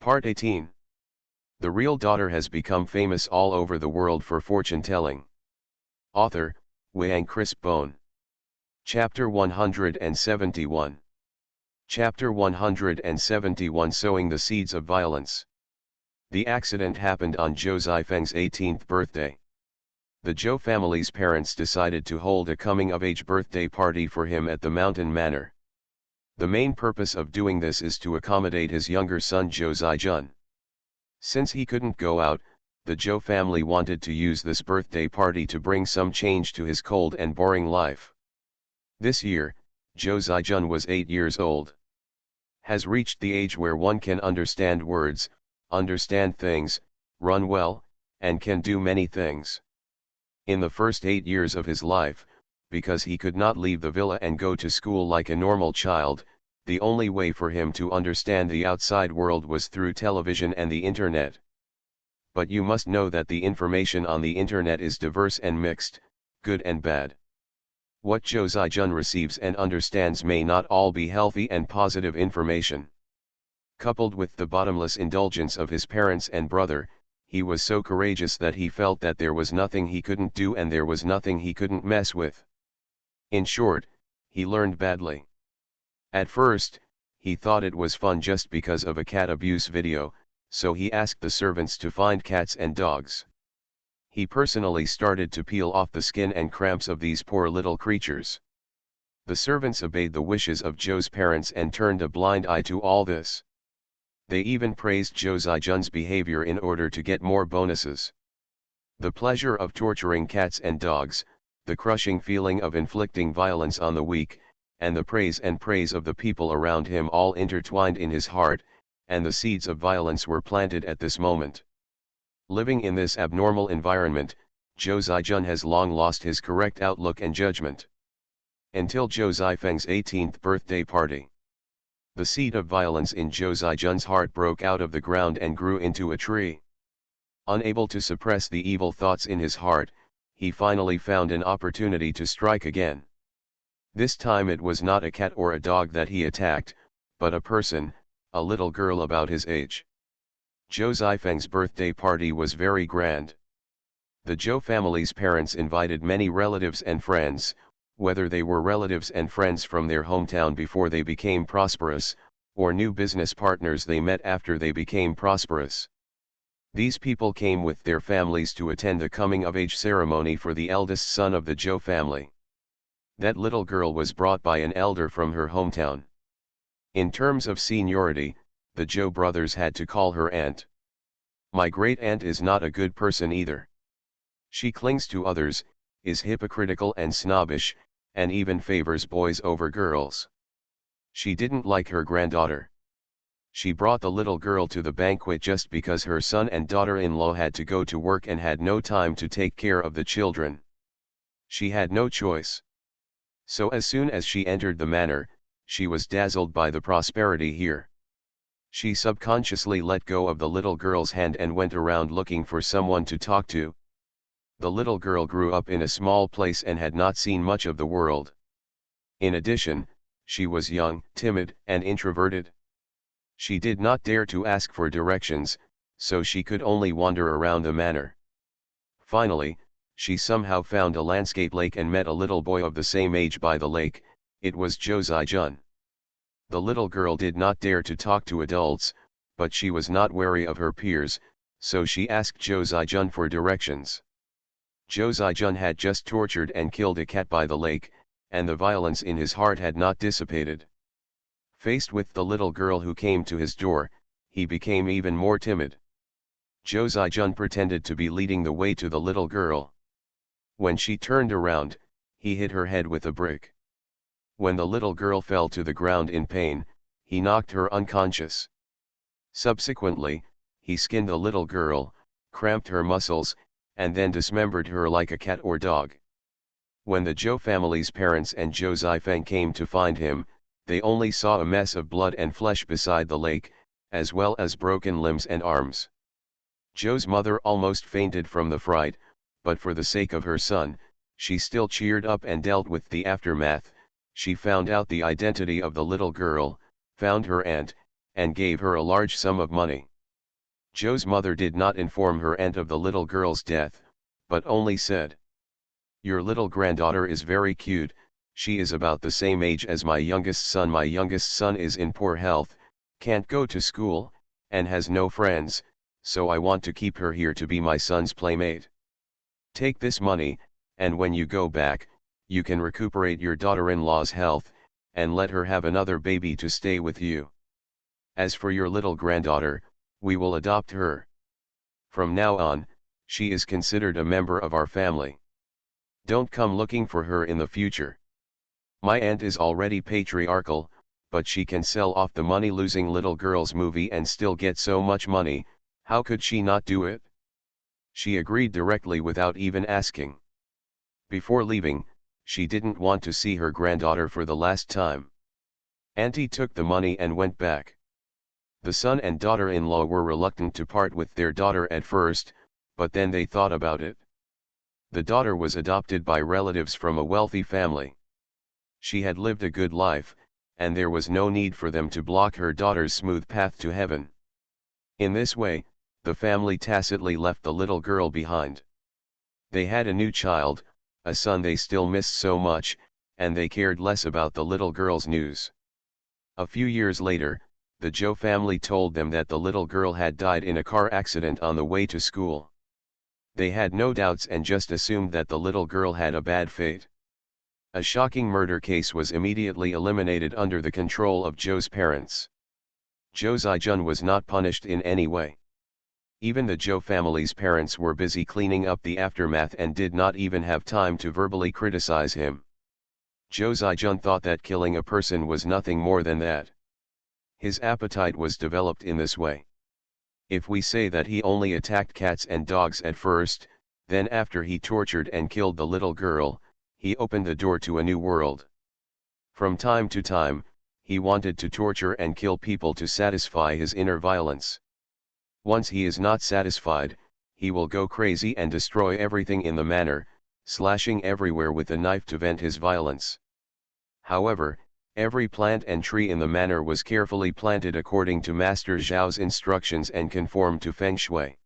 Part 18. The real daughter has become famous all over the world for fortune-telling. Author, Wang Chris Bone. Chapter 171. Chapter 171 Sowing the Seeds of Violence. The accident happened on Zhou Zifeng's 18th birthday. The Zhou family's parents decided to hold a coming-of-age birthday party for him at the mountain manor. The main purpose of doing this is to accommodate his younger son Zhou Zijun. Since he couldn't go out, the Zhou family wanted to use this birthday party to bring some change to his cold and boring life. This year, Zhou Zijun was 8 years old. Has reached the age where one can understand words, understand things, run well, and can do many things. In the first 8 years of his life, because he could not leave the villa and go to school like a normal child, the only way for him to understand the outside world was through television and the internet. But you must know that the information on the internet is diverse and mixed, good and bad. What Zhou Zijun receives and understands may not all be healthy and positive information. Coupled with the bottomless indulgence of his parents and brother, he was so courageous that he felt that there was nothing he couldn't do and there was nothing he couldn't mess with. In short, he learned badly. At first, he thought it was fun just because of a cat abuse video, so he asked the servants to find cats and dogs. He personally started to peel off the skin and cramps of these poor little creatures. The servants obeyed the wishes of Zhou's parents and turned a blind eye to all this. They even praised Zhou Zijun's behavior in order to get more bonuses. The pleasure of torturing cats and dogs, the crushing feeling of inflicting violence on the weak, and the praise of the people around him all intertwined in his heart, and the seeds of violence were planted at this moment. Living in this abnormal environment, Zhou Zijun has long lost his correct outlook and judgment. Until Zhou Zifeng's 18th birthday party. The seed of violence in Zhou Zijun's heart broke out of the ground and grew into a tree. Unable to suppress the evil thoughts in his heart, he finally found an opportunity to strike again. This time it was not a cat or a dog that he attacked, but a person, a little girl about his age. Zhou Zifeng's birthday party was very grand. The Zhou family's parents invited many relatives and friends, whether they were relatives and friends from their hometown before they became prosperous, or new business partners they met after they became prosperous. These people came with their families to attend the coming-of-age ceremony for the eldest son of the Zhou family. That little girl was brought by an elder from her hometown. In terms of seniority, the Zhou brothers had to call her aunt. My great-aunt is not a good person either. She clings to others, is hypocritical and snobbish, and even favors boys over girls. She didn't like her granddaughter. She brought the little girl to the banquet just because her son and daughter-in-law had to go to work and had no time to take care of the children. She had no choice. So as soon as she entered the manor, she was dazzled by the prosperity here. She subconsciously let go of the little girl's hand and went around looking for someone to talk to. The little girl grew up in a small place and had not seen much of the world. In addition, she was young, timid, and introverted. She did not dare to ask for directions, so she could only wander around the manor. Finally, she somehow found a landscape lake and met a little boy of the same age by the lake. It was Zhou Zijun. The little girl did not dare to talk to adults, but she was not wary of her peers, so she asked Zhou Zijun for directions. Zhou Zijun had just tortured and killed a cat by the lake, and the violence in his heart had not dissipated. Faced with the little girl who came to his door, he became even more timid. Zhou Zijun pretended to be leading the way to the little girl. When she turned around, he hit her head with a brick. When the little girl fell to the ground in pain, he knocked her unconscious. Subsequently, he skinned the little girl, cramped her muscles, and then dismembered her like a cat or dog. When the Zhou family's parents and Zhou Zifeng came to find him, they only saw a mess of blood and flesh beside the lake, as well as broken limbs and arms. Zhou's mother almost fainted from the fright, but for the sake of her son, she still cheered up and dealt with the aftermath. She found out the identity of the little girl, found her aunt, and gave her a large sum of money. Joe's mother did not inform her aunt of the little girl's death, but only said, "Your little granddaughter is very cute, she is about the same age as my youngest son. My youngest son is in poor health, can't go to school, and has no friends, so I want to keep her here to be my son's playmate. Take this money, and when you go back, you can recuperate your daughter-in-law's health, and let her have another baby to stay with you. As for your little granddaughter, we will adopt her. From now on, she is considered a member of our family. Don't come looking for her in the future. My aunt is already patriarchal, but she can sell off the money-losing little girl's movie and still get so much money, how could she not do it?" She agreed directly without even asking. Before leaving, she didn't want to see her granddaughter for the last time. Auntie took the money and went back. The son and daughter-in-law were reluctant to part with their daughter at first, but then they thought about it. The daughter was adopted by relatives from a wealthy family. She had lived a good life, and there was no need for them to block her daughter's smooth path to heaven. In this way, the family tacitly left the little girl behind. They had a new child, a son they still missed so much, and they cared less about the little girl's news. A few years later, the Joe family told them that the little girl had died in a car accident on the way to school. They had no doubts and just assumed that the little girl had a bad fate. A shocking murder case was immediately eliminated under the control of Joe's parents. Joe Zai-jun was not punished in any way. Even the Joe family's parents were busy cleaning up the aftermath and did not even have time to verbally criticize him. Joe Zai-jun thought that killing a person was nothing more than that. His appetite was developed in this way. If we say that he only attacked cats and dogs at first, then after he tortured and killed the little girl, he opened the door to a new world. From time to time, he wanted to torture and kill people to satisfy his inner violence. Once he is not satisfied, he will go crazy and destroy everything in the manor, slashing everywhere with a knife to vent his violence. However, every plant and tree in the manor was carefully planted according to Master Zhao's instructions and conformed to Feng Shui.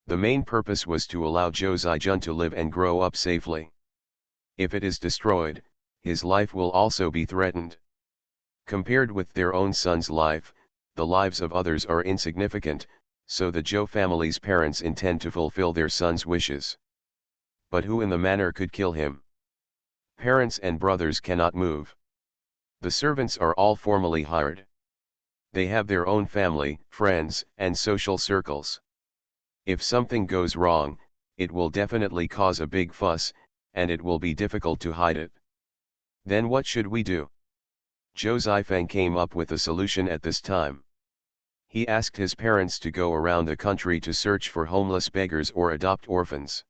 The main purpose was to allow Zhou Zhaijun to live and grow up safely. If it is destroyed, his life will also be threatened. Compared with their own son's life, the lives of others are insignificant, so the Zhou family's parents intend to fulfill their son's wishes. But who in the manor could kill him? Parents and brothers cannot move. The servants are all formally hired. They have their own family, friends, and social circles. If something goes wrong, it will definitely cause a big fuss, and it will be difficult to hide it. Then what should we do? Zhou Zifeng came up with a solution at this time. He asked his parents to go around the country to search for homeless beggars or adopt orphans.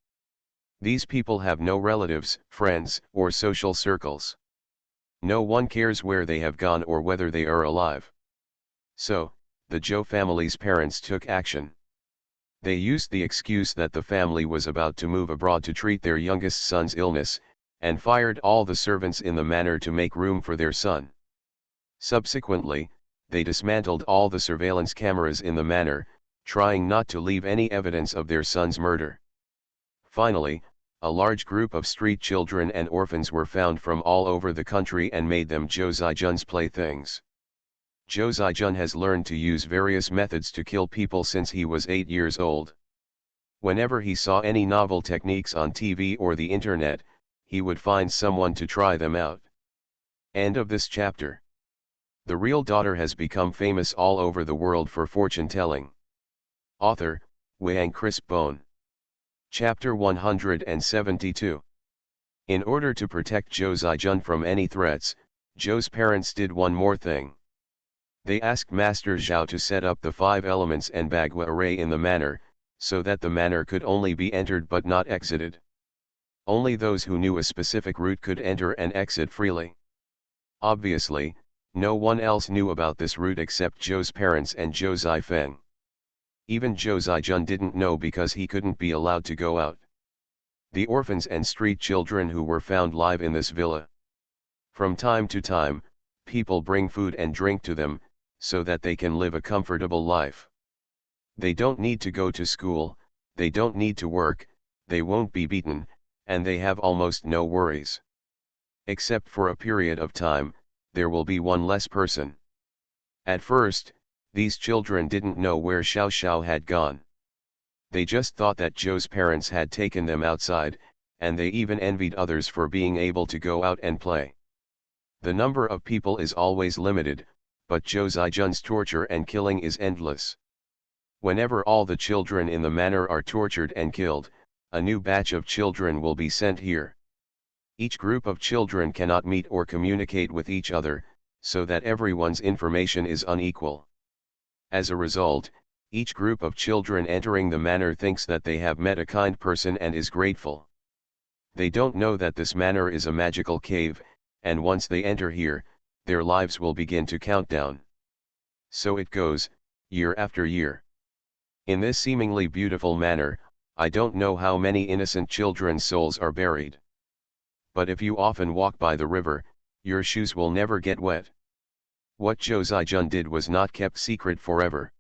These people have no relatives, friends, or social circles. No one cares where they have gone or whether they are alive. So, the Zhou family's parents took action. They used the excuse that the family was about to move abroad to treat their youngest son's illness, and fired all the servants in the manor to make room for their son. Subsequently, they dismantled all the surveillance cameras in the manor, trying not to leave any evidence of their son's murder. Finally, a large group of street children and orphans were found from all over the country and made them Zhou Zhaijun's playthings. Zhou Zhaijun has learned to use various methods to kill people since he was 8 years old. Whenever he saw any novel techniques on TV or the internet, he would find someone to try them out. End of this chapter. The real daughter has become famous all over the world for fortune-telling. Author, Wang Chris Bone. Chapter 172. In order to protect Zhou Zhaijun from any threats, Zhou's parents did one more thing. They asked Master Zhao to set up the 5 elements and Bagua array in the manor, so that the manor could only be entered but not exited. Only those who knew a specific route could enter and exit freely. Obviously, no one else knew about this route except Zhou's parents and Zhou Zifeng. Even Zhou Zhaijun didn't know because he couldn't be allowed to go out. The orphans and street children who were found live in this villa. From time to time, people bring food and drink to them, so that they can live a comfortable life. They don't need to go to school, they don't need to work, they won't be beaten, and they have almost no worries. Except for a period of time, there will be one less person. At first, these children didn't know where Xiao Xiao had gone. They just thought that Zhou's parents had taken them outside, and they even envied others for being able to go out and play. The number of people is always limited, but Zhou Zijun's torture and killing is endless. Whenever all the children in the manor are tortured and killed, a new batch of children will be sent here. Each group of children cannot meet or communicate with each other, so that everyone's information is unequal. As a result, each group of children entering the manor thinks that they have met a kind person and is grateful. They don't know that this manor is a magical cave, and once they enter here, their lives will begin to count down. So it goes, year after year. In this seemingly beautiful manor, I don't know how many innocent children's souls are buried. But if you often walk by the river, your shoes will never get wet. What Zhou Zijun did was not kept secret forever.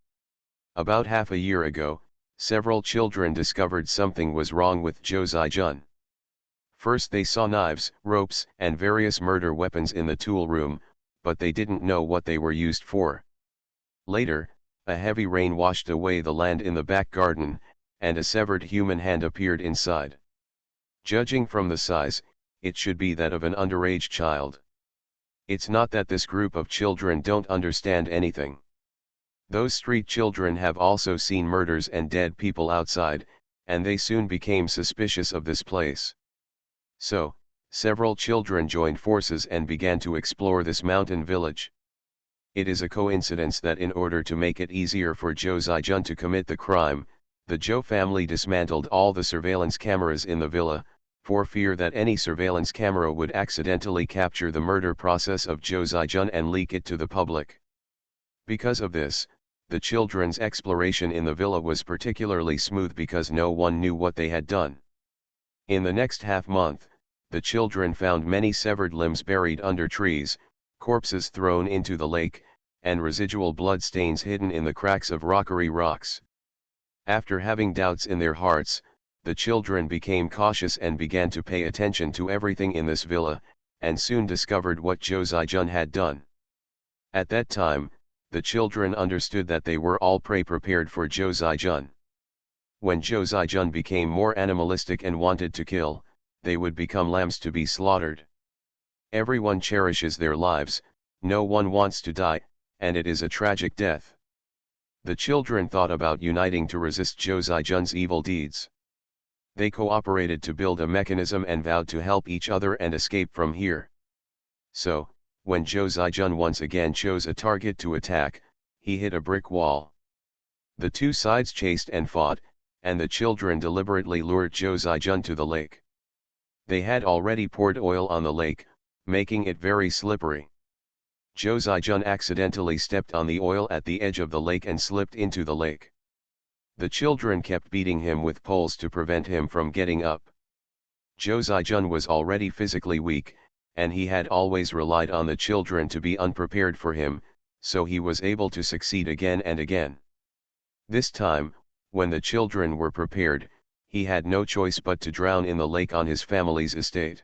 About half a year ago, several children discovered something was wrong with Zhou Zijun. First they saw knives, ropes, and various murder weapons in the tool room, but they didn't know what they were used for. Later, a heavy rain washed away the land in the back garden, and a severed human hand appeared inside. Judging from the size, it should be that of an underage child. It's not that this group of children don't understand anything. Those street children have also seen murders and dead people outside, and they soon became suspicious of this place. So, several children joined forces and began to explore this mountain village. It is a coincidence that in order to make it easier for Zhou Zijun to commit the crime, the Zhou family dismantled all the surveillance cameras in the villa, for fear that any surveillance camera would accidentally capture the murder process of Zhou Zijun and leak it to the public. Because of this, the children's exploration in the villa was particularly smooth because no one knew what they had done. In the next half-month, the children found many severed limbs buried under trees, corpses thrown into the lake, and residual blood stains hidden in the cracks of rockery rocks. After having doubts in their hearts, the children became cautious and began to pay attention to everything in this villa, and soon discovered what Zhou Zijun had done. At that time, the children understood that they were all prey prepared for Zhou Zijun. When Zhou Zijun became more animalistic and wanted to kill, they would become lambs to be slaughtered. Everyone cherishes their lives, no one wants to die, and it is a tragic death. The children thought about uniting to resist Zhou Zijun's evil deeds. They cooperated to build a mechanism and vowed to help each other and escape from here. So, when Zhou Zijun once again chose a target to attack, he hit a brick wall. The two sides chased and fought, and the children deliberately lured Zhou Zijun to the lake. They had already poured oil on the lake, making it very slippery. Zhou Zijun accidentally stepped on the oil at the edge of the lake and slipped into the lake. The children kept beating him with poles to prevent him from getting up. Zhou Zijun was already physically weak, and he had always relied on the children to be unprepared for him, so he was able to succeed again and again. This time, when the children were prepared, he had no choice but to drown in the lake on his family's estate.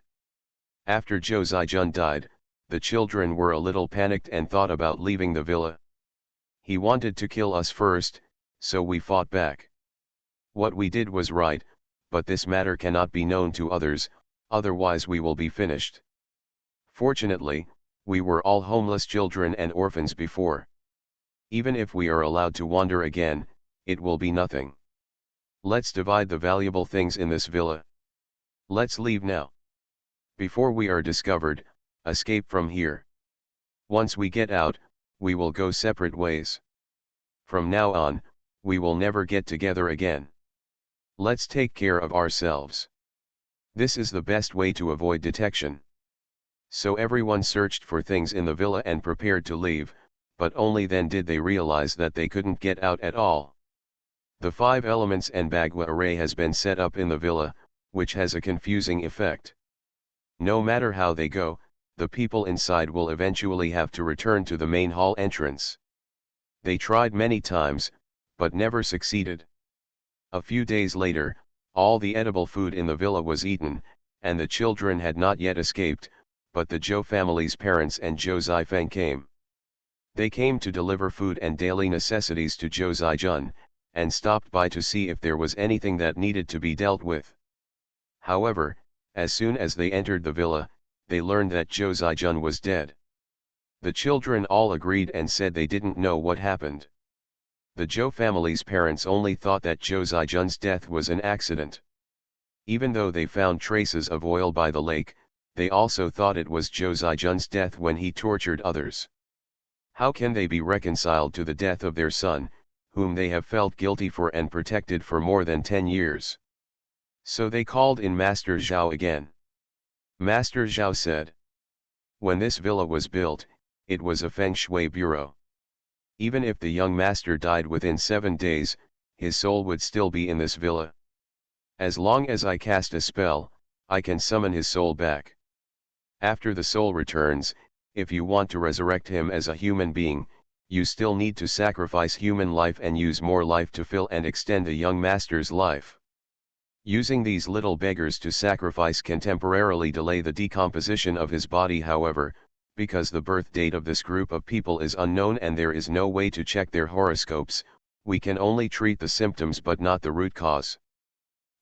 After Zhou Zijun died, the children were a little panicked and thought about leaving the villa. He wanted to kill us first, so we fought back. What we did was right, but this matter cannot be known to others, otherwise we will be finished. Fortunately, we were all homeless children and orphans before. Even if we are allowed to wander again, it will be nothing. Let's divide the valuable things in this villa. Let's leave now. Before we are discovered, escape from here. Once we get out, we will go separate ways. From now on, we will never get together again. Let's take care of ourselves. This is the best way to avoid detection. So everyone searched for things in the villa and prepared to leave, but only then did they realize that they couldn't get out at all. The 5 elements and Bagua array has been set up in the villa, which has a confusing effect. No matter how they go, the people inside will eventually have to return to the main hall entrance. They tried many times, but never succeeded. A few days later, all the edible food in the villa was eaten, and the children had not yet escaped, but the Zhou family's parents and Zhou Zifeng came. They came to deliver food and daily necessities to Zhou Zijun, and stopped by to see if there was anything that needed to be dealt with. However, as soon as they entered the villa, they learned that Zhou Zijun was dead. The children all agreed and said they didn't know what happened. The Zhou family's parents only thought that Zhou Zijun's death was an accident. Even though they found traces of oil by the lake, they also thought it was Zhou Zijun's death when he tortured others. How can they be reconciled to the death of their son, whom they have felt guilty for and protected for more than 10 years? So they called in Master Zhao again. Master Zhao said, "When this villa was built, it was a feng shui bureau. Even if the young master died within 7 days, his soul would still be in this villa. As long as I cast a spell, I can summon his soul back. After the soul returns, if you want to resurrect him as a human being, you still need to sacrifice human life and use more life to fill and extend the young master's life. Using these little beggars to sacrifice can temporarily delay the decomposition of his body. However, because the birth date of this group of people is unknown and there is no way to check their horoscopes, we can only treat the symptoms but not the root cause.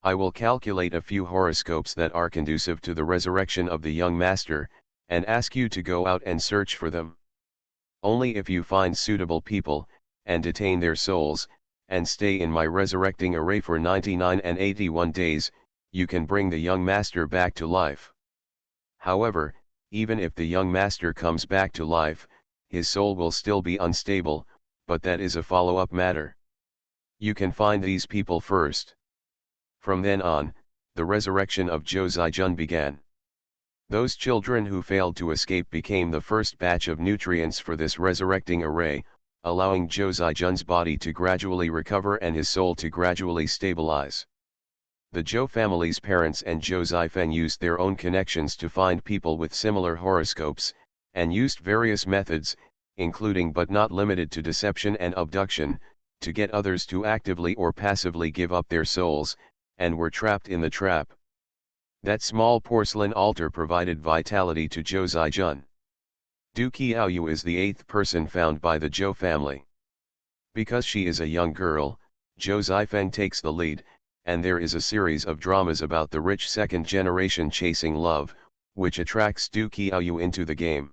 I will calculate a few horoscopes that are conducive to the resurrection of the young master, and ask you to go out and search for them. Only if you find suitable people, and detain their souls, and stay in my resurrecting array for 99 and 81 days, you can bring the young master back to life. However, even if the young master comes back to life, his soul will still be unstable, but that is a follow-up matter. You can find these people first." From then on, the resurrection of Zhou Zijun began. Those children who failed to escape became the first batch of nutrients for this resurrecting array, allowing Zhou Zijun's body to gradually recover and his soul to gradually stabilize. The Zhou family's parents and Zhou Zifeng used their own connections to find people with similar horoscopes, and used various methods, including but not limited to deception and abduction, to get others to actively or passively give up their souls, and were trapped in the trap. That small porcelain altar provided vitality to Zhou Zijun. Du Qiaoyu is the 8th person found by the Zhou family. Because she is a young girl, Zhou Zifeng takes the lead, and there is a series of dramas about the rich second generation chasing love, which attracts Du Qiaoyu into the game.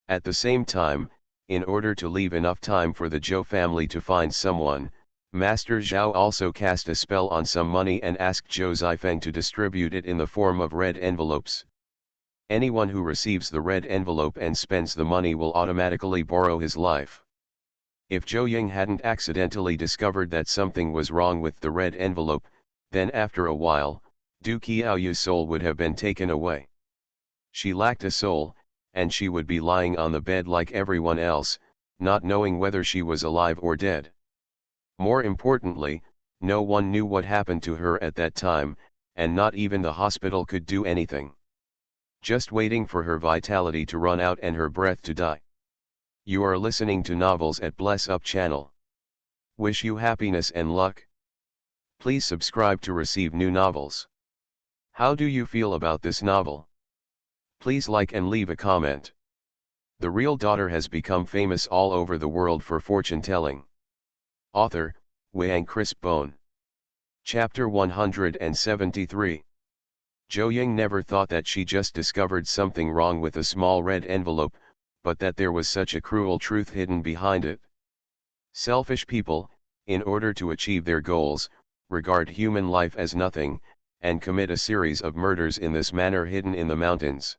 At the same time, in order to leave enough time for the Zhou family to find someone, Master Zhao also cast a spell on some money and asked Zhou Zifeng to distribute it in the form of red envelopes. Anyone who receives the red envelope and spends the money will automatically borrow his life. If Zhou Ying hadn't accidentally discovered that something was wrong with the red envelope, then after a while, Du Qiaoyu's soul would have been taken away. She lacked a soul, and she would be lying on the bed like everyone else, not knowing whether she was alive or dead. More importantly, no one knew what happened to her at that time, and not even the hospital could do anything. Just waiting for her vitality to run out and her breath to die. You are listening to Novels at Bless Up channel. Wish you happiness and luck. Please subscribe to receive new novels. How do you feel about this novel? Please like and leave a comment. The real daughter has become famous all over the world for fortune telling. Author, Wang Chris Bone. Chapter 173. Zhou Ying never thought that she just discovered something wrong with a small red envelope, but that there was such a cruel truth hidden behind it. Selfish people, in order to achieve their goals, regard human life as nothing, and commit a series of murders in this manner hidden in the mountains.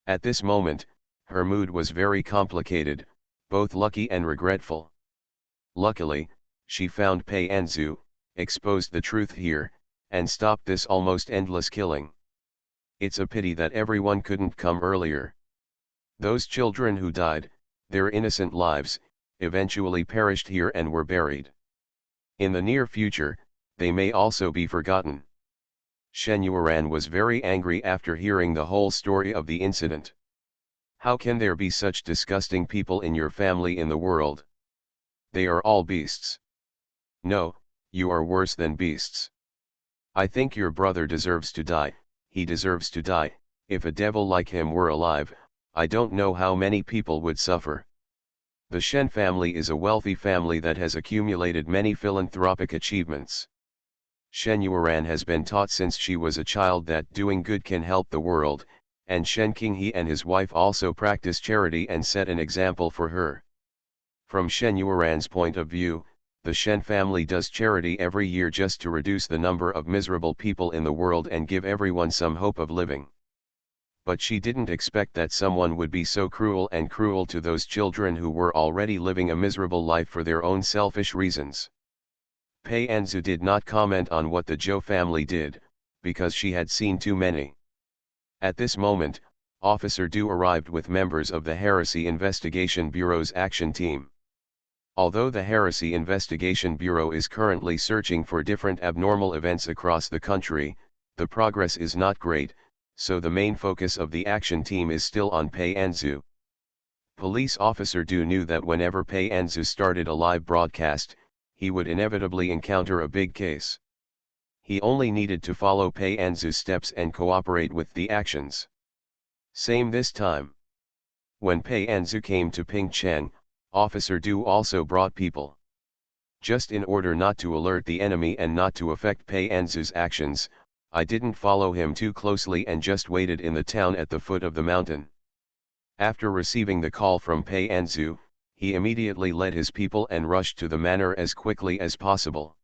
At this moment, her mood was very complicated, both lucky and regretful. Luckily, she found Pei Anzu, exposed the truth here, and stopped this almost endless killing. It's a pity that everyone couldn't come earlier. Those children who died, their innocent lives, eventually perished here and were buried. In the near future, they may also be forgotten. Shen Yuran was very angry after hearing the whole story of the incident. How can there be such disgusting people in your family in the world? They are all beasts. No, you are worse than beasts. I think your brother deserves to die, he deserves to die. If a devil like him were alive, I don't know how many people would suffer. The Shen family is a wealthy family that has accumulated many philanthropic achievements. Shen Yueran has been taught since she was a child that doing good can help the world, and Shen Qinghe and his wife also practice charity and set an example for her. From Shen Yueran's point of view, the Shen family does charity every year just to reduce the number of miserable people in the world and give everyone some hope of living. But she didn't expect that someone would be so cruel to those children who were already living a miserable life for their own selfish reasons. Pei Anzu did not comment on what the Zhou family did, because she had seen too many. At this moment, Officer Du arrived with members of the Heresy Investigation Bureau's action team. Although the Heresy Investigation Bureau is currently searching for different abnormal events across the country, the progress is not great, so the main focus of the action team is still on Pei Anzu. Police Officer Du knew that whenever Pei Anzu started a live broadcast, he would inevitably encounter a big case. He only needed to follow Pei Anzu's steps and cooperate with the actions. Same this time. When Pei Anzu came to Pingcheng, Officer Du also brought people. Just in order not to alert the enemy and not to affect Pei Anzu's actions, I didn't follow him too closely and just waited in the town at the foot of the mountain. After receiving the call from Pei Anzu, he immediately led his people and rushed to the manor as quickly as possible.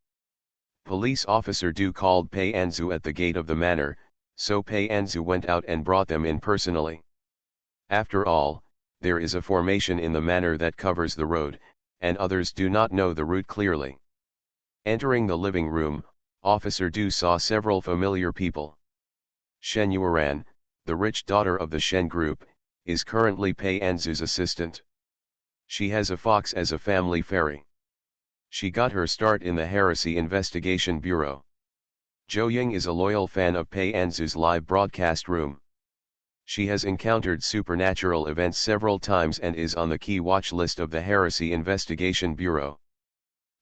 Police Officer Du called Pei Anzu at the gate of the manor, so Pei Anzu went out and brought them in personally. After all, there is a formation in the manor that covers the road, and others do not know the route clearly. Entering the living room, Officer Du saw several familiar people. Shen Yueran, the rich daughter of the Shen group, is currently Pei Anzu's assistant. She has a fox as a family fairy. She got her start in the Heresy Investigation Bureau. Zhou Ying is a loyal fan of Pei Anzu's live broadcast room. She has encountered supernatural events several times and is on the key watch list of the Heresy Investigation Bureau.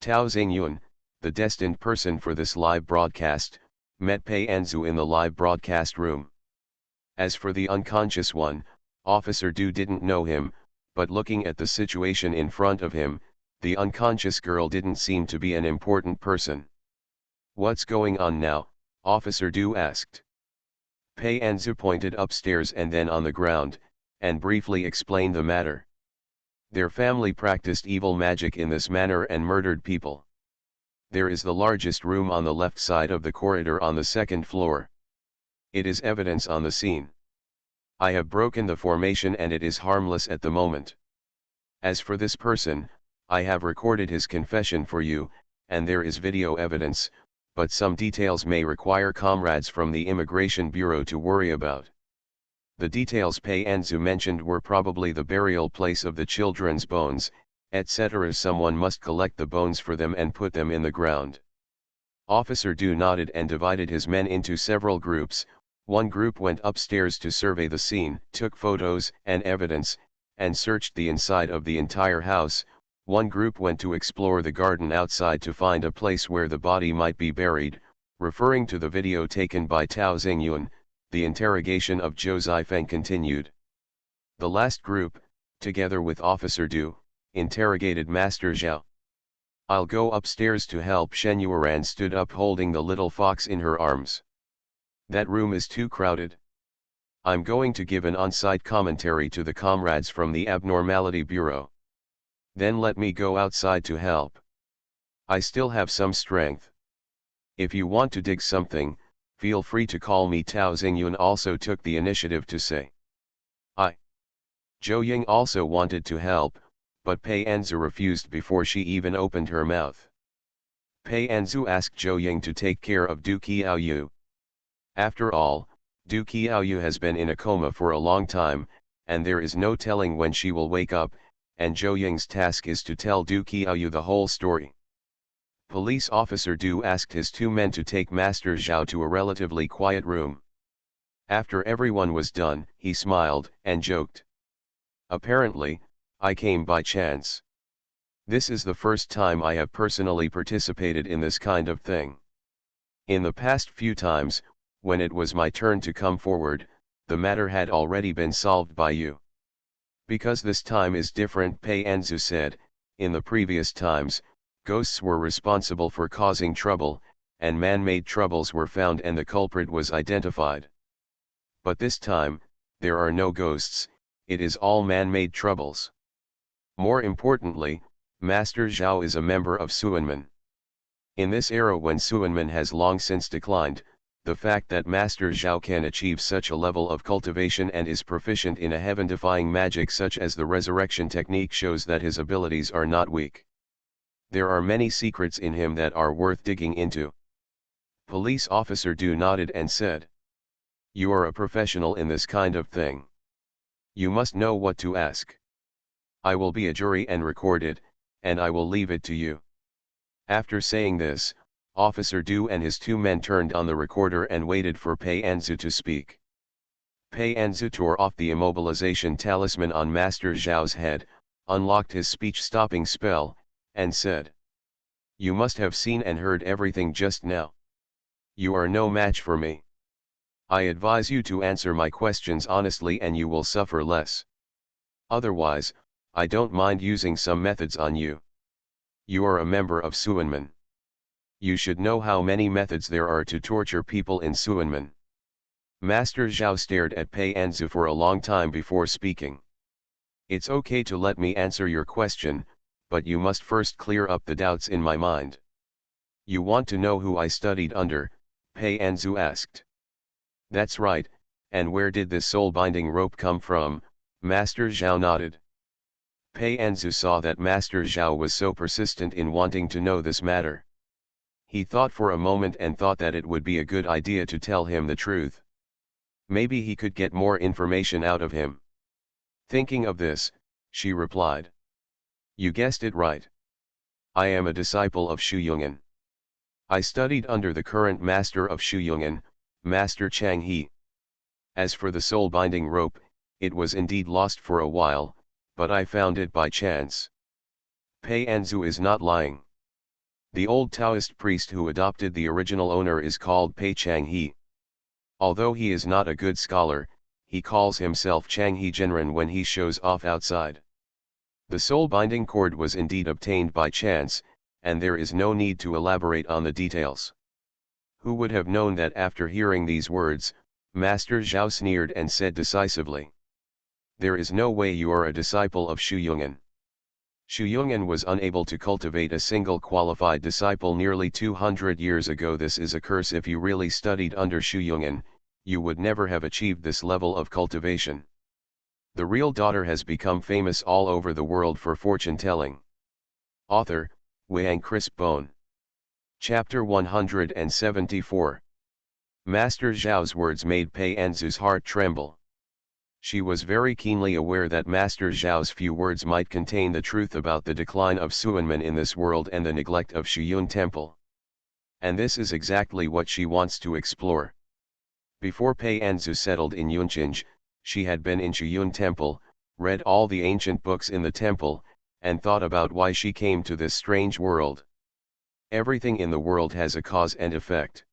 Tao Xingyun, the destined person for this live broadcast, met Pei Anzu in the live broadcast room. As for the unconscious one, Officer Du didn't know him, but looking at the situation in front of him, the unconscious girl didn't seem to be an important person. "What's going on now?" Officer Du asked. Pei Anzu pointed upstairs and then on the ground, and briefly explained the matter. Their family practiced evil magic in this manner and murdered people. There is the largest room on the left side of the corridor on the second floor. It is evidence on the scene. I have broken the formation and it is harmless at the moment. As for this person, I have recorded his confession for you, and there is video evidence, but some details may require comrades from the Immigration Bureau to worry about. The details Pei Anzu mentioned were probably the burial place of the children's bones, etc. Someone must collect the bones for them and put them in the ground. Officer Du nodded and divided his men into several groups. One group went upstairs to survey the scene, took photos and evidence, and searched the inside of the entire house. One group went to explore the garden outside to find a place where the body might be buried. Referring to the video taken by Tao Xingyun, the interrogation of Zhou Zifeng continued. The last group, together with Officer Du, interrogated Master Zhao. "I'll go upstairs to help." Shen Yueran stood up holding the little fox in her arms. "That room is too crowded. I'm going to give an on-site commentary to the comrades from the Abnormality Bureau. Then let me go outside to help. I still have some strength. If you want to dig something, feel free to call me." Tao Xingyun also took the initiative to say. Zhou Ying also wanted to help, but Pei Anzu refused before she even opened her mouth. Pei Anzu asked Zhou Ying to take care of Du Qiaoyu. After all, Du Qiaoyu has been in a coma for a long time, and there is no telling when she will wake up, and Zhou Ying's task is to tell Du Qiaoyu the whole story. Police Officer Du asked his two men to take Master Zhao to a relatively quiet room. After everyone was done, he smiled and joked. "Apparently, I came by chance. This is the first time I have personally participated in this kind of thing. In the past few times, when it was my turn to come forward, the matter had already been solved by you. Because this time is different, Pei Anzu said, in the previous times, ghosts were responsible for causing trouble, and man-made troubles were found and the culprit was identified. But this time, there are no ghosts, it is all man-made troubles. More importantly, Master Zhao is a member of Suanmen. In this era when Suanmen has long since declined, the fact that Master Zhao can achieve such a level of cultivation and is proficient in a heaven-defying magic such as the resurrection technique shows that his abilities are not weak. There are many secrets in him that are worth digging into. Police officer Du nodded and said, "You are a professional in this kind of thing. You must know what to ask. I will be a jury and record it, and I will leave it to you." After saying this, Officer Du and his two men turned on the recorder and waited for Pei Anzu to speak. Pei Anzu tore off the immobilization talisman on Master Zhao's head, unlocked his speech-stopping spell, and said, "You must have seen and heard everything just now. You are no match for me. I advise you to answer my questions honestly and you will suffer less. Otherwise, I don't mind using some methods on you. You are a member of Suanmen. You should know how many methods there are to torture people in Suanmen." Master Zhao stared at Pei Anzu for a long time before speaking. "It's okay to let me answer your question, but you must first clear up the doubts in my mind." "You want to know who I studied under?" Pei Anzu asked. "That's right, and where did this soul-binding rope come from?" Master Zhao nodded. Pei Anzu saw that Master Zhao was so persistent in wanting to know this matter. He thought for a moment and thought that it would be a good idea to tell him the truth. Maybe he could get more information out of him. Thinking of this, she replied, "You guessed it right. I am a disciple of Shu Yungan. I studied under the current master of Shu Yungan, Master Chang He. As for the soul-binding rope, it was indeed lost for a while, but I found it by chance." Pei Anzu is not lying. The old Taoist priest who adopted the original owner is called Pei Chang He. Although he is not a good scholar, he calls himself Chang He Genren when he shows off outside. The soul-binding cord was indeed obtained by chance, and there is no need to elaborate on the details. Who would have known that after hearing these words, Master Zhao sneered and said decisively, "There is no way you are a disciple of Shu Yungan. Shu Yungan was unable to cultivate a single qualified disciple nearly 200 years ago. This is a curse. If you really studied under Shu Yungan, you would never have achieved this level of cultivation. The real daughter has become famous all over the world for fortune-telling." Author, Wang Chris Bone. Chapter 174. Master Zhao's words made Pei Anzu's heart tremble. She was very keenly aware that Master Zhao's few words might contain the truth about the decline of Suanmen in this world and the neglect of Shuyun Temple. And this is exactly what she wants to explore. Before Pei Anzu settled in Yunchinj, she had been in Shuyun Temple, read all the ancient books in the temple, and thought about why she came to this strange world. Everything in the world has a cause and effect.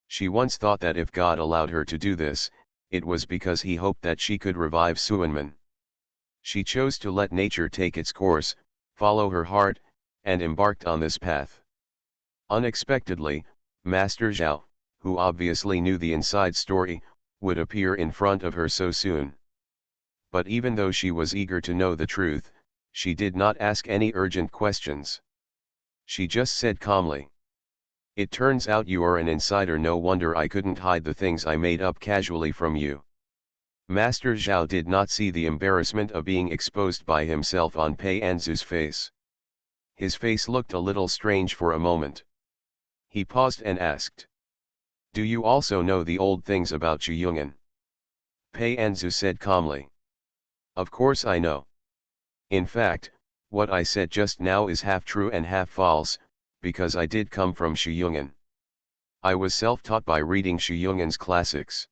She once thought that if God allowed her to do this, it was because he hoped that she could revive Suanmen. She chose to let nature take its course, follow her heart, and embarked on this path. Unexpectedly, Master Zhao, who obviously knew the inside story, would appear in front of her so soon. But even though she was eager to know the truth, she did not ask any urgent questions. She just said calmly, "It turns out you are an insider. No wonder I couldn't hide the things I made up casually from you." Master Zhao did not see the embarrassment of being exposed by himself on Pei Anzu's face. His face looked a little strange for a moment. He paused and asked, "Do you also know the old things about Shu Yungan?" Pei Anzu said calmly, "Of course I know. In fact, what I said just now is half true and half false, because I did come from Shu Yungan. I was self-taught by reading Shu Yungan's classics.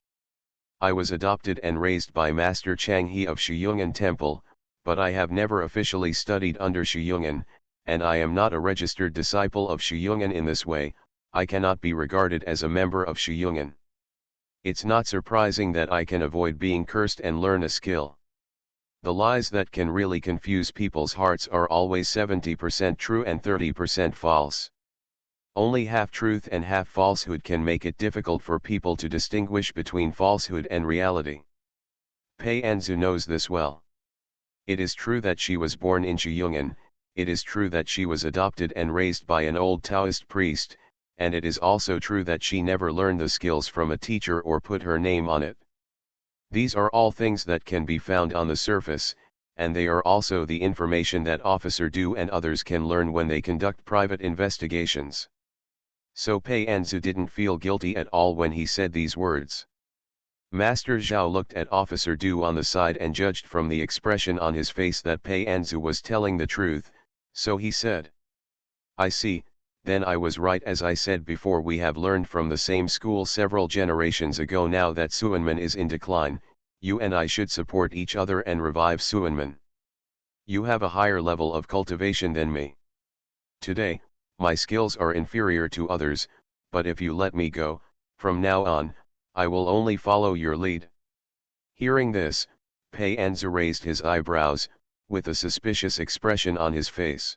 I was adopted and raised by Master Chang He of Shu Yungan Temple, but I have never officially studied under Shu Yungan, and I am not a registered disciple of Shuyungan in this way, I cannot be regarded as a member of Shuyungan. It's not surprising that I can avoid being cursed and learn a skill. The lies that can really confuse people's hearts are always 70% true and 30% false. Only half truth and half falsehood can make it difficult for people to distinguish between falsehood and reality. Pei Anzu knows this well. It is true that she was born in Shuyungan, it is true that she was adopted and raised by an old Taoist priest, and it is also true that she never learned the skills from a teacher or put her name on it. These are all things that can be found on the surface, and they are also the information that Officer Du and others can learn when they conduct private investigations. So Pei Anzu didn't feel guilty at all when he said these words. Master Zhao looked at Officer Du on the side and judged from the expression on his face that Pei Anzu was telling the truth, so he said, "I see, then I was right as I said before. We have learned from the same school several generations ago now that Suanmen is in decline. You and I should support each other and revive Suanmen. You have a higher level of cultivation than me. Today, my skills are inferior to others, but if you let me go, from now on, I will only follow your lead." Hearing this, Pei Anzu raised his eyebrows, with a suspicious expression on his face.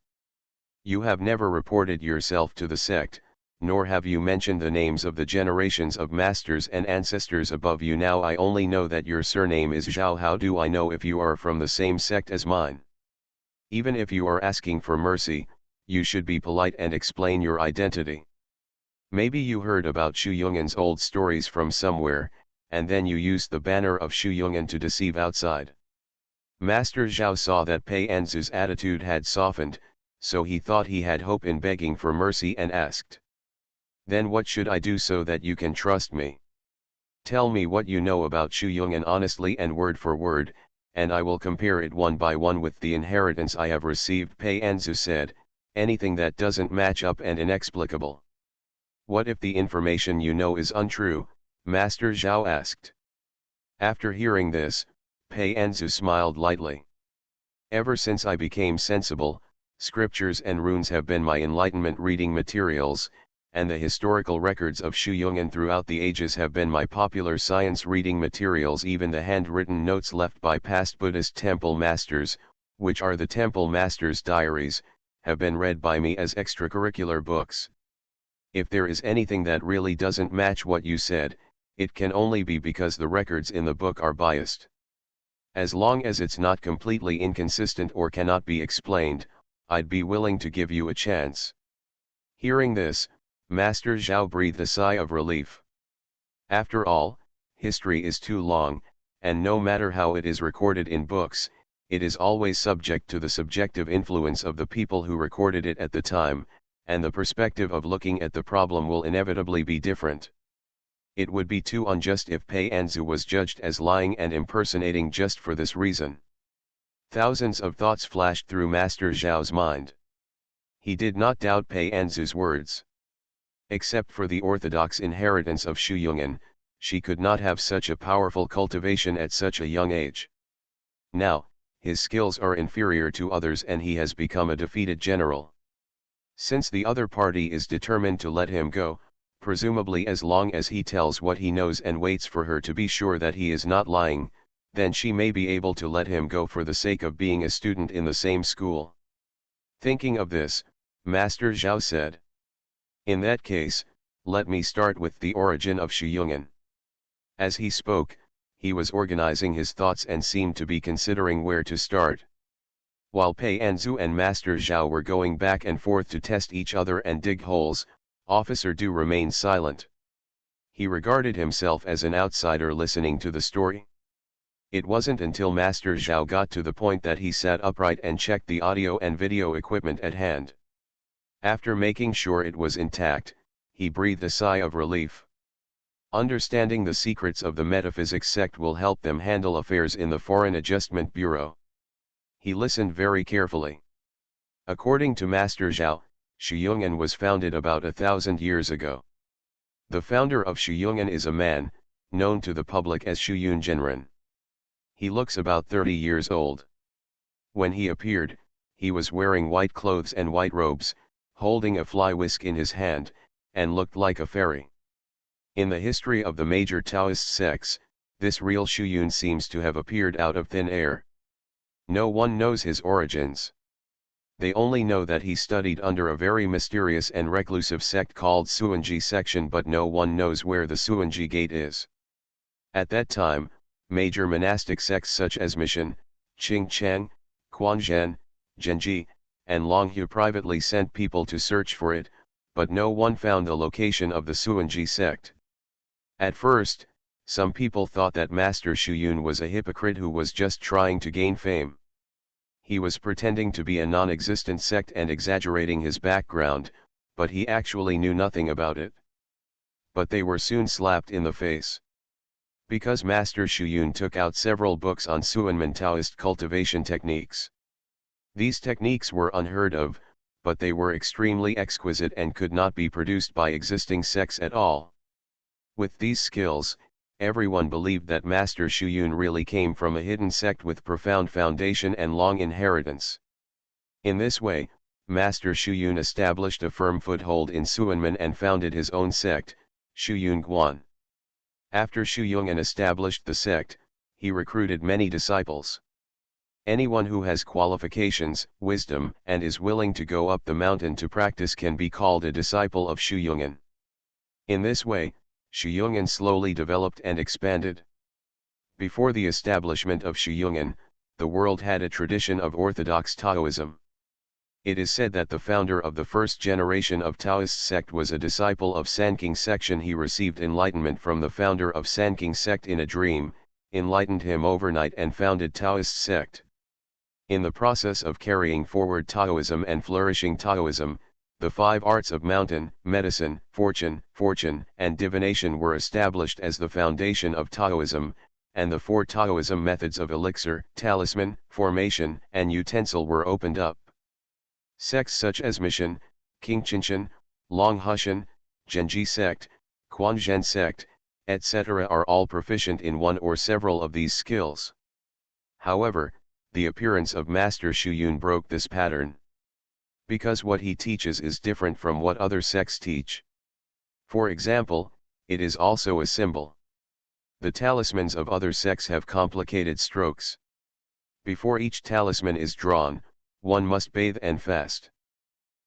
"You have never reported yourself to the sect, nor have you mentioned the names of the generations of masters and ancestors above you. Now I only know that your surname is Zhao. How do I know if you are from the same sect as mine? Even if you are asking for mercy, you should be polite and explain your identity. Maybe you heard about Shuyungan's old stories from somewhere, and then you used the banner of Shuyungan to deceive outside." Master Zhao saw that Pei Anzu's attitude had softened, so he thought he had hope in begging for mercy and asked, "Then what should I do so that you can trust me? Tell me what you know about Shuyungan honestly and word for word, and I will compare it one by one with the inheritance I have received." Pei Anzu said, "Anything that doesn't match up and inexplicable." "What if the information you know is untrue?" Master Zhao asked. After hearing this, Pei Anzu smiled lightly. "Ever since I became sensible, scriptures and runes have been my enlightenment reading materials, and the historical records of Shuyungan throughout the ages have been my popular science reading materials. Even the handwritten notes left by past Buddhist temple masters, which are the temple masters' diaries, have been read by me as extracurricular books. If there is anything that really doesn't match what you said, it can only be because the records in the book are biased. As long as it's not completely inconsistent or cannot be explained, I'd be willing to give you a chance." Hearing this, Master Zhao breathed a sigh of relief. After all, history is too long, and no matter how it is recorded in books, it is always subject to the subjective influence of the people who recorded it at the time, and the perspective of looking at the problem will inevitably be different. It would be too unjust if Pei Anzu was judged as lying and impersonating just for this reason. Thousands of thoughts flashed through Master Zhao's mind. He did not doubt Pei Anzu's words. Except for the orthodox inheritance of Shuyungan, she could not have such a powerful cultivation at such a young age. Now, his skills are inferior to others and he has become a defeated general. Since the other party is determined to let him go, presumably as long as he tells what he knows and waits for her to be sure that he is not lying, then she may be able to let him go for the sake of being a student in the same school. Thinking of this, Master Zhao said, "In that case, let me start with the origin of Shuyungan." As he spoke, he was organizing his thoughts and seemed to be considering where to start. While Pei Anzu and Master Zhao were going back and forth to test each other and dig holes, Officer Du remained silent. He regarded himself as an outsider listening to the story. It wasn't until Master Zhao got to the point that he sat upright and checked the audio and video equipment at hand. After making sure it was intact, he breathed a sigh of relief. Understanding the secrets of the metaphysics sect will help them handle affairs in the Foreign Adjustment Bureau. He listened very carefully. According to Master Zhao, Shuyungan was founded about 1,000 years ago. The founder of Shuyungan is a man, known to the public as Shuyun Genren. He looks about 30 years old. When he appeared, He was wearing white clothes and white robes, holding a fly whisk in his hand, and looked like a fairy. In the history of the major Taoist sects, this real Shuyun seems to have appeared out of thin air. No one knows his origins. They only know that he studied under a very mysterious and reclusive sect called Suanji section, but no one knows where the Suanji gate is. At that time, major monastic sects such as Mission, Qingchang, Quanzhen, Zhenji, and Longhu privately sent people to search for it, but no one found the location of the Suanji sect. At first, some people thought that Master Shuyun was a hypocrite who was just trying to gain fame. He was pretending to be a non-existent sect and exaggerating his background, but he actually knew nothing about it. But they were soon slapped in the face. Because Master Shuyun took out several books on Suanmen Taoist cultivation techniques. These techniques were unheard of, but they were extremely exquisite and could not be produced by existing sects at all. With these skills, everyone believed that Master Shuyun really came from a hidden sect with profound foundation and long inheritance. In this way, Master Shuyun established a firm foothold in Suanmen and founded his own sect, Shuyun Guan. After Shuyun established the sect, he recruited many disciples. Anyone who has qualifications, wisdom, and is willing to go up the mountain to practice can be called a disciple of Shuyun. In this way, Shuyun slowly developed and expanded. Before the establishment of Shuyun, the world had a tradition of orthodox Taoism. It is said that the founder of the first generation of Taoist sect was a disciple of Sanking section. He received enlightenment from the founder of Sanking sect in a dream, enlightened him overnight and founded Taoist sect. In the process of carrying forward Taoism and flourishing Taoism, the 5 arts of mountain, medicine, fortune, and divination were established as the foundation of Taoism, and the 4 Taoism methods of elixir, talisman, formation, and utensil were opened up. Sects such as Mission, Qingqinshan, Longhushan, Zhenji sect, Quanzhen sect, etc. are all proficient in one or several of these skills. However, the appearance of Master Shuyun broke this pattern. Because what he teaches is different from what other sects teach. For example, it is also a symbol. The talismans of other sects have complicated strokes. Before each talisman is drawn, one must bathe and fast.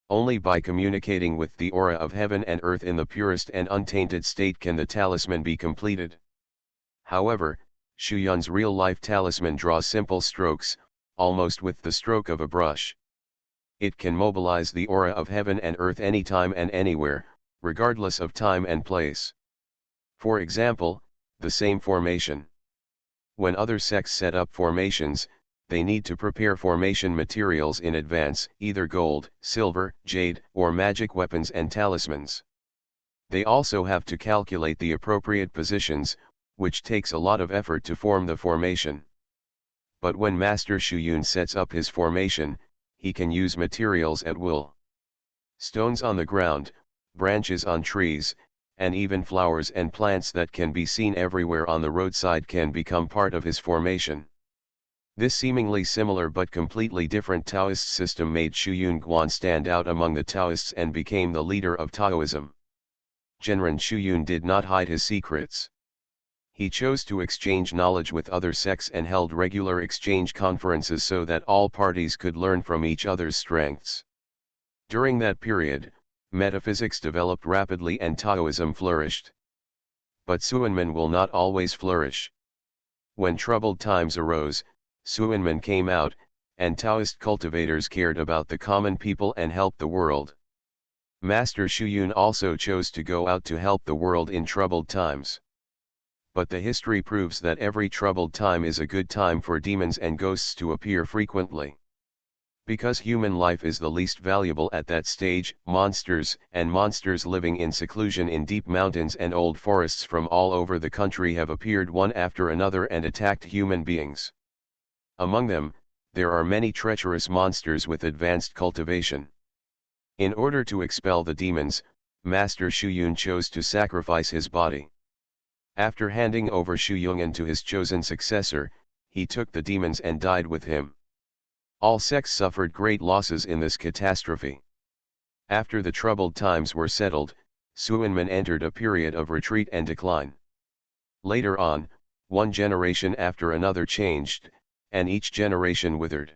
Only by communicating with the aura of heaven and earth in the purest and untainted state can the talisman be completed. However, Shuyun's real-life talisman draws simple strokes, almost with the stroke of a brush. It can mobilize the aura of heaven and earth anytime and anywhere, regardless of time and place. For example, the same formation. When other sects set up formations, they need to prepare formation materials in advance, either gold, silver, jade, or magic weapons and talismans. They also have to calculate the appropriate positions, which takes a lot of effort to form the formation. But when Master Shuyun sets up his formation, he can use materials at will. Stones on the ground, branches on trees, and even flowers and plants that can be seen everywhere on the roadside can become part of his formation. This seemingly similar but completely different Taoist system made Shuyun Guan stand out among the Taoists and became the leader of Taoism. Genren Shuyun did not hide his secrets. He chose to exchange knowledge with other sects and held regular exchange conferences so that all parties could learn from each other's strengths. During that period, metaphysics developed rapidly and Taoism flourished. But Suanmen will not always flourish. When troubled times arose, Suanmen came out, and Taoist cultivators cared about the common people and helped the world. Master Shuyun also chose to go out to help the world in troubled times. But the history proves that every troubled time is a good time for demons and ghosts to appear frequently. Because human life is the least valuable at that stage, monsters living in seclusion in deep mountains and old forests from all over the country have appeared one after another and attacked human beings. Among them, there are many treacherous monsters with advanced cultivation. In order to expel the demons, Master Shuyun chose to sacrifice his body. After handing over Shuyun to his chosen successor, he took the demons and died with him. All sects suffered great losses in this catastrophe. After the troubled times were settled, Suanmen entered a period of retreat and decline. Later on, one generation after another changed, and each generation withered.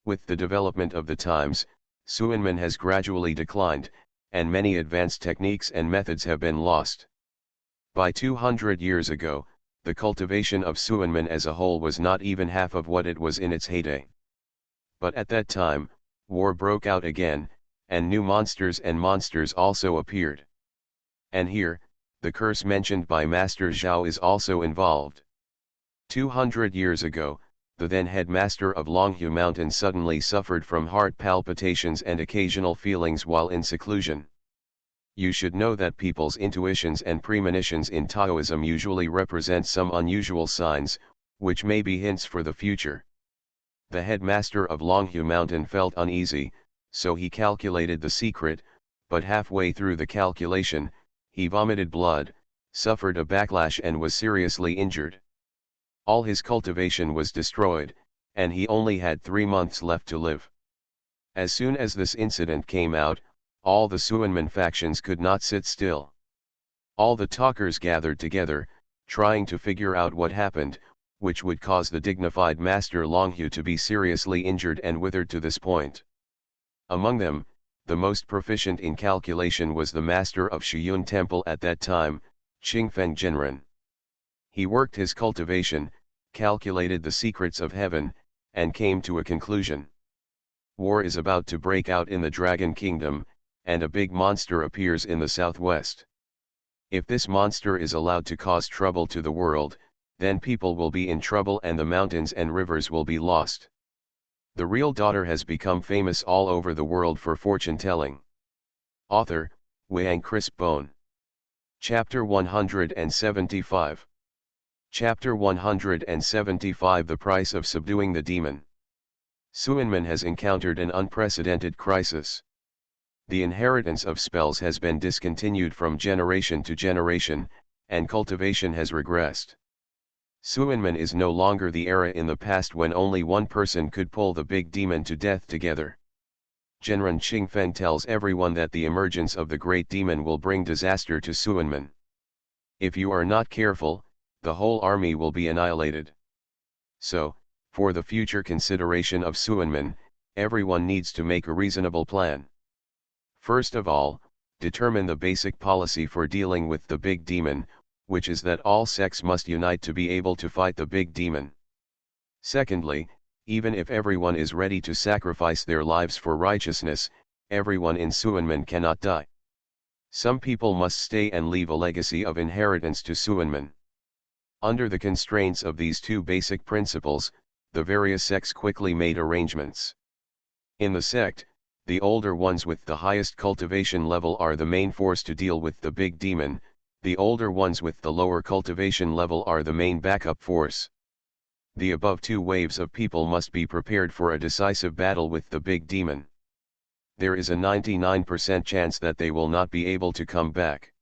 With the development of the times, Suanmen has gradually declined, and many advanced techniques and methods have been lost. By 200 years ago, the cultivation of Suanmen as a whole was not even half of what it was in its heyday. But at that time, war broke out again, and new monsters also appeared. And here, the curse mentioned by Master Zhao is also involved. 200 years ago, the then headmaster of Longhu Mountain suddenly suffered from heart palpitations and occasional feelings while in seclusion. You should know that people's intuitions and premonitions in Taoism usually represent some unusual signs, which may be hints for the future. The headmaster of Longhu Mountain felt uneasy, so he calculated the secret, but halfway through the calculation, he vomited blood, suffered a backlash and was seriously injured. All his cultivation was destroyed, and he only had 3 months left to live. As soon as this incident came out, all the Suanmen factions could not sit still. All the talkers gathered together, trying to figure out what happened, which would cause the dignified Master Longhu to be seriously injured and withered to this point. Among them, the most proficient in calculation was the master of Shiyun Temple at that time, Qingfeng Jinren. He worked his cultivation, calculated the secrets of heaven, and came to a conclusion. War is about to break out in the Dragon Kingdom, and a big monster appears in the southwest. If this monster is allowed to cause trouble to the world, then people will be in trouble and the mountains and rivers will be lost. The real daughter has become famous all over the world for fortune-telling. Author, Wang Chris Bone. Chapter 175. Chapter 175 The Price of Subduing the Demon. Suanmen has encountered an unprecedented crisis. The inheritance of spells has been discontinued from generation to generation, and cultivation has regressed. Suanmen is no longer the era in the past when only one person could pull the big demon to death together. Jinren Qingfeng tells everyone that the emergence of the great demon will bring disaster to Suanmen. If you are not careful, the whole army will be annihilated. So, for the future consideration of Suanmen, everyone needs to make a reasonable plan. First of all, determine the basic policy for dealing with the big demon, which is that all sects must unite to be able to fight the big demon. Secondly, even if everyone is ready to sacrifice their lives for righteousness, everyone in Suanmen cannot die. Some people must stay and leave a legacy of inheritance to Suanmen. Under the constraints of these two basic principles, the various sects quickly made arrangements. In the sect, the older ones with the highest cultivation level are the main force to deal with the big demon. The older ones with the lower cultivation level are the main backup force. The above two waves of people must be prepared for a decisive battle with the big demon. There is a 99% chance that they will not be able to come back.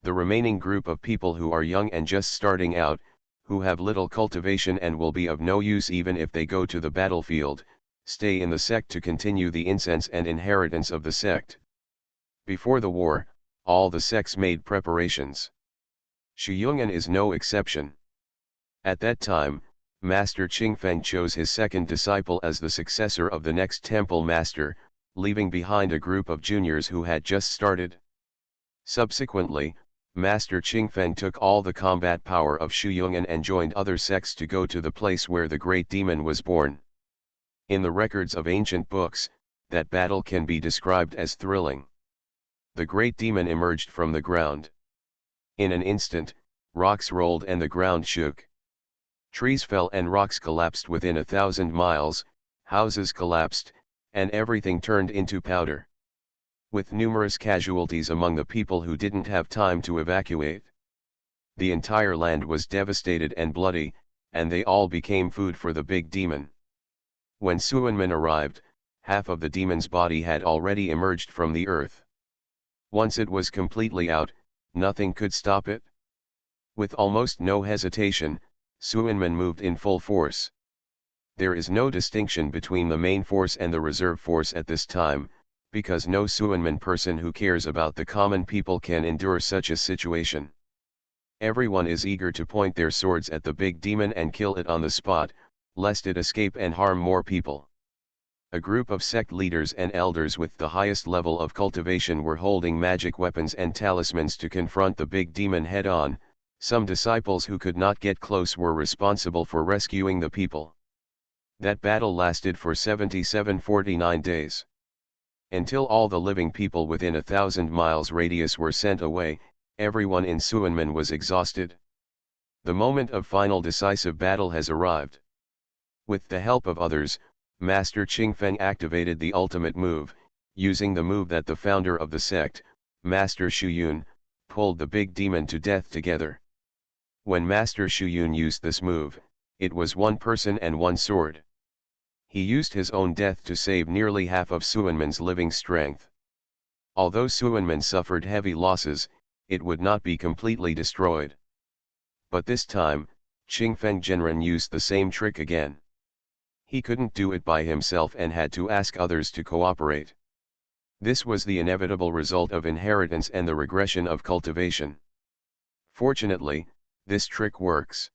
The remaining group of people who are young and just starting out, who have little cultivation and will be of no use even if they go to the battlefield, stay in the sect to continue the incense and inheritance of the sect. Before the war, all the sects made preparations. Shiyungan is no exception. At that time, Master Qingfeng chose his second disciple as the successor of the next temple master, leaving behind a group of juniors who had just started. Subsequently, Master Qingfeng took all the combat power of Shiyungan and joined other sects to go to the place where the great demon was born. In the records of ancient books, that battle can be described as thrilling. The great demon emerged from the ground. In an instant, rocks rolled and the ground shook. Trees fell and rocks collapsed within 1,000 miles, houses collapsed, and everything turned into powder. With numerous casualties among the people who didn't have time to evacuate. The entire land was devastated and bloody, and they all became food for the big demon. When Suanmen arrived, half of the demon's body had already emerged from the earth. Once it was completely out, nothing could stop it. With almost no hesitation, Suanmen moved in full force. There is no distinction between the main force and the reserve force at this time, because no Suanman person who cares about the common people can endure such a situation. Everyone is eager to point their swords at the big demon and kill it on the spot, lest it escape and harm more people. A group of sect leaders and elders with the highest level of cultivation were holding magic weapons and talismans to confront the big demon head-on. Some disciples who could not get close were responsible for rescuing the people. That battle lasted for 49 days. Until all the living people within 1,000 miles radius were sent away, everyone in Suanmen was exhausted. The moment of final decisive battle has arrived. With the help of others, Master Qingfeng activated the ultimate move, using the move that the founder of the sect, Master Shuyun, pulled the big demon to death together. When Master Shuyun used this move, it was one person and one sword. He used his own death to save nearly half of Suanmen's living strength. Although Suanmen suffered heavy losses, it would not be completely destroyed. But this time, Qingfeng Genren used the same trick again. He couldn't do it by himself and had to ask others to cooperate. This was the inevitable result of inheritance and the regression of cultivation. Fortunately, this trick works.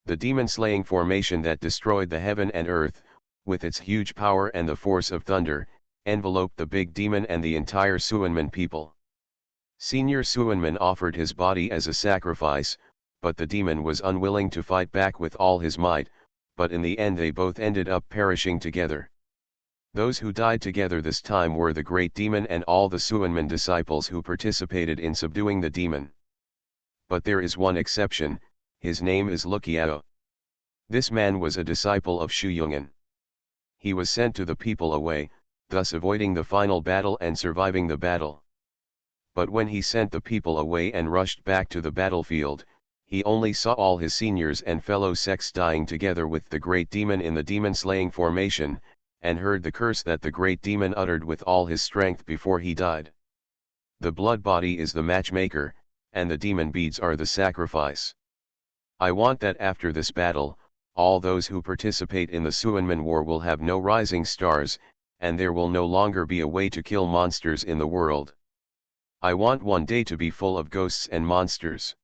The demon-slaying formation that destroyed the heaven and earth, with its huge power and the force of thunder, enveloped the big demon and the entire Suanmen people. Senior Suanmen offered his body as a sacrifice, but the demon was unwilling to fight back with all his might, but in the end they both ended up perishing together. Those who died together this time were the great demon and all the Suanmen disciples who participated in subduing the demon. But there is one exception, his name is Luqiao. This man was a disciple of Shu Yungan. He was sent to the people away, thus avoiding the final battle and surviving the battle. But when he sent the people away and rushed back to the battlefield, he only saw all his seniors and fellow sects dying together with the great demon in the demon-slaying formation, and heard the curse that the great demon uttered with all his strength before he died. The blood body is the matchmaker, and the demon beads are the sacrifice. I want that after this battle, all those who participate in the Suanmen War will have no rising stars, and there will no longer be a way to kill monsters in the world. I want one day to be full of ghosts and monsters.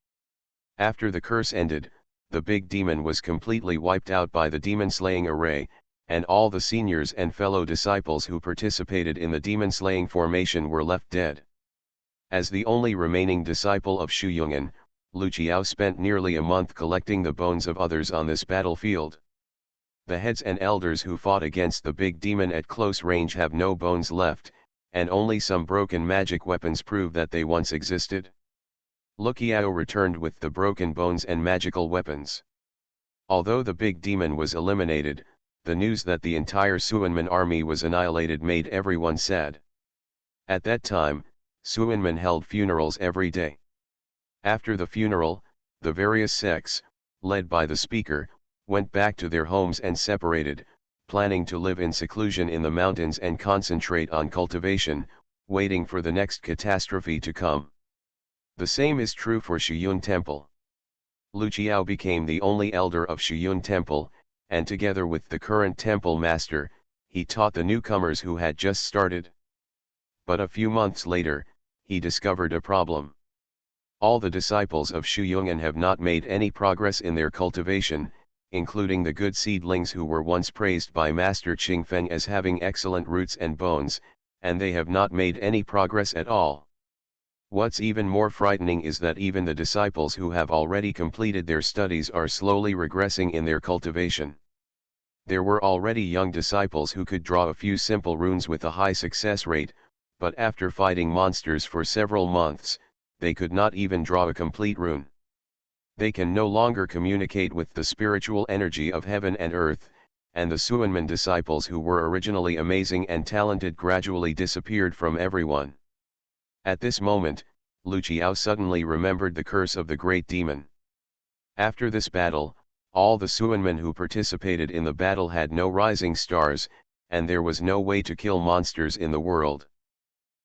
After the curse ended, the big demon was completely wiped out by the demon-slaying array, and all the seniors and fellow disciples who participated in the demon-slaying formation were left dead. As the only remaining disciple of Shu Yungan, Luqiao spent nearly a month collecting the bones of others on this battlefield. The heads and elders who fought against the big demon at close range have no bones left, and only some broken magic weapons prove that they once existed. Luqiao returned with the broken bones and magical weapons. Although the big demon was eliminated, the news that the entire Suanmen army was annihilated made everyone sad. At that time, Suanmen held funerals every day. After the funeral, the various sects, led by the speaker, went back to their homes and separated, planning to live in seclusion in the mountains and concentrate on cultivation, waiting for the next catastrophe to come. The same is true for Shuyun Temple. Luqiao became the only elder of Shuyun Temple, and together with the current temple master, he taught the newcomers who had just started. But a few months later, he discovered a problem. All the disciples of Shu Yungan have not made any progress in their cultivation, including the good seedlings who were once praised by Master Qingfeng as having excellent roots and bones, and they have not made any progress at all. What's even more frightening is that even the disciples who have already completed their studies are slowly regressing in their cultivation. There were already young disciples who could draw a few simple runes with a high success rate, but after fighting monsters for several months, they could not even draw a complete rune. They can no longer communicate with the spiritual energy of heaven and earth, and the Suanmen disciples who were originally amazing and talented gradually disappeared from everyone. At this moment, Luqiao suddenly remembered the curse of the great demon. After this battle, all the Suanmen who participated in the battle had no rising stars, and there was no way to kill monsters in the world.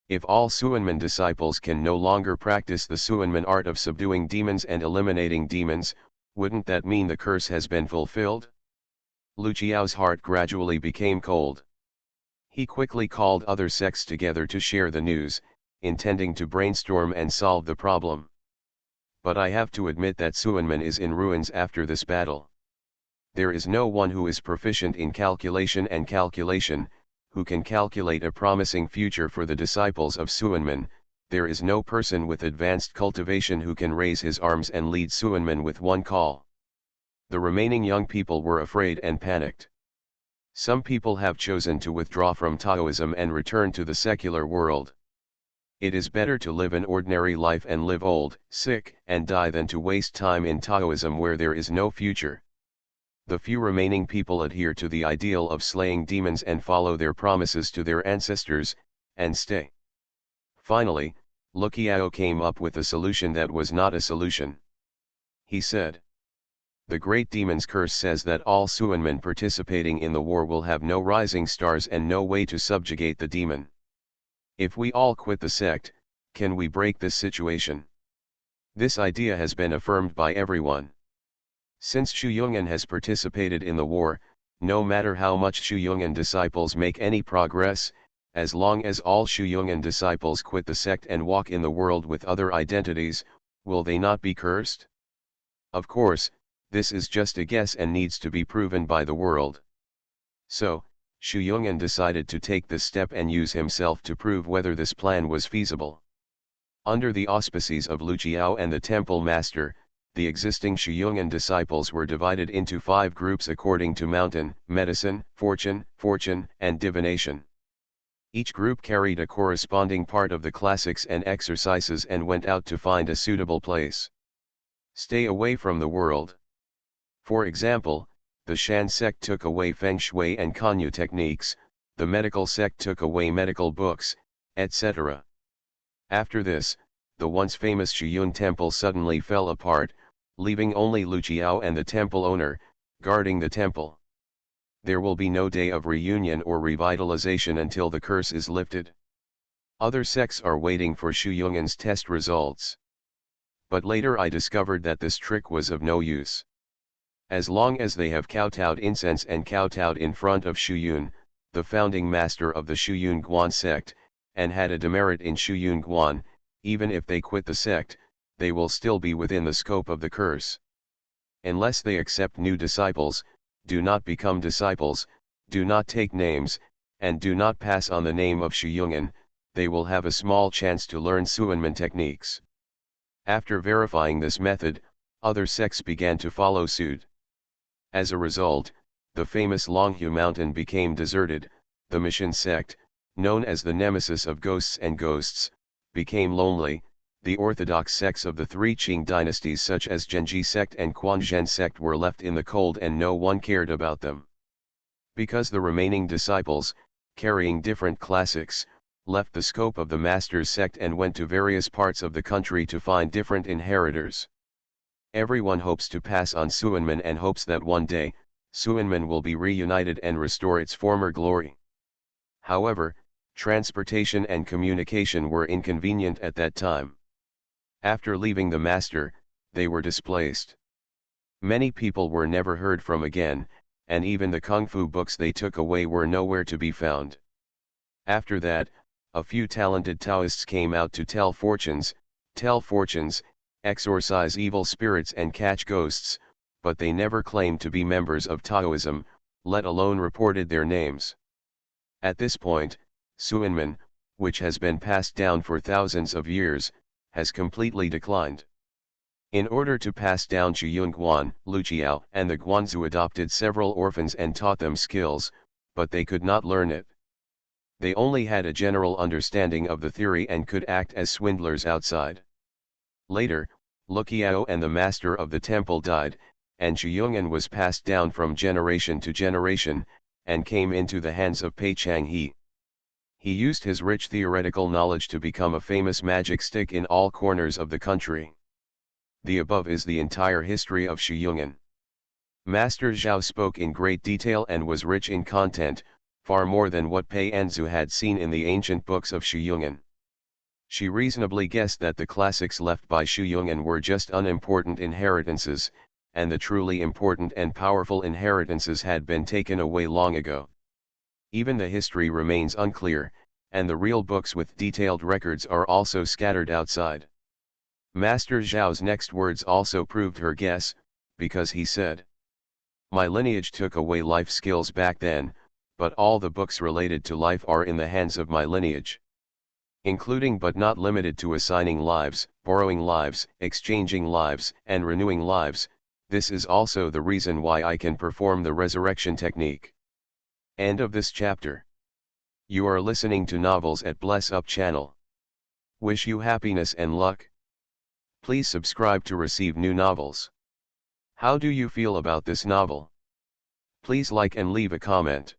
If all Suanmen disciples can no longer practice the Suanmen art of subduing demons and eliminating demons, wouldn't that mean the curse has been fulfilled? Lu Qiao's heart gradually became cold. He quickly called other sects together to share the news, intending to brainstorm and solve the problem. But I have to admit that Suanmen is in ruins after this battle. There is no one who is proficient in calculation and calculation, who can calculate a promising future for the disciples of Suanmen. There is no person with advanced cultivation who can raise his arms and lead Suanmen with one call. The remaining young people were afraid and panicked. Some people have chosen to withdraw from Taoism and return to the secular world. It is better to live an ordinary life and live old, sick, and die than to waste time in Taoism where there is no future. The few remaining people adhere to the ideal of slaying demons and follow their promises to their ancestors, and stay. Finally, Lu Qiao came up with a solution that was not a solution. He said, "The great demon's curse says that all Suanmen participating in the war will have no rising stars and no way to subjugate the demon. If we all quit the sect, can we break this situation?" This idea has been affirmed by everyone. Since Xu Yungan has participated in the war, no matter how much Xu Yungan disciples make any progress, as long as all Xu Yungan disciples quit the sect and walk in the world with other identities, will they not be cursed? Of course, this is just a guess and needs to be proven by the world. So, Xu Yungan decided to take this step and use himself to prove whether this plan was feasible. Under the auspices of Lu Qiao and the temple master, the existing Xu Yungan disciples were divided into 5 groups according to mountain, medicine, fortune, and divination. Each group carried a corresponding part of the classics and exercises and went out to find a suitable place. Stay away from the world. For example, the Shan sect took away Feng Shui and Kanyu techniques, the medical sect took away medical books, etc. After this, the once famous Shiyun temple suddenly fell apart, leaving only Lu Qiao and the temple owner, guarding the temple. There will be no day of reunion or revitalization until the curse is lifted. Other sects are waiting for Xu Yungan's test results. But later I discovered that this trick was of no use. As long as they have kowtowed incense and kowtowed in front of Xu Yun, the founding master of the Xu Yun Guan sect, and had a demerit in Xu Yun Guan, even if they quit the sect, they will still be within the scope of the curse. Unless they accept new disciples, do not become disciples, do not take names, and do not pass on the name of Xu Yungan, they will have a small chance to learn Suanmen techniques. After verifying this method, other sects began to follow suit. As a result, the famous Longhu mountain became deserted, the Mission sect, known as the nemesis of ghosts and ghosts, became lonely, the orthodox sects of the 3 Qing dynasties such as Zhenji sect and Quanzhen sect were left in the cold and no one cared about them. Because the remaining disciples, carrying different classics, left the scope of the master's sect and went to various parts of the country to find different inheritors. Everyone hopes to pass on Suanmen and hopes that one day, Suanmen will be reunited and restore its former glory. However, transportation and communication were inconvenient at that time. After leaving the master, they were displaced. Many people were never heard from again, and even the kung fu books they took away were nowhere to be found. After that, a few talented Taoists came out to tell fortunes, exorcise evil spirits and catch ghosts, but they never claimed to be members of Taoism, let alone reported their names. At this point, Suanmen, which has been passed down for thousands of years, has completely declined. In order to pass down Xu Guan, Lu Qiao and the Guanzu adopted several orphans and taught them skills, but they could not learn it. They only had a general understanding of the theory and could act as swindlers outside. Later, Lu Qiao and the master of the temple died, and Xu Yungan was passed down from generation to generation, and came into the hands of Pei Changhe. He used his rich theoretical knowledge to become a famous magic stick in all corners of the country. The above is the entire history of Xu Yungan. Master Zhao spoke in great detail and was rich in content, far more than what Pei Anzu had seen in the ancient books of Xu Yungan. She reasonably guessed that the classics left by Xu Yungan were just unimportant inheritances, and the truly important and powerful inheritances had been taken away long ago. Even the history remains unclear, and the real books with detailed records are also scattered outside. Master Zhao's next words also proved her guess, because he said, "My lineage took away life skills back then, but all the books related to life are in the hands of my lineage. Including but not limited to assigning lives, borrowing lives, exchanging lives, and renewing lives. This is also the reason why I can perform the resurrection technique." End of this chapter. You are listening to Novels at Bless Up channel. Wish you happiness and luck. Please subscribe to receive new novels. How do you feel about this novel? Please like and leave a comment.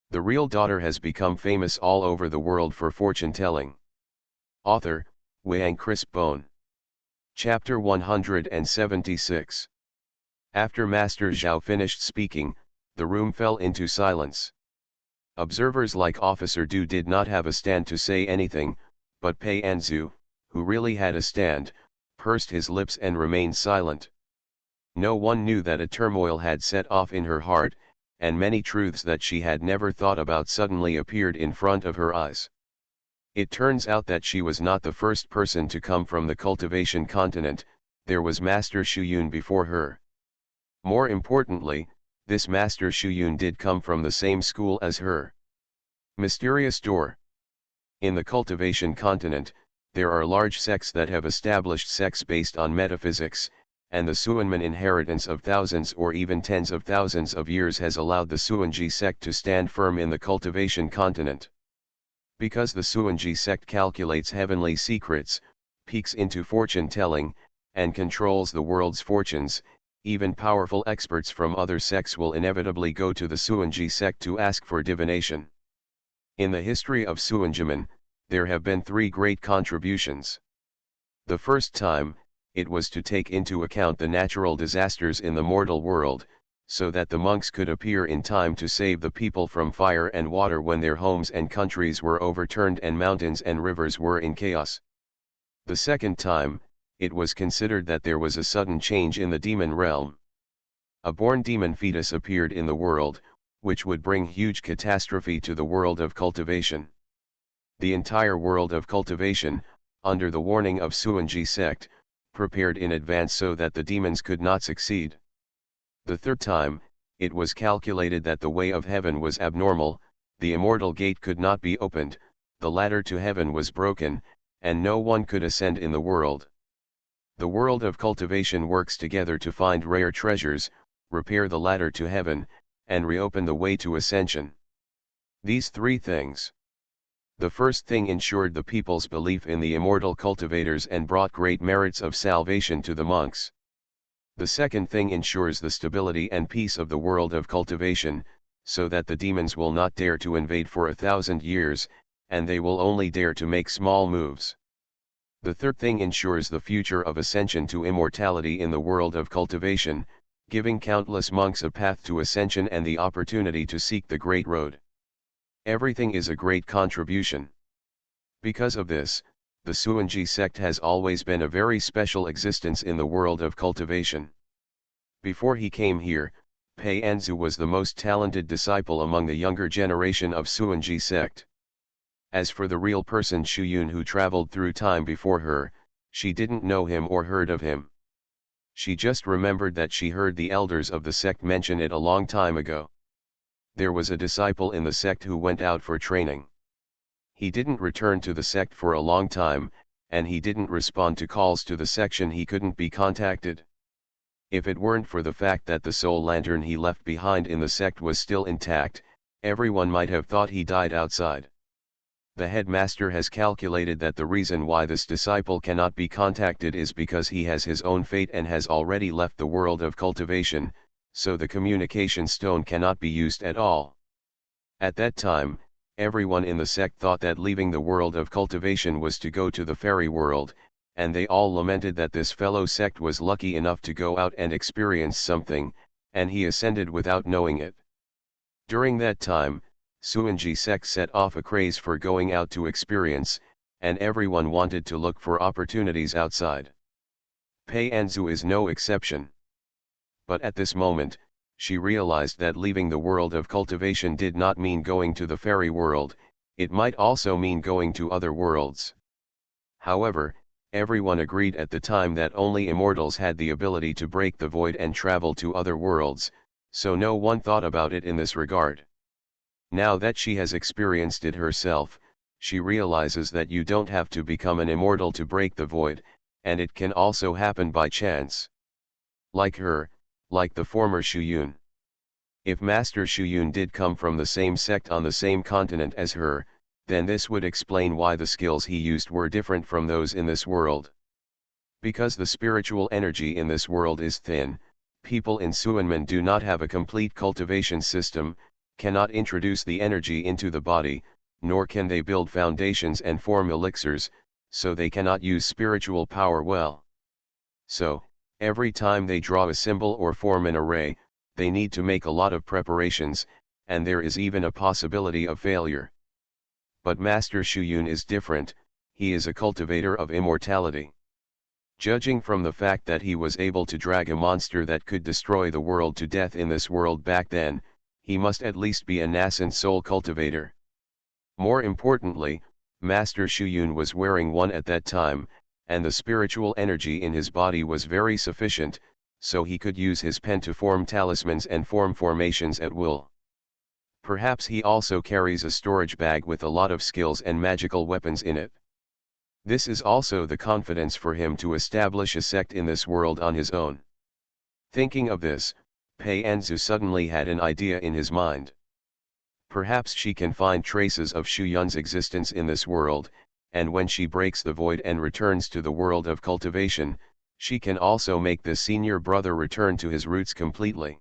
The real daughter has become famous all over the world for fortune telling. Author, Wang Chris Bone. Chapter 176. After Master Zhao finished speaking, the room fell into silence. Observers like Officer Du did not have a stand to say anything, but Pei Anzu, who really had a stand, pursed his lips and remained silent. No one knew that a turmoil had set off in her heart, and many truths that she had never thought about suddenly appeared in front of her eyes. It turns out that she was not the first person to come from the cultivation continent. There was Master Shuyun before her. More importantly, this Master Shuyun did come from the same school as her. Mysterious door. In the cultivation continent, there are large sects that have established sects based on metaphysics, and the Suanman inheritance of thousands or even tens of thousands of years has allowed the Suanji sect to stand firm in the cultivation continent. Because the Suanji sect calculates heavenly secrets, peeks into fortune telling, and controls the world's fortunes, even powerful experts from other sects will inevitably go to the Suanji sect to ask for divination. In the history of Suanjiman, there have been three great contributions. The first time, it was to take into account the natural disasters in the mortal world, so that the monks could appear in time to save the people from fire and water when their homes and countries were overturned and mountains and rivers were in chaos. The second time, it was considered that there was a sudden change in the demon realm. A born demon fetus appeared in the world, which would bring huge catastrophe to the world of cultivation. The entire world of cultivation, under the warning of Suanji sect, prepared in advance so that the demons could not succeed. The third time, it was calculated that the way of heaven was abnormal, the immortal gate could not be opened, the ladder to heaven was broken, and no one could ascend in the world. The world of cultivation works together to find rare treasures, repair the ladder to heaven, and reopen the way to ascension. These three things. The first thing ensured the people's belief in the immortal cultivators and brought great merits of salvation to the monks. The second thing ensures the stability and peace of the world of cultivation, so that the demons will not dare to invade for 1,000 years, and they will only dare to make small moves. The third thing ensures the future of ascension to immortality in the world of cultivation, giving countless monks a path to ascension and the opportunity to seek the great road. Everything is a great contribution. Because of this, the Suanji sect has always been a very special existence in the world of cultivation. Before he came here, Pei Anzu was the most talented disciple among the younger generation of Suanji sect. As for the real person Shuyun who traveled through time before her, she didn't know him or heard of him. She just remembered that she heard the elders of the sect mention it a long time ago. There was a disciple in the sect who went out for training. He didn't return to the sect for a long time, and he didn't respond to calls to the section. He couldn't be contacted. If it weren't for the fact that the soul lantern he left behind in the sect was still intact, everyone might have thought he died outside. The headmaster has calculated that the reason why this disciple cannot be contacted is because he has his own fate and has already left the world of cultivation, so the communication stone cannot be used at all. At that time, everyone in the sect thought that leaving the world of cultivation was to go to the fairy world, and they all lamented that this fellow sect was lucky enough to go out and experience something, and he ascended without knowing it. During that time, Suanji sect set off a craze for going out to experience, and everyone wanted to look for opportunities outside. Pei Anzu is no exception. But at this moment, she realized that leaving the world of cultivation did not mean going to the fairy world, it might also mean going to other worlds. However, everyone agreed at the time that only immortals had the ability to break the void and travel to other worlds, so no one thought about it in this regard. Now that she has experienced it herself, she realizes that you don't have to become an immortal to break the void, and it can also happen by chance. Like her, like the former Shuyun. If Master Shuyun did come from the same sect on the same continent as her, then this would explain why the skills he used were different from those in this world. Because the spiritual energy in this world is thin, people in Suanmen do not have a complete cultivation system, cannot introduce the energy into the body, nor can they build foundations and form elixirs, so they cannot use spiritual power well. So, every time they draw a symbol or form an array, they need to make a lot of preparations, and there is even a possibility of failure. But Master Shuyun is different, he is a cultivator of immortality. Judging from the fact that he was able to drag a monster that could destroy the world to death in this world back then, he must at least be a nascent soul cultivator. More importantly, Master Shuyun was wearing one at that time, and the spiritual energy in his body was very sufficient, so he could use his pen to form talismans and form formations at will. Perhaps he also carries a storage bag with a lot of skills and magical weapons in it. This is also the confidence for him to establish a sect in this world on his own. Thinking of this, Pei Anzu suddenly had an idea in his mind. Perhaps she can find traces of Shuyun's existence in this world, and when she breaks the void and returns to the world of cultivation, she can also make the senior brother return to his roots completely.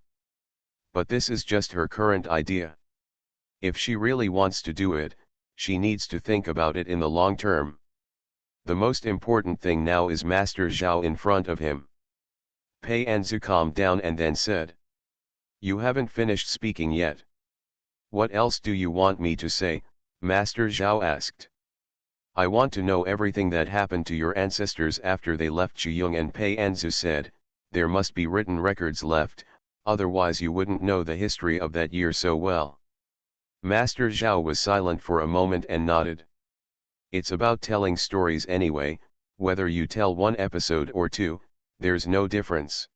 But this is just her current idea. If she really wants to do it, she needs to think about it in the long term. The most important thing now is Master Zhao in front of him. Pei Anzu calmed down and then said, "You haven't finished speaking yet." "What else do you want me to say?" Master Zhao asked. "I want to know everything that happened to your ancestors after they left Chuyung," and Pei Anzu said, "There must be written records left, otherwise you wouldn't know the history of that year so well." Master Zhao was silent for a moment and nodded. "It's about telling stories anyway, whether you tell one episode or two, there's no difference.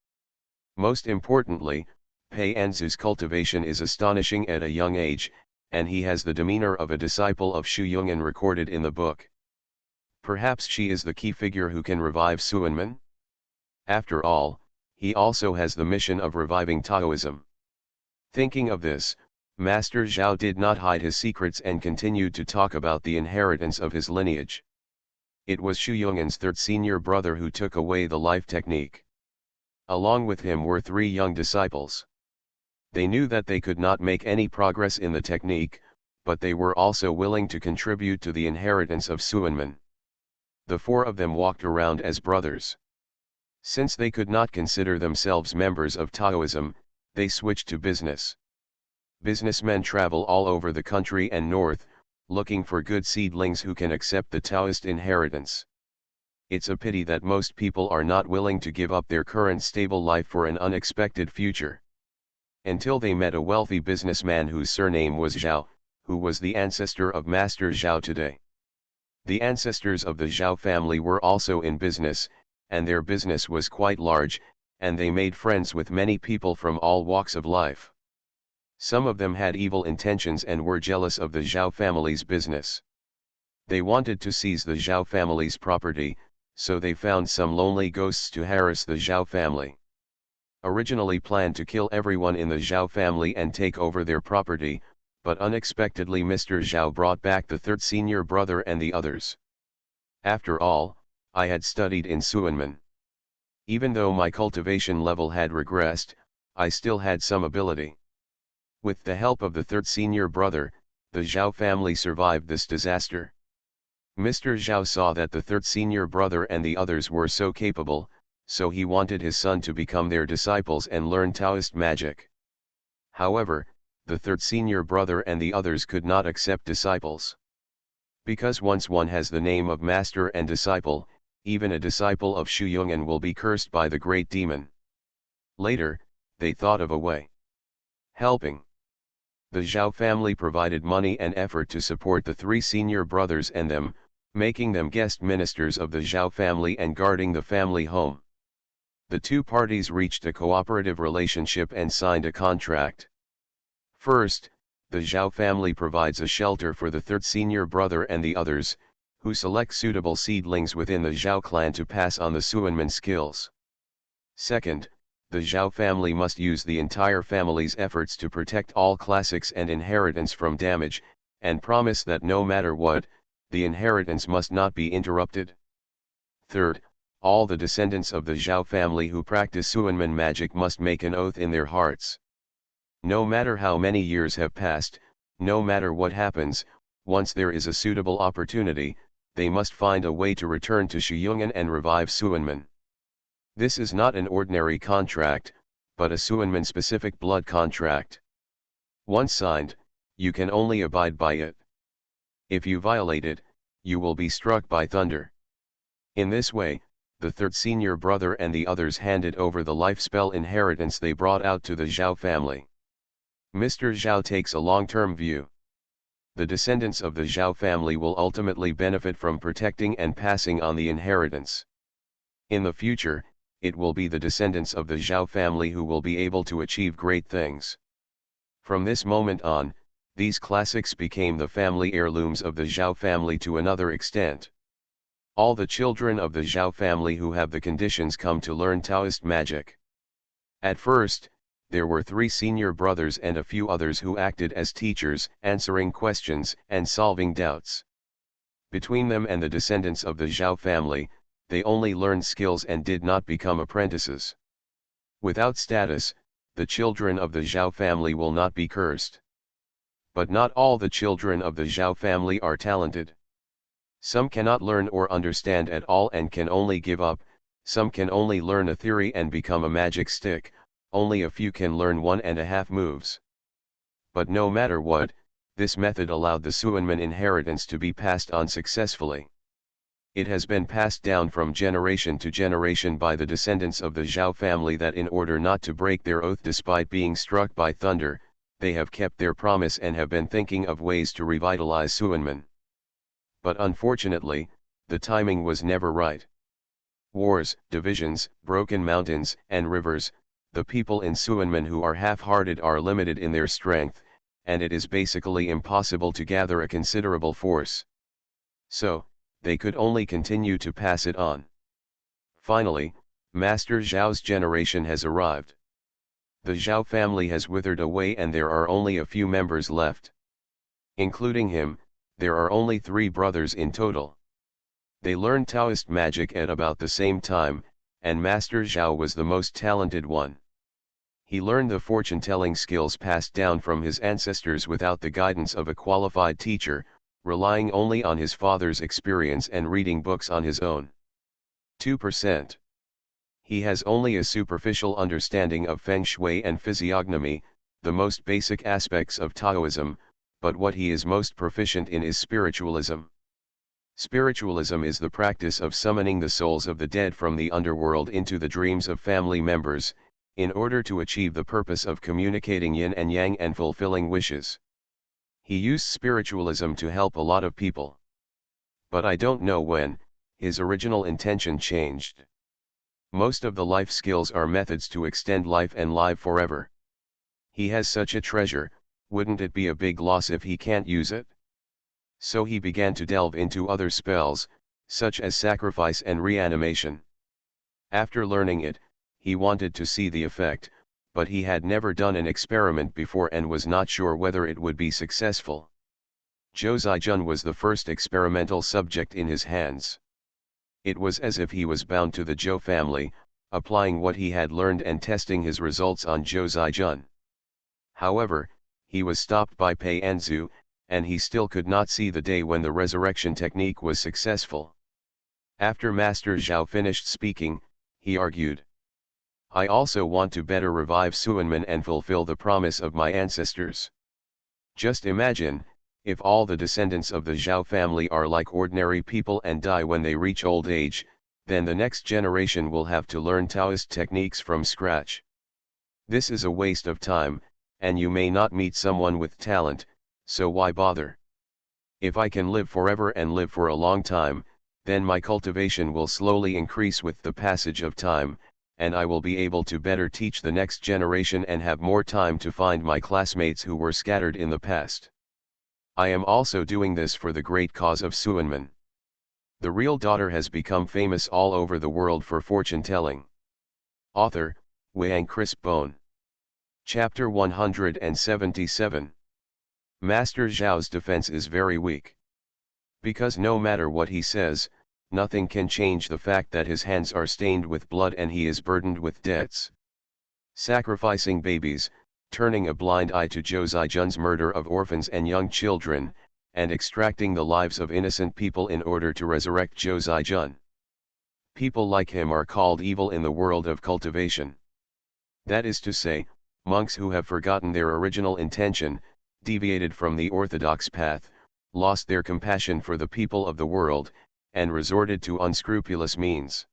Most importantly, Pei Anzu's cultivation is astonishing at a young age, and he has the demeanor of a disciple of Shu Yungan recorded in the book. Perhaps she is the key figure who can revive Suanmen? After all, he also has the mission of reviving Taoism." Thinking of this, Master Zhao did not hide his secrets and continued to talk about the inheritance of his lineage. It was Shu Yungan's third senior brother who took away the life technique. Along with him were 3 young disciples. They knew that they could not make any progress in the technique, but they were also willing to contribute to the inheritance of Suanmen. The 4 of them walked around as brothers. Since they could not consider themselves members of Taoism, they switched to business. Businessmen travel all over the country and north, looking for good seedlings who can accept the Taoist inheritance. It's a pity that most people are not willing to give up their current stable life for an unexpected future. Until they met a wealthy businessman whose surname was Zhao, who was the ancestor of Master Zhao today. The ancestors of the Zhao family were also in business, and their business was quite large, and they made friends with many people from all walks of life. Some of them had evil intentions and were jealous of the Zhao family's business. They wanted to seize the Zhao family's property, so they found some lonely ghosts to harass the Zhao family. Originally planned to kill everyone in the Zhao family and take over their property, but unexpectedly Mr. Zhao brought back the 3rd senior brother and the others. After all, I had studied in Suanmen. Even though my cultivation level had regressed, I still had some ability. With the help of the 3rd senior brother, the Zhao family survived this disaster. Mr. Zhao saw that the 3rd senior brother and the others were so capable, so he wanted his son to become their disciples and learn Taoist magic. However, the 3rd senior brother and the others could not accept disciples. Because once one has the name of master and disciple, even a disciple of Shu Yungan will be cursed by the great demon. Later, they thought of a way. Helping. The Zhao family provided money and effort to support the three senior brothers and them, making them guest ministers of the Zhao family and guarding the family home. The two parties reached a cooperative relationship and signed a contract. First, the Zhao family provides a shelter for the third senior brother and the others, who select suitable seedlings within the Zhao clan to pass on the Suanmen skills. Second, the Zhao family must use the entire family's efforts to protect all classics and inheritance from damage, and promise that no matter what, the inheritance must not be interrupted. Third, all the descendants of the Zhao family who practice Suanmen magic must make an oath in their hearts. No matter how many years have passed, no matter what happens, once there is a suitable opportunity, they must find a way to return to Shiyungan and revive Suanmen. This is not an ordinary contract, but a Suanmen-specific blood contract. Once signed, you can only abide by it. If you violate it, you will be struck by thunder. In this way, the third senior brother and the others handed over the life spell inheritance they brought out to the Zhao family. Mr. Zhao takes a long-term view. The descendants of the Zhao family will ultimately benefit from protecting and passing on the inheritance. In the future, it will be the descendants of the Zhao family who will be able to achieve great things. From this moment on, these classics became the family heirlooms of the Zhao family to another extent. All the children of the Zhao family who have the conditions come to learn Taoist magic. At first, there were 3 senior brothers and a few others who acted as teachers, answering questions and solving doubts. Between them and the descendants of the Zhao family, they only learned skills and did not become apprentices. Without status, the children of the Zhao family will not be cursed. But not all the children of the Zhao family are talented. Some cannot learn or understand at all and can only give up, some can only learn a theory and become a magic stick, only a few can learn 1.5 moves. But no matter what, this method allowed the Suanmen inheritance to be passed on successfully. It has been passed down from generation to generation by the descendants of the Zhao family that in order not to break their oath despite being struck by thunder, they have kept their promise and have been thinking of ways to revitalize Suanmen. But unfortunately, the timing was never right. Wars, divisions, broken mountains and rivers, the people in Suanmen who are half-hearted are limited in their strength, and it is basically impossible to gather a considerable force. So, they could only continue to pass it on. Finally, Master Zhao's generation has arrived. The Zhao family has withered away and there are only a few members left. Including him, there are only 3 brothers in total. They learned Taoist magic at about the same time, and Master Zhao was the most talented one. He learned the fortune-telling skills passed down from his ancestors without the guidance of a qualified teacher, relying only on his father's experience and reading books on his own. 2%. He has only a superficial understanding of Feng Shui and physiognomy, the most basic aspects of Taoism, but what he is most proficient in is spiritualism. Spiritualism is the practice of summoning the souls of the dead from the underworld into the dreams of family members, in order to achieve the purpose of communicating yin and yang and fulfilling wishes. He used spiritualism to help a lot of people. But I don't know when, his original intention changed. Most of the life skills are methods to extend life and live forever. He has such a treasure, wouldn't it be a big loss if he can't use it? So he began to delve into other spells, such as sacrifice and reanimation. After learning it, he wanted to see the effect, but he had never done an experiment before and was not sure whether it would be successful. Zhou Zijun was the first experimental subject in his hands. It was as if he was bound to the Zhou family, applying what he had learned and testing his results on Zhou Zijun. However, he was stopped by Pei Anzu, and he still could not see the day when the resurrection technique was successful. After Master Zhao finished speaking, he argued, "I also want to better revive Suanmen and fulfill the promise of my ancestors. Just imagine, if all the descendants of the Zhao family are like ordinary people and die when they reach old age, then the next generation will have to learn Taoist techniques from scratch. This is a waste of time, and you may not meet someone with talent, so why bother? If I can live forever and live for a long time, then my cultivation will slowly increase with the passage of time, and I will be able to better teach the next generation and have more time to find my classmates who were scattered in the past. I am also doing this for the great cause of Suanman. The real daughter has become famous all over the world for fortune-telling. Author, Wang Chris Bone. Chapter 177. Master Zhao's defense is very weak. Because no matter what he says, nothing can change the fact that his hands are stained with blood and he is burdened with debts. Sacrificing babies, turning a blind eye to Zhou Zijun's murder of orphans and young children, and extracting the lives of innocent people in order to resurrect Zhou Zijun. People like him are called evil in the world of cultivation. That is to say, monks who have forgotten their original intention, deviated from the orthodox path, lost their compassion for the people of the world, and resorted to unscrupulous means.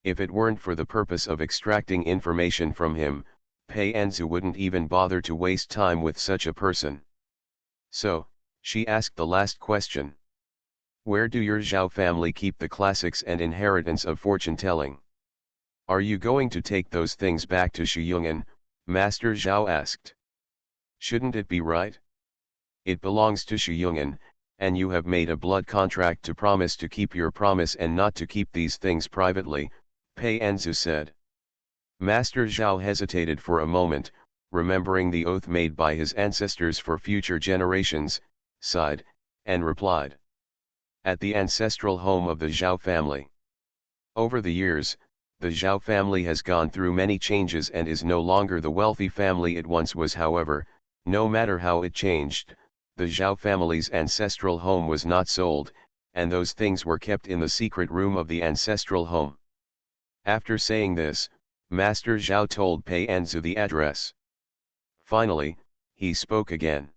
If it weren't for the purpose of extracting information from him, Pei Anzu wouldn't even bother to waste time with such a person. So, she asked the last question. Where do your Zhao family keep the classics and inheritance of fortune-telling? Are you going to take those things back to Shuyungan? Master Zhao asked. Shouldn't it be right? It belongs to Shuyungan, and you have made a blood contract to promise to keep your promise and not to keep these things privately, Pei Anzu said. Master Zhao hesitated for a moment, remembering the oath made by his ancestors for future generations, sighed, and replied. At the ancestral home of the Zhao family. Over the years, the Zhao family has gone through many changes and is no longer the wealthy family it once was. However, no matter how it changed, the Zhao family's ancestral home was not sold, and those things were kept in the secret room of the ancestral home. After saying this, Master Zhao told Pei Anzu the address. Finally, he spoke again.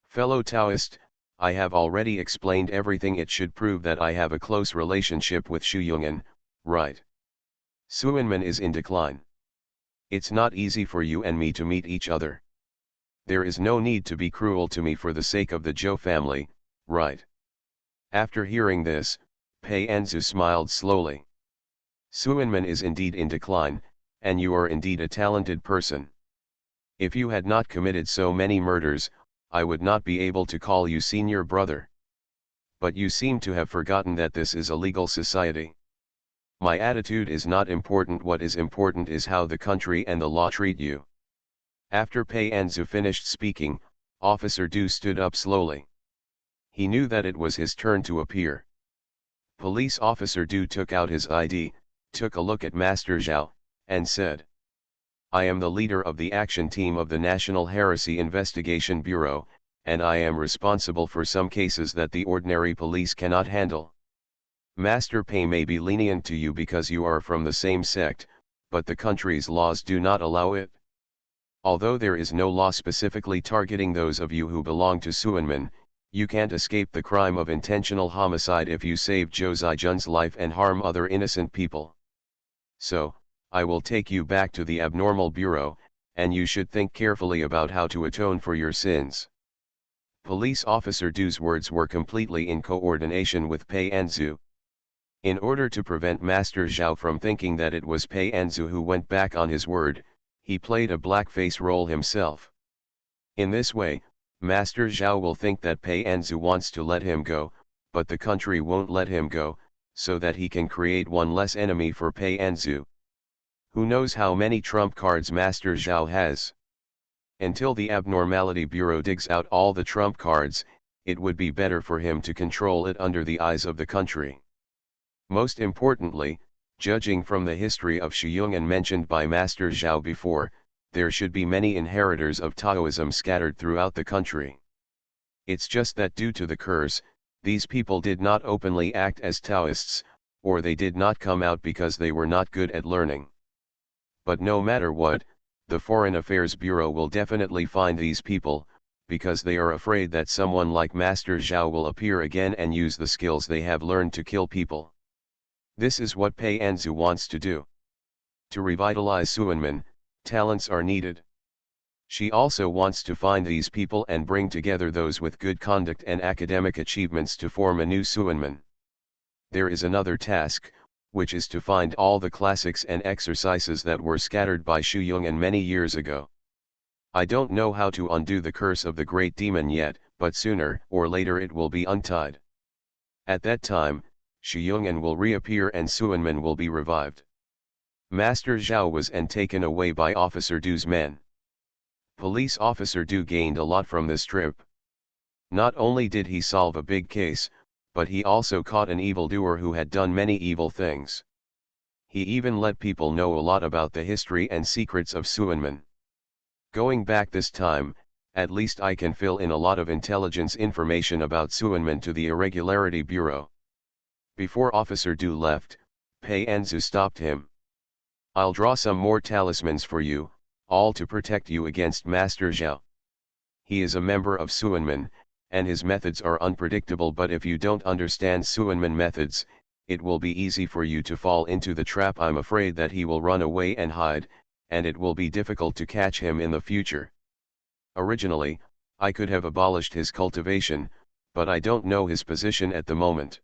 Fellow Taoist, I have already explained everything. It should prove that I have a close relationship with Shuyungan, right? Suanman is in decline. It's not easy for you and me to meet each other. There is no need to be cruel to me for the sake of the Zhou family, right? After hearing this, Pei Anzu smiled slowly. Suanman is indeed in decline, and you are indeed a talented person. If you had not committed so many murders, I would not be able to call you senior brother. But you seem to have forgotten that this is a legal society. My attitude is not important. What is important is how the country and the law treat you. After Pei Anzu finished speaking, Officer Du stood up slowly. He knew that it was his turn to appear. Police Officer Du took out his ID, took a look at Master Zhao, and said, I am the leader of the action team of the National Heresy Investigation Bureau, and I am responsible for some cases that the ordinary police cannot handle. Master Pei may be lenient to you because you are from the same sect, but the country's laws do not allow it. Although there is no law specifically targeting those of you who belong to Suanman, you can't escape the crime of intentional homicide if you save Zhou Zijun's life and harm other innocent people. So, I will take you back to the abnormal bureau, and you should think carefully about how to atone for your sins. Police Officer Du's words were completely in coordination with Pei Anzu. In order to prevent Master Zhao from thinking that it was Pei Anzu who went back on his word, he played a blackface role himself. In this way, Master Zhao will think that Pei Anzu wants to let him go, but the country won't let him go, so that he can create one less enemy for Pei Anzu. Who knows how many trump cards Master Zhao has? Until the Abnormality Bureau digs out all the trump cards, it would be better for him to control it under the eyes of the country. Most importantly, judging from the history of Shuyungan mentioned by Master Zhao before, there should be many inheritors of Taoism scattered throughout the country. It's just that due to the curse, these people did not openly act as Taoists, or they did not come out because they were not good at learning. But no matter what, the Foreign Affairs Bureau will definitely find these people, because they are afraid that someone like Master Zhao will appear again and use the skills they have learned to kill people. This is what Pei Anzu wants to do. To revitalize Suanman, Talents are needed. She also wants to find these people and bring together those with good conduct and academic achievements to form a new Suanman. There is another task, which is to find all the classics and exercises that were scattered by Xu Yong'an many years ago. I don't know how to undo the curse of the great demon yet, but sooner or later it will be untied. At that time, Xu Yong'an will reappear and Suanman will be revived. Master Zhao was taken away by Officer Du's men. Police Officer Du gained a lot from this trip. Not only did he solve a big case, but he also caught an evildoer who had done many evil things. He even let people know a lot about the history and secrets of Suanman. Going back this time, at least I can fill in a lot of intelligence information about Suanman to the Irregularity Bureau. Before Officer Du left, Pei Anzu stopped him. I'll draw some more talismans for you, all to protect you against Master Zhao. He is a member of Suanman, and his methods are unpredictable, but if you don't understand Suanman methods, it will be easy for you to fall into the trap. I'm afraid that he will run away and hide, and it will be difficult to catch him in the future. Originally, I could have abolished his cultivation, but I don't know his position at the moment.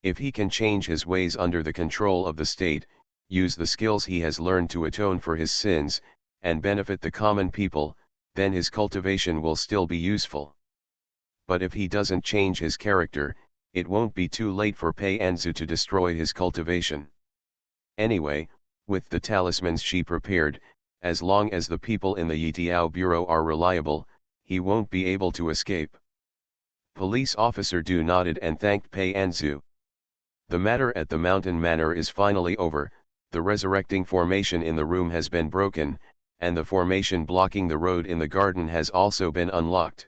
If he can change his ways under the control of the state, use the skills he has learned to atone for his sins, and benefit the common people, then his cultivation will still be useful. But if he doesn't change his character, it won't be too late for Pei Anzu to destroy his cultivation. Anyway, with the talismans she prepared, as long as the people in the Yitiao Bureau are reliable, he won't be able to escape. Police Officer Du nodded and thanked Pei Anzu. The matter at the Mountain Manor is finally over. The resurrecting formation in the room has been broken, and the formation blocking the road in the garden has also been unlocked.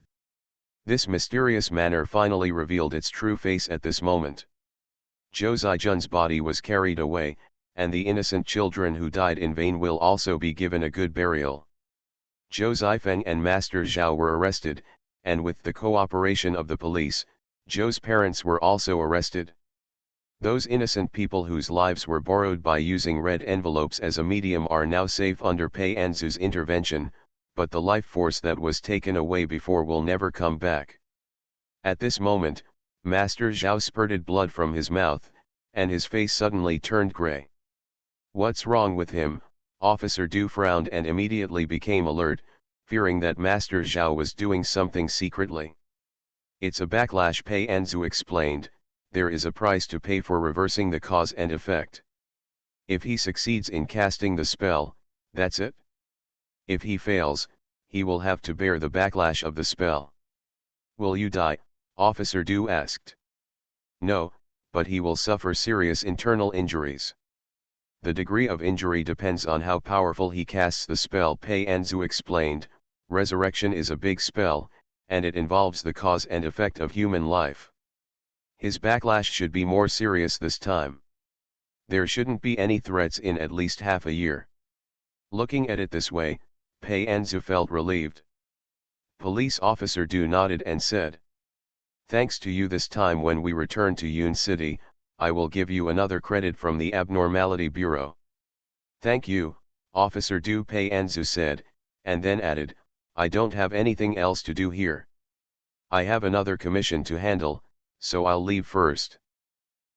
This mysterious manor finally revealed its true face at this moment. Zhou Zijun's body was carried away, and the innocent children who died in vain will also be given a good burial. Zhou Zifeng and Master Zhao were arrested, and with the cooperation of the police, Zhou's parents were also arrested. Those innocent people whose lives were borrowed by using red envelopes as a medium are now safe under Pei Anzu's intervention, but the life force that was taken away before will never come back. At this moment, Master Zhao spurted blood from his mouth, and his face suddenly turned gray. What's wrong with him? Officer Du frowned and immediately became alert, fearing that Master Zhao was doing something secretly. It's a backlash, Pei Anzu explained. There is a price to pay for reversing the cause and effect. If he succeeds in casting the spell, that's it. If he fails, he will have to bear the backlash of the spell. Will you die? Officer Du asked. No, but he will suffer serious internal injuries. The degree of injury depends on how powerful he casts the spell, Pei Anzu explained. Resurrection is a big spell, and it involves the cause and effect of human life. His backlash should be more serious this time. There shouldn't be any threats in at least half a year. Looking at it this way, Pei Anzu felt relieved. Police Officer Du nodded and said, "Thanks to you, this time when we return to Yun City, I will give you another credit from the Abnormality Bureau." "Thank you, Officer Du," Pei Anzu said, and then added, "I don't have anything else to do here. I have another commission to handle, so I'll leave first."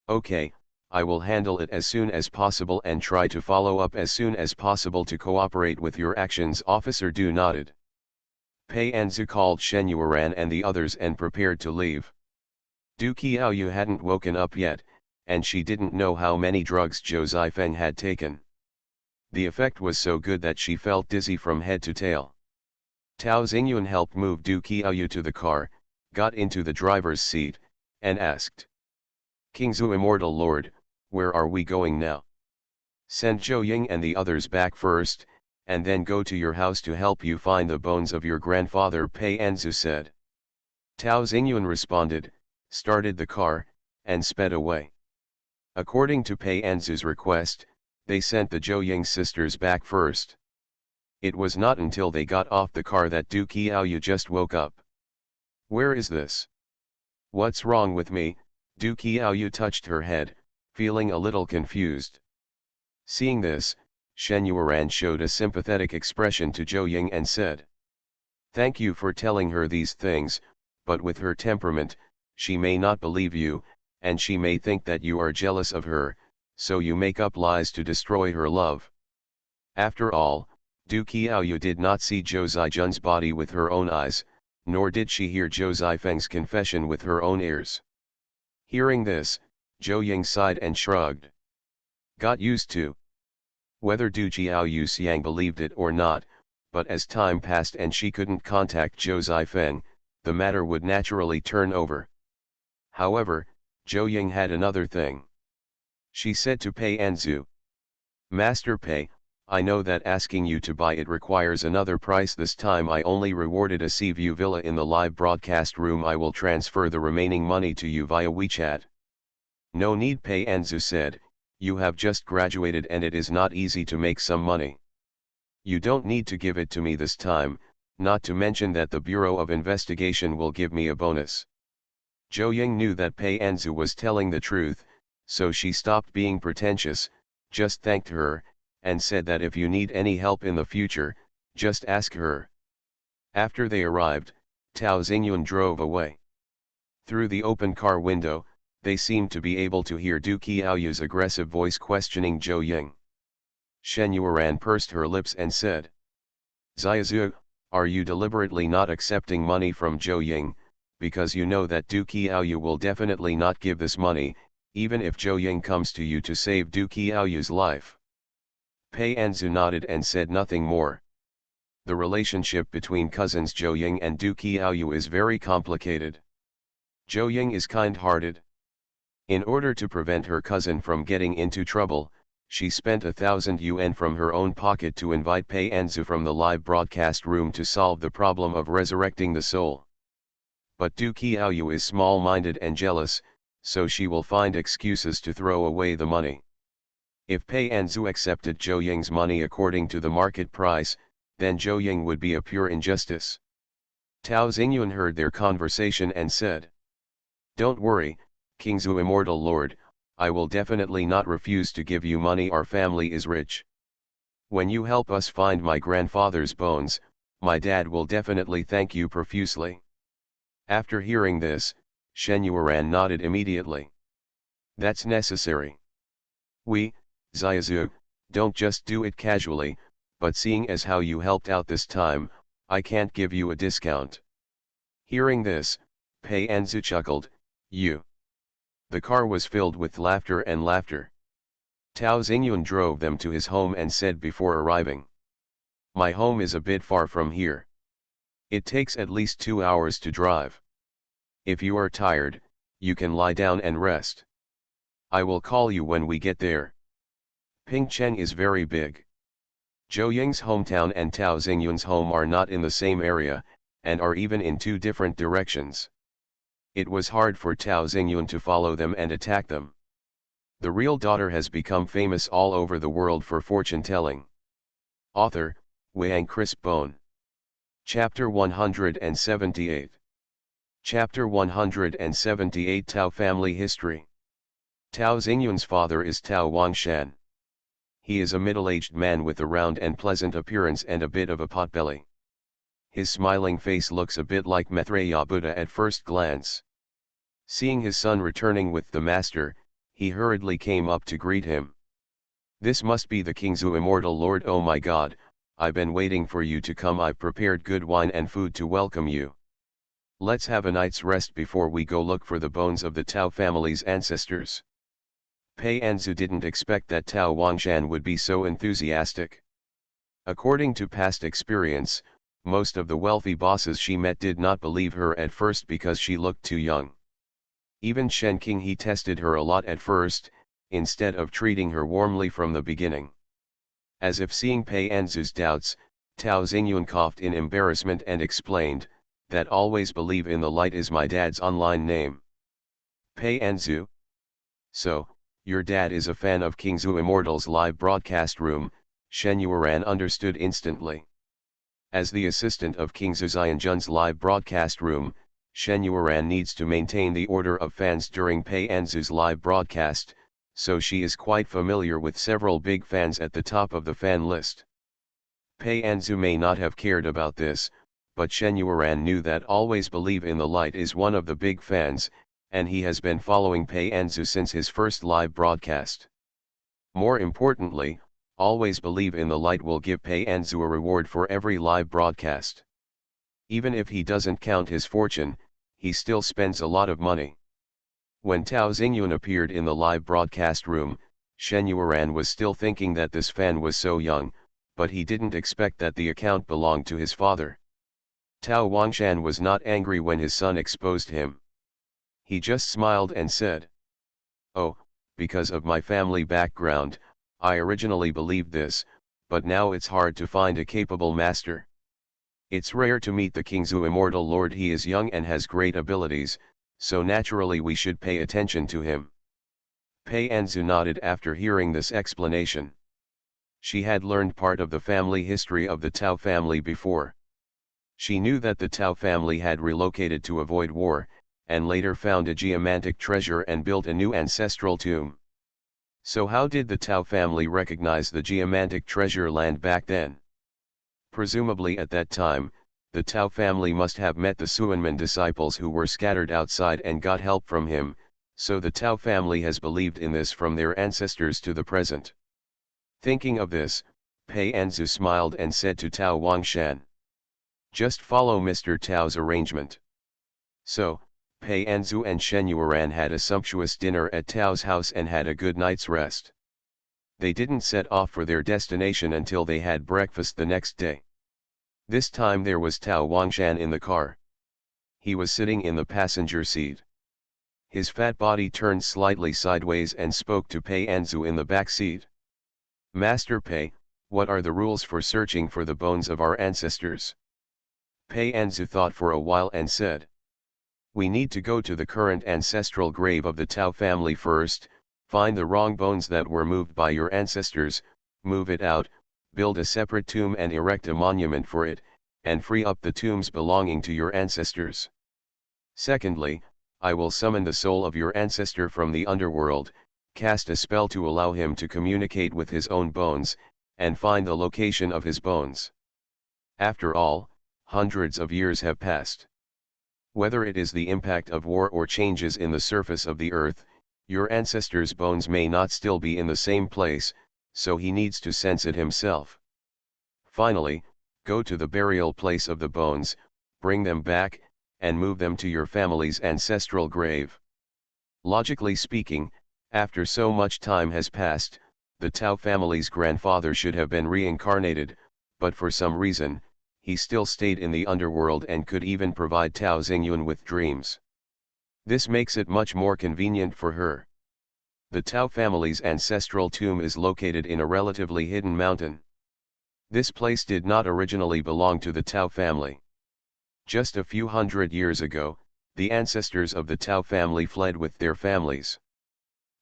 "Okay, I will handle it as soon as possible and try to follow up as soon as possible to cooperate with your actions." Officer Du nodded. Pei Anzu called Shen Yueran and the others and prepared to leave. Du Qiaoyu hadn't woken up yet, and she didn't know how many drugs Zhou Zifeng had taken. The effect was so good that she felt dizzy from head to tail. Tao Xingyun helped move Du Qiaoyu to the car, got into the driver's seat, and asked, "Kingzu, Immortal Lord, where are we going now?" "Send Zhou Ying and the others back first, and then go to your house to help you find the bones of your grandfather," Pei Anzu said. Tao Xingyun responded, started the car, and sped away. According to Pei Anzu's request, they sent the Zhou Ying sisters back first. It was not until they got off the car that Du Qiaoyu just woke up. "Where is this? What's wrong with me?" Du Qiaoyu touched her head, feeling a little confused. Seeing this, Shen Yuan showed a sympathetic expression to Zhou Ying and said, "Thank you for telling her these things, but with her temperament, she may not believe you, and she may think that you are jealous of her, so you make up lies to destroy her love." After all, Du Qiaoyu did not see Zhou Zijun's body with her own eyes, nor did she hear Zhou Zifeng's confession with her own ears. Hearing this, Zhou Ying sighed and shrugged. Got used to. Whether Du Qiaoyu Xiang believed it or not, but as time passed and she couldn't contact Zhou Zifeng, the matter would naturally turn over. However, Zhou Ying had another thing. She said to Pei Anzu, "Master Pei, I know that asking you to buy it requires another price. This time I only rewarded a sea view villa in the live broadcast room. I will transfer the remaining money to you via WeChat." "No need," Pei Anzu said, "you have just graduated and it is not easy to make some money. You don't need to give it to me this time, not to mention that the Bureau of Investigation will give me a bonus." Zhou Ying knew that Pei Anzu was telling the truth, so she stopped being pretentious, just thanked her, and said that if you need any help in the future, just ask her. After they arrived, Tao Xingyun drove away. Through the open car window, they seemed to be able to hear Du Qiaoyu's aggressive voice questioning Zhou Ying. Shen Yuan pursed her lips and said, "Xiaozu, are you deliberately not accepting money from Zhou Ying, because you know that Du Qiaoyu will definitely not give this money, even if Zhou Ying comes to you to save Du Qiaoyu's life?" Pei Anzu nodded and said nothing more. The relationship between cousins Zhou Ying and Du Qiaoyu is very complicated. Zhou Ying is kind-hearted. In order to prevent her cousin from getting into trouble, she spent 1,000 yuan from her own pocket to invite Pei Anzu from the live broadcast room to solve the problem of resurrecting the soul. But Du Qiaoyu is small-minded and jealous, so she will find excuses to throw away the money. If Pei Anzu accepted Zhou Ying's money according to the market price, then Zhou Ying would be a pure injustice. Tao Xingyun heard their conversation and said, "Don't worry, King Zhu Immortal Lord, I will definitely not refuse to give you money. Our family is rich. When you help us find my grandfather's bones, my dad will definitely thank you profusely." After hearing this, Shen Yuan nodded immediately. "That's necessary. We, Xiaozu, don't just do it casually, but seeing as how you helped out this time, I can't give you a discount." Hearing this, Pei Anzu chuckled, "You." The car was filled with laughter and laughter. Tao Xingyun drove them to his home and said before arriving, "My home is a bit far from here. It takes at least 2 hours to drive. If you are tired, you can lie down and rest. I will call you when we get there." Pingcheng is very big. Zhou Ying's hometown and Tao Xingyun's home are not in the same area, and are even in 2 different directions. It was hard for Tao Xingyun to follow them and attack them. The real daughter has become famous all over the world for fortune-telling. Author, Wang Chris Bone. Chapter 178. Chapter 178 Tao Family History. Tao Xingyun's father is Tao Wangshan. He is a middle-aged man with a round and pleasant appearance and a bit of a potbelly. His smiling face looks a bit like Maitreya Buddha at first glance. Seeing his son returning with the master, he hurriedly came up to greet him. "This must be the King Zhu Immortal Lord. Oh my God, I've been waiting for you to come. I've prepared good wine and food to welcome you. Let's have a night's rest before we go look for the bones of the Tao family's ancestors." Pei Anzu didn't expect that Tao Wangshan would be so enthusiastic. According to past experience, most of the wealthy bosses she met did not believe her at first because she looked too young. Even Shen King he tested her a lot at first, instead of treating her warmly from the beginning. As if seeing Pei Anzu's doubts, Tao Xingyun coughed in embarrassment and explained, "That always believe in the light is my dad's online name." Pei Anzu? So, your dad is a fan of King Zhu Immortal's live broadcast room, Shen Yuan understood instantly. As the assistant of King Zhu Xianjun's live broadcast room, Shen Yuan needs to maintain the order of fans during Pei Anzu's live broadcast, so she is quite familiar with several big fans at the top of the fan list. Pei Anzu may not have cared about this, but Shen Yueran knew that Always Believe in the Light is one of the big fans, and he has been following Pei Anzu since his first live broadcast. More importantly, Always Believe in the Light will give Pei Anzu a reward for every live broadcast. Even if he doesn't count his fortune, he still spends a lot of money. When Tao Xingyun appeared in the live broadcast room, Shen Yueran was still thinking that this fan was so young, but he didn't expect that the account belonged to his father. Tao Wangshan was not angry when his son exposed him. He just smiled and said, "Oh, because of my family background, I originally believed this, but now it's hard to find a capable master. It's rare to meet the Kingzu Immortal Lord. He is young and has great abilities, so naturally we should pay attention to him." Pei Anzu nodded after hearing this explanation. She had learned part of the family history of the Tao family before. She knew that the Tao family had relocated to avoid war, and later found a geomantic treasure and built a new ancestral tomb. So how did the Tao family recognize the geomantic treasure land back then? Presumably at that time, the Tao family must have met the Suanmen disciples who were scattered outside and got help from him, so the Tao family has believed in this from their ancestors to the present. Thinking of this, Pei Anzu smiled and said to Tao Wangshan, "Just follow Mr. Tao's arrangement." So, Pei Anzu and Shen Yueran had a sumptuous dinner at Tao's house and had a good night's rest. They didn't set off for their destination until they had breakfast the next day. This time there was Tao Wangshan in the car. He was sitting in the passenger seat. His fat body turned slightly sideways and spoke to Pei Anzu in the back seat. "Master Pei, what are the rules for searching for the bones of our ancestors?" Pei Anzu thought for a while and said, "We need to go to the current ancestral grave of the Tao family first, find the wrong bones that were moved by your ancestors, move it out, build a separate tomb and erect a monument for it, and free up the tombs belonging to your ancestors. Secondly, I will summon the soul of your ancestor from the underworld, cast a spell to allow him to communicate with his own bones, and find the location of his bones. After all, hundreds of years have passed. Whether it is the impact of war or changes in the surface of the earth, your ancestor's bones may not still be in the same place, so he needs to sense it himself. Finally, go to the burial place of the bones, bring them back, and move them to your family's ancestral grave." Logically speaking, after so much time has passed, the Tao family's grandfather should have been reincarnated, but for some reason, he still stayed in the underworld and could even provide Tao Xingyun with dreams. This makes it much more convenient for her. The Tao family's ancestral tomb is located in a relatively hidden mountain. This place did not originally belong to the Tao family. Just a few hundred years ago, the ancestors of the Tao family fled with their families.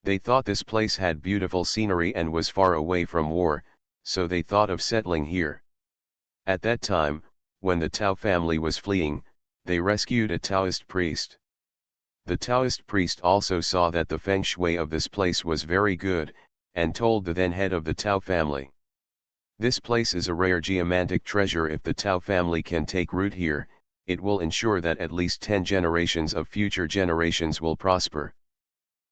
They thought this place had beautiful scenery and was far away from war, so they thought of settling here. At that time, when the Tao family was fleeing, they rescued a Taoist priest. The Taoist priest also saw that the feng shui of this place was very good, and told the then head of the Tao family, "This place is a rare geomantic treasure. If the Tao family can take root here, it will ensure that at least 10 generations of future generations will prosper.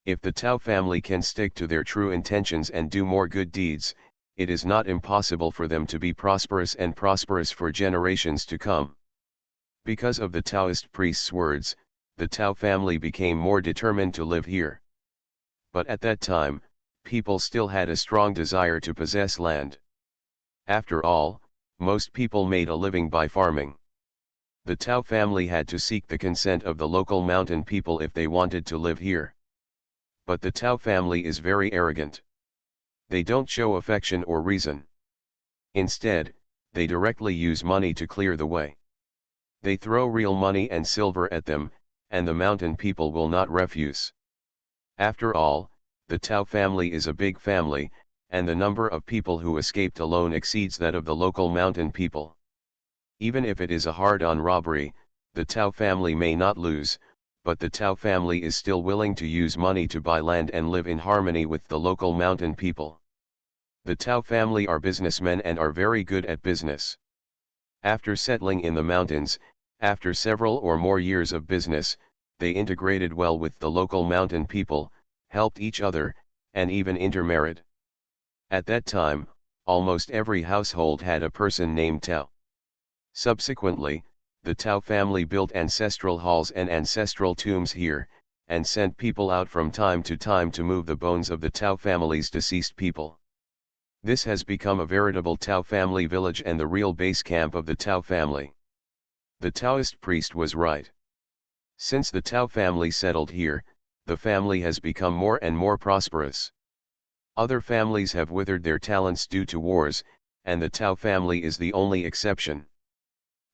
If the Tao family can stick to their true intentions and do more good deeds, it is not impossible for them to be prosperous and prosperous for generations to come." Because of the Taoist priest's words, the Tao family became more determined to live here. But at that time, people still had a strong desire to possess land. After all, most people made a living by farming. The Tao family had to seek the consent of the local mountain people if they wanted to live here. But the Tao family is very arrogant. They don't show affection or reason. Instead, they directly use money to clear the way. They throw real money and silver at them, and the mountain people will not refuse. After all, the Tao family is a big family, and the number of people who escaped alone exceeds that of the local mountain people. Even if it is a hard-on robbery, the Tao family may not lose, but the Tao family is still willing to use money to buy land and live in harmony with the local mountain people. The Tao family are businessmen and are very good at business. After settling in the mountains, after several or more years of business, they integrated well with the local mountain people, helped each other, and even intermarried. At that time, almost every household had a person named Tao. Subsequently, the Tao family built ancestral halls and ancestral tombs here, and sent people out from time to move the bones of the Tao family's deceased people. This has become a veritable Tao family village and the real base camp of the Tao family. The Taoist priest was right. Since the Tao family settled here, the family has become more and more prosperous. Other families have withered their talents due to wars, and the Tao family is the only exception.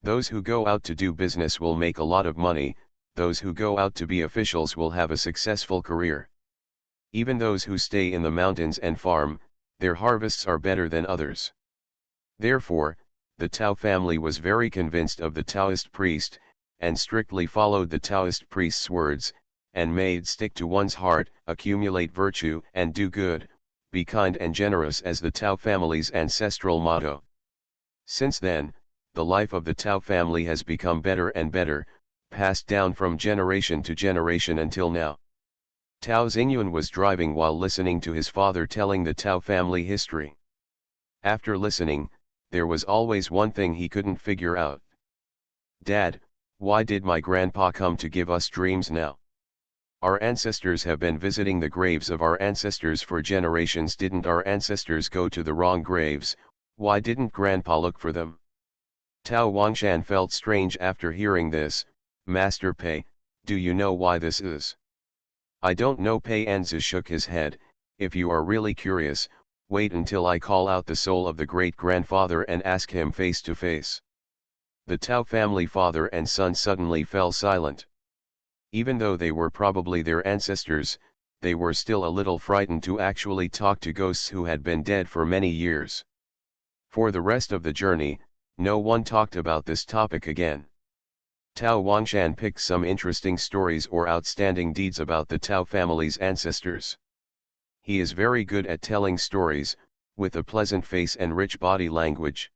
Those who go out to do business will make a lot of money, those who go out to be officials will have a successful career. Even those who stay in the mountains and farm, their harvests are better than others. Therefore, the Tao family was very convinced of the Taoist priest, and strictly followed the Taoist priest's words, and made stick to one's heart, accumulate virtue and do good, be kind and generous as the Tao family's ancestral motto. Since then, the life of the Tao family has become better and better, passed down from generation to generation until now. Tao Xingyuan was driving while listening to his father telling the Tao family history. After listening, there was always one thing he couldn't figure out. "Dad, why did my grandpa come to give us dreams now? Our ancestors have been visiting the graves of our ancestors for generations. Didn't our ancestors go to the wrong graves? Why didn't grandpa look for them?" Tao Wangshan felt strange after hearing this. "Master Pei, do you know why this is?" "I don't know." Pei Anzu shook his head. "If you are really curious, wait until I call out the soul of the great-grandfather and ask him face to face." The Tao family father and son suddenly fell silent. Even though they were probably their ancestors, they were still a little frightened to actually talk to ghosts who had been dead for many years. For the rest of the journey, no one talked about this topic again. Tao Wangshan picked some interesting stories or outstanding deeds about the Tao family's ancestors. He is very good at telling stories, with a pleasant face and rich body language.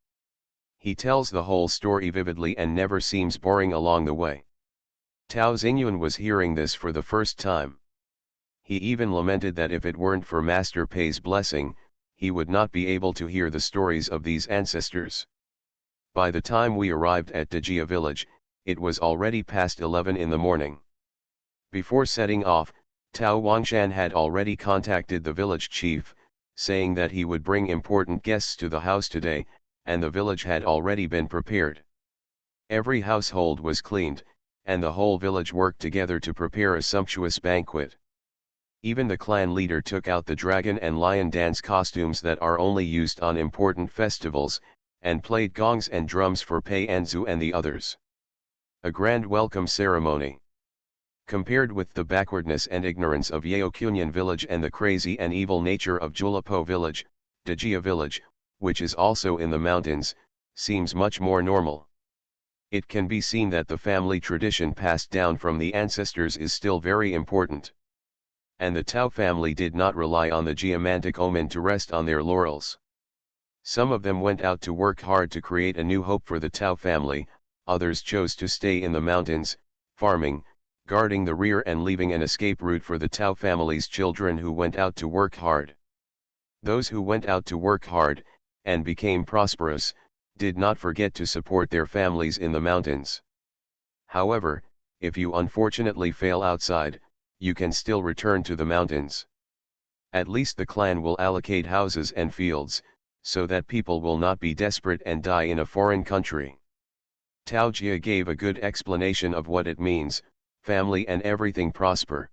He tells the whole story vividly and never seems boring along the way. Tao Xingyuan was hearing this for the first time. He even lamented that if it weren't for Master Pei's blessing, he would not be able to hear the stories of these ancestors. By the time we arrived at Dejia village, it was already past 11 in the morning. Before setting off, Tao Wangshan had already contacted the village chief, saying that he would bring important guests to the house today, and the village had already been prepared. Every household was cleaned, and the whole village worked together to prepare a sumptuous banquet. Even the clan leader took out the dragon and lion dance costumes that are only used on important festivals, and played gongs and drums for Pei Anzu and the others. A grand welcome ceremony. Compared with the backwardness and ignorance of Yeokunyan village and the crazy and evil nature of Julapo village, Dejia village, which is also in the mountains, seems much more normal. It can be seen that the family tradition passed down from the ancestors is still very important. And the Tao family did not rely on the geomantic omen to rest on their laurels. Some of them went out to work hard to create a new hope for the Tao family, others chose to stay in the mountains, farming, guarding the rear and leaving an escape route for the Tao family's children who went out to work hard. Those who went out to work hard, and became prosperous, did not forget to support their families in the mountains. However, if you unfortunately fail outside, you can still return to the mountains. At least the clan will allocate houses and fields, so that people will not be desperate and die in a foreign country. Tao Jia gave a good explanation of what it means, family and everything prosper.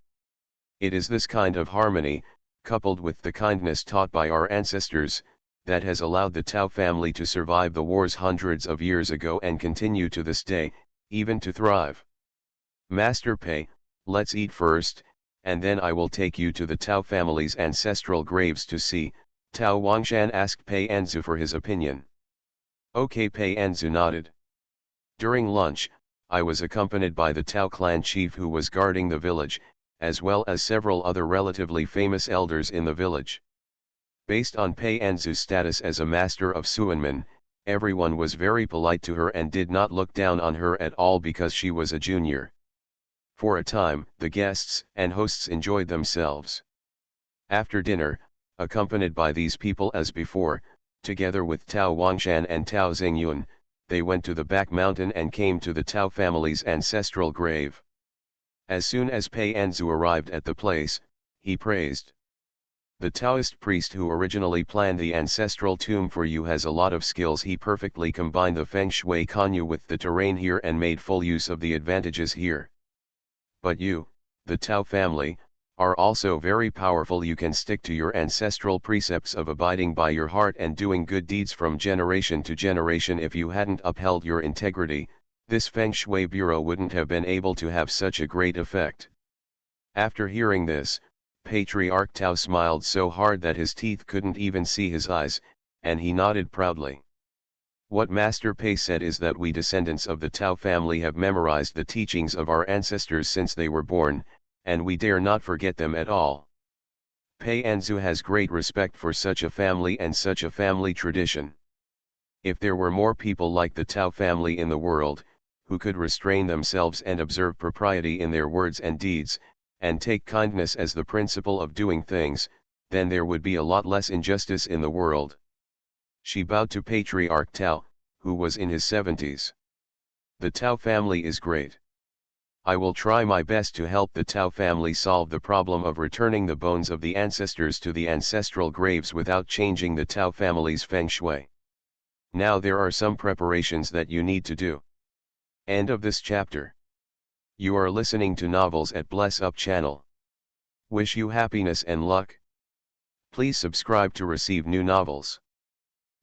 It is this kind of harmony, coupled with the kindness taught by our ancestors, that has allowed the Tao family to survive the wars hundreds of years ago and continue to this day, even to thrive. Master Pei, let's eat first, and then I will take you to the Tao family's ancestral graves to see. Tao Wangshan asked Pei Anzu for his opinion. Okay, Pei Anzu nodded. During lunch, I was accompanied by the Tao clan chief who was guarding the village, as well as several other relatively famous elders in the village. Based on Pei Anzu's status as a master of Suanmen, everyone was very polite to her and did not look down on her at all because she was a junior. For a time, the guests and hosts enjoyed themselves. After dinner, accompanied by these people as before, together with Tao Wangshan and Tao Xingyun, they went to the back mountain and came to the Tao family's ancestral grave. As soon as Pei Anzu arrived at the place, he praised. The Taoist priest who originally planned the ancestral tomb for you has a lot of skills. He perfectly combined the feng shui kanyu with the terrain here and made full use of the advantages here. But you, the Tao family, are also very powerful. You can stick to your ancestral precepts of abiding by your heart and doing good deeds from generation to generation. If you hadn't upheld your integrity, this feng shui bureau wouldn't have been able to have such a great effect. After hearing this, Patriarch Tao smiled so hard that his teeth couldn't even see his eyes, and he nodded proudly. What Master Pei said is that we descendants of the Tao family have memorized the teachings of our ancestors since they were born, and we dare not forget them at all. Pei Anzu has great respect for such a family and such a family tradition. If there were more people like the Tao family in the world, who could restrain themselves and observe propriety in their words and deeds, and take kindness as the principle of doing things, then there would be a lot less injustice in the world. She bowed to Patriarch Tao, who was in his 70s. The Tao family is great. I will try my best to help the Tao family solve the problem of returning the bones of the ancestors to the ancestral graves without changing the Tao family's feng shui. Now there are some preparations that you need to do. End of this chapter. You are listening to Novels at Bless Up channel. Wish you happiness and luck. Please subscribe to receive new novels.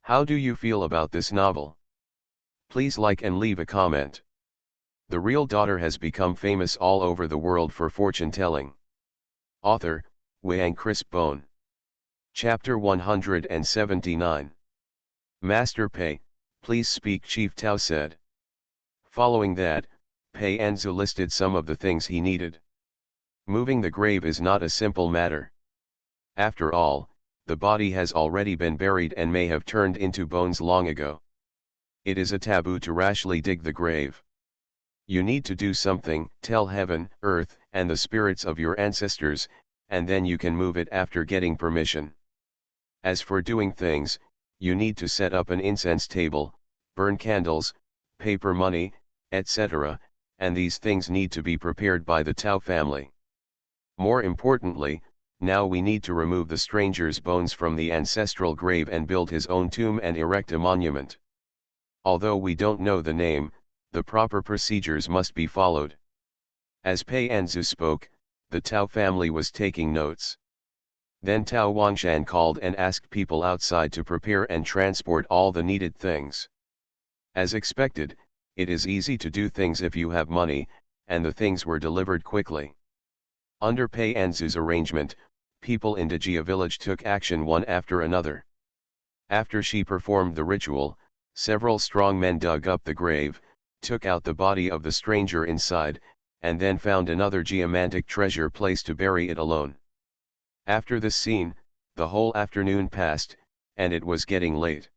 How do you feel about this novel? Please like and leave a comment. The Real Daughter has become famous all over the world for fortune telling. Author, Wang Chris Bone. Chapter 179. Master Pei, please speak, Chief Tao said. Following that, Pei Anzu listed some of the things he needed. Moving the grave is not a simple matter. After all, the body has already been buried and may have turned into bones long ago. It is a taboo to rashly dig the grave. You need to do something, tell heaven, earth, and the spirits of your ancestors, and then you can move it after getting permission. As for doing things, you need to set up an incense table, burn candles, paper money, etc., and these things need to be prepared by the Tao family. More importantly, now we need to remove the stranger's bones from the ancestral grave and build his own tomb and erect a monument. Although we don't know the name, the proper procedures must be followed. As Pei Anzu spoke, the Tao family was taking notes. Then Tao Wangshan called and asked people outside to prepare and transport all the needed things. As expected, it is easy to do things if you have money, and the things were delivered quickly. Under Pei Anzu's arrangement, people in Dejia village took action one after another. After she performed the ritual, several strong men dug up the grave, took out the body of the stranger inside, and then found another geomantic treasure place to bury it alone. After this scene, the whole afternoon passed, and it was getting late.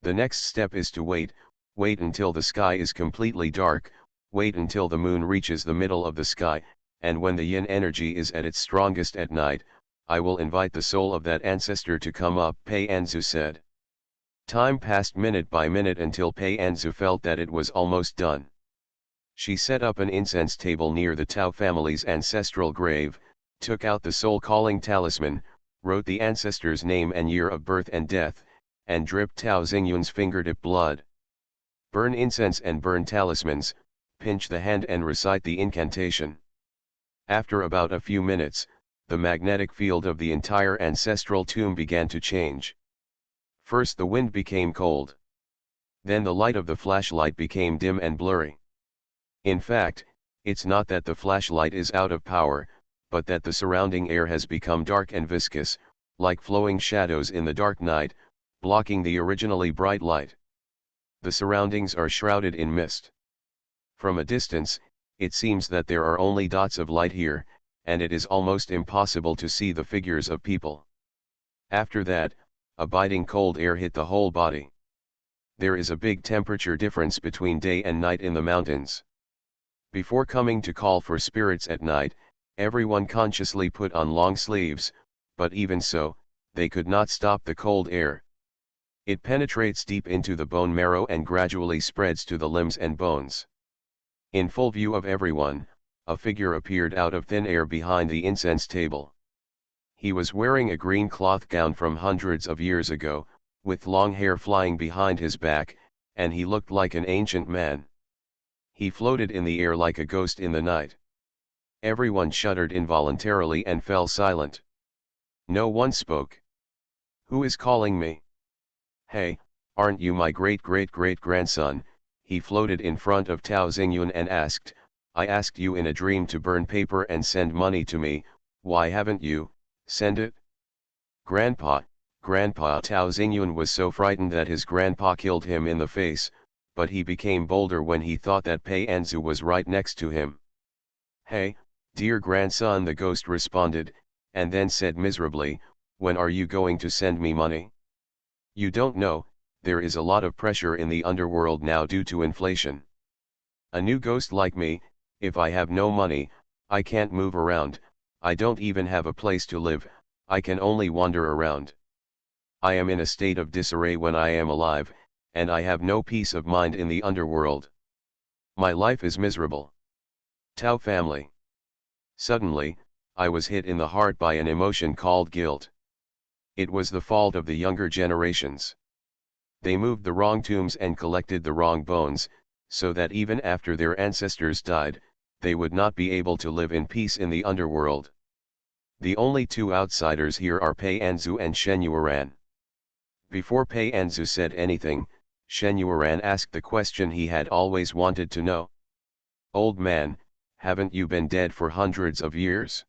The next step is to wait until the sky is completely dark, wait until the moon reaches the middle of the sky, and when the yin energy is at its strongest at night, I will invite the soul of that ancestor to come up, Pei Anzu said. Time passed minute by minute until Pei Anzu felt that it was almost done. She set up an incense table near the Tao family's ancestral grave, took out the soul-calling talisman, wrote the ancestor's name and year of birth and death, and dripped Tao Xingyun's fingertip blood. Burn incense and burn talismans, pinch the hand and recite the incantation. After about a few minutes, the magnetic field of the entire ancestral tomb began to change. First the wind became cold. Then the light of the flashlight became dim and blurry. In fact, it's not that the flashlight is out of power, but that the surrounding air has become dark and viscous, like flowing shadows in the dark night, blocking the originally bright light. The surroundings are shrouded in mist. From a distance, it seems that there are only dots of light here, and it is almost impossible to see the figures of people. After that, a biting cold air hit the whole body. There is a big temperature difference between day and night in the mountains. Before coming to call for spirits at night, everyone consciously put on long sleeves, but even so, they could not stop the cold air. It penetrates deep into the bone marrow and gradually spreads to the limbs and bones. In full view of everyone, a figure appeared out of thin air behind the incense table. He was wearing a green cloth gown from hundreds of years ago, with long hair flying behind his back, and he looked like an ancient man. He floated in the air like a ghost in the night. Everyone shuddered involuntarily and fell silent. No one spoke. "Who is calling me?" "Hey, aren't you my great-great-great-grandson?" He floated in front of Tao Xingyun and asked, "I asked you in a dream to burn paper and send money to me, why haven't you sent it?" "Grandpa, Grandpa." Tao Xingyun was so frightened that his grandpa killed him in the face, but he became bolder when he thought that Pei Anzu was right next to him. "Hey, dear grandson," the ghost responded, and then said miserably, "When are you going to send me money? You don't know, there is a lot of pressure in the underworld now due to inflation. A new ghost like me, if I have no money, I can't move around, I don't even have a place to live, I can only wander around. I am in a state of disarray when I am alive, and I have no peace of mind in the underworld. My life is miserable." Tao family. Suddenly, I was hit in the heart by an emotion called guilt. It was the fault of the younger generations. They moved the wrong tombs and collected the wrong bones, so that even after their ancestors died, they would not be able to live in peace in the underworld. The only two outsiders here are Pei Anzu and Shen Yueran. Before Pei Anzu said anything, Shen Yueran asked the question he had always wanted to know. "Old man, haven't you been dead for hundreds of years?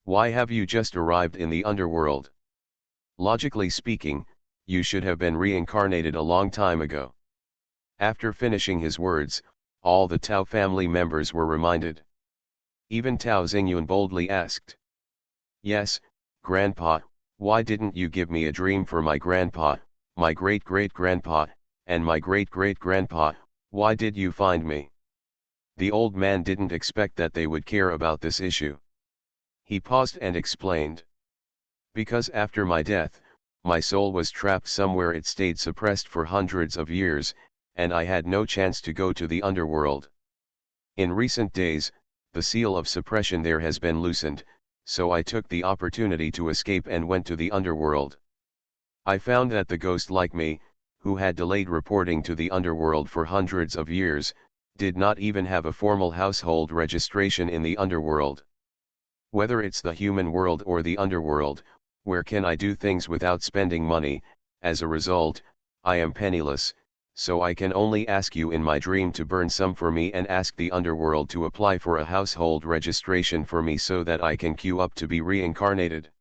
Why have you just arrived in the underworld? Logically speaking, you should have been reincarnated a long time ago." After finishing his words, all the Tao family members were reminded. Even Tao Xingyun boldly asked, "Yes, Grandpa, why didn't you give me a dream for my grandpa, my great-great-grandpa, and my great-great-grandpa, why did you find me?" The old man didn't expect that they would care about this issue. He paused and explained. "Because after my death, my soul was trapped somewhere, it stayed suppressed for hundreds of years, and I had no chance to go to the underworld. In recent days, the seal of suppression there has been loosened, so I took the opportunity to escape and went to the underworld. I found that the ghost like me, who had delayed reporting to the underworld for hundreds of years, did not even have a formal household registration in the underworld. Whether it's the human world or the underworld, where can I do things without spending money? As a result, I am penniless, so I can only ask you in my dream to burn some for me and ask the underworld to apply for a household registration for me so that I can queue up to be reincarnated."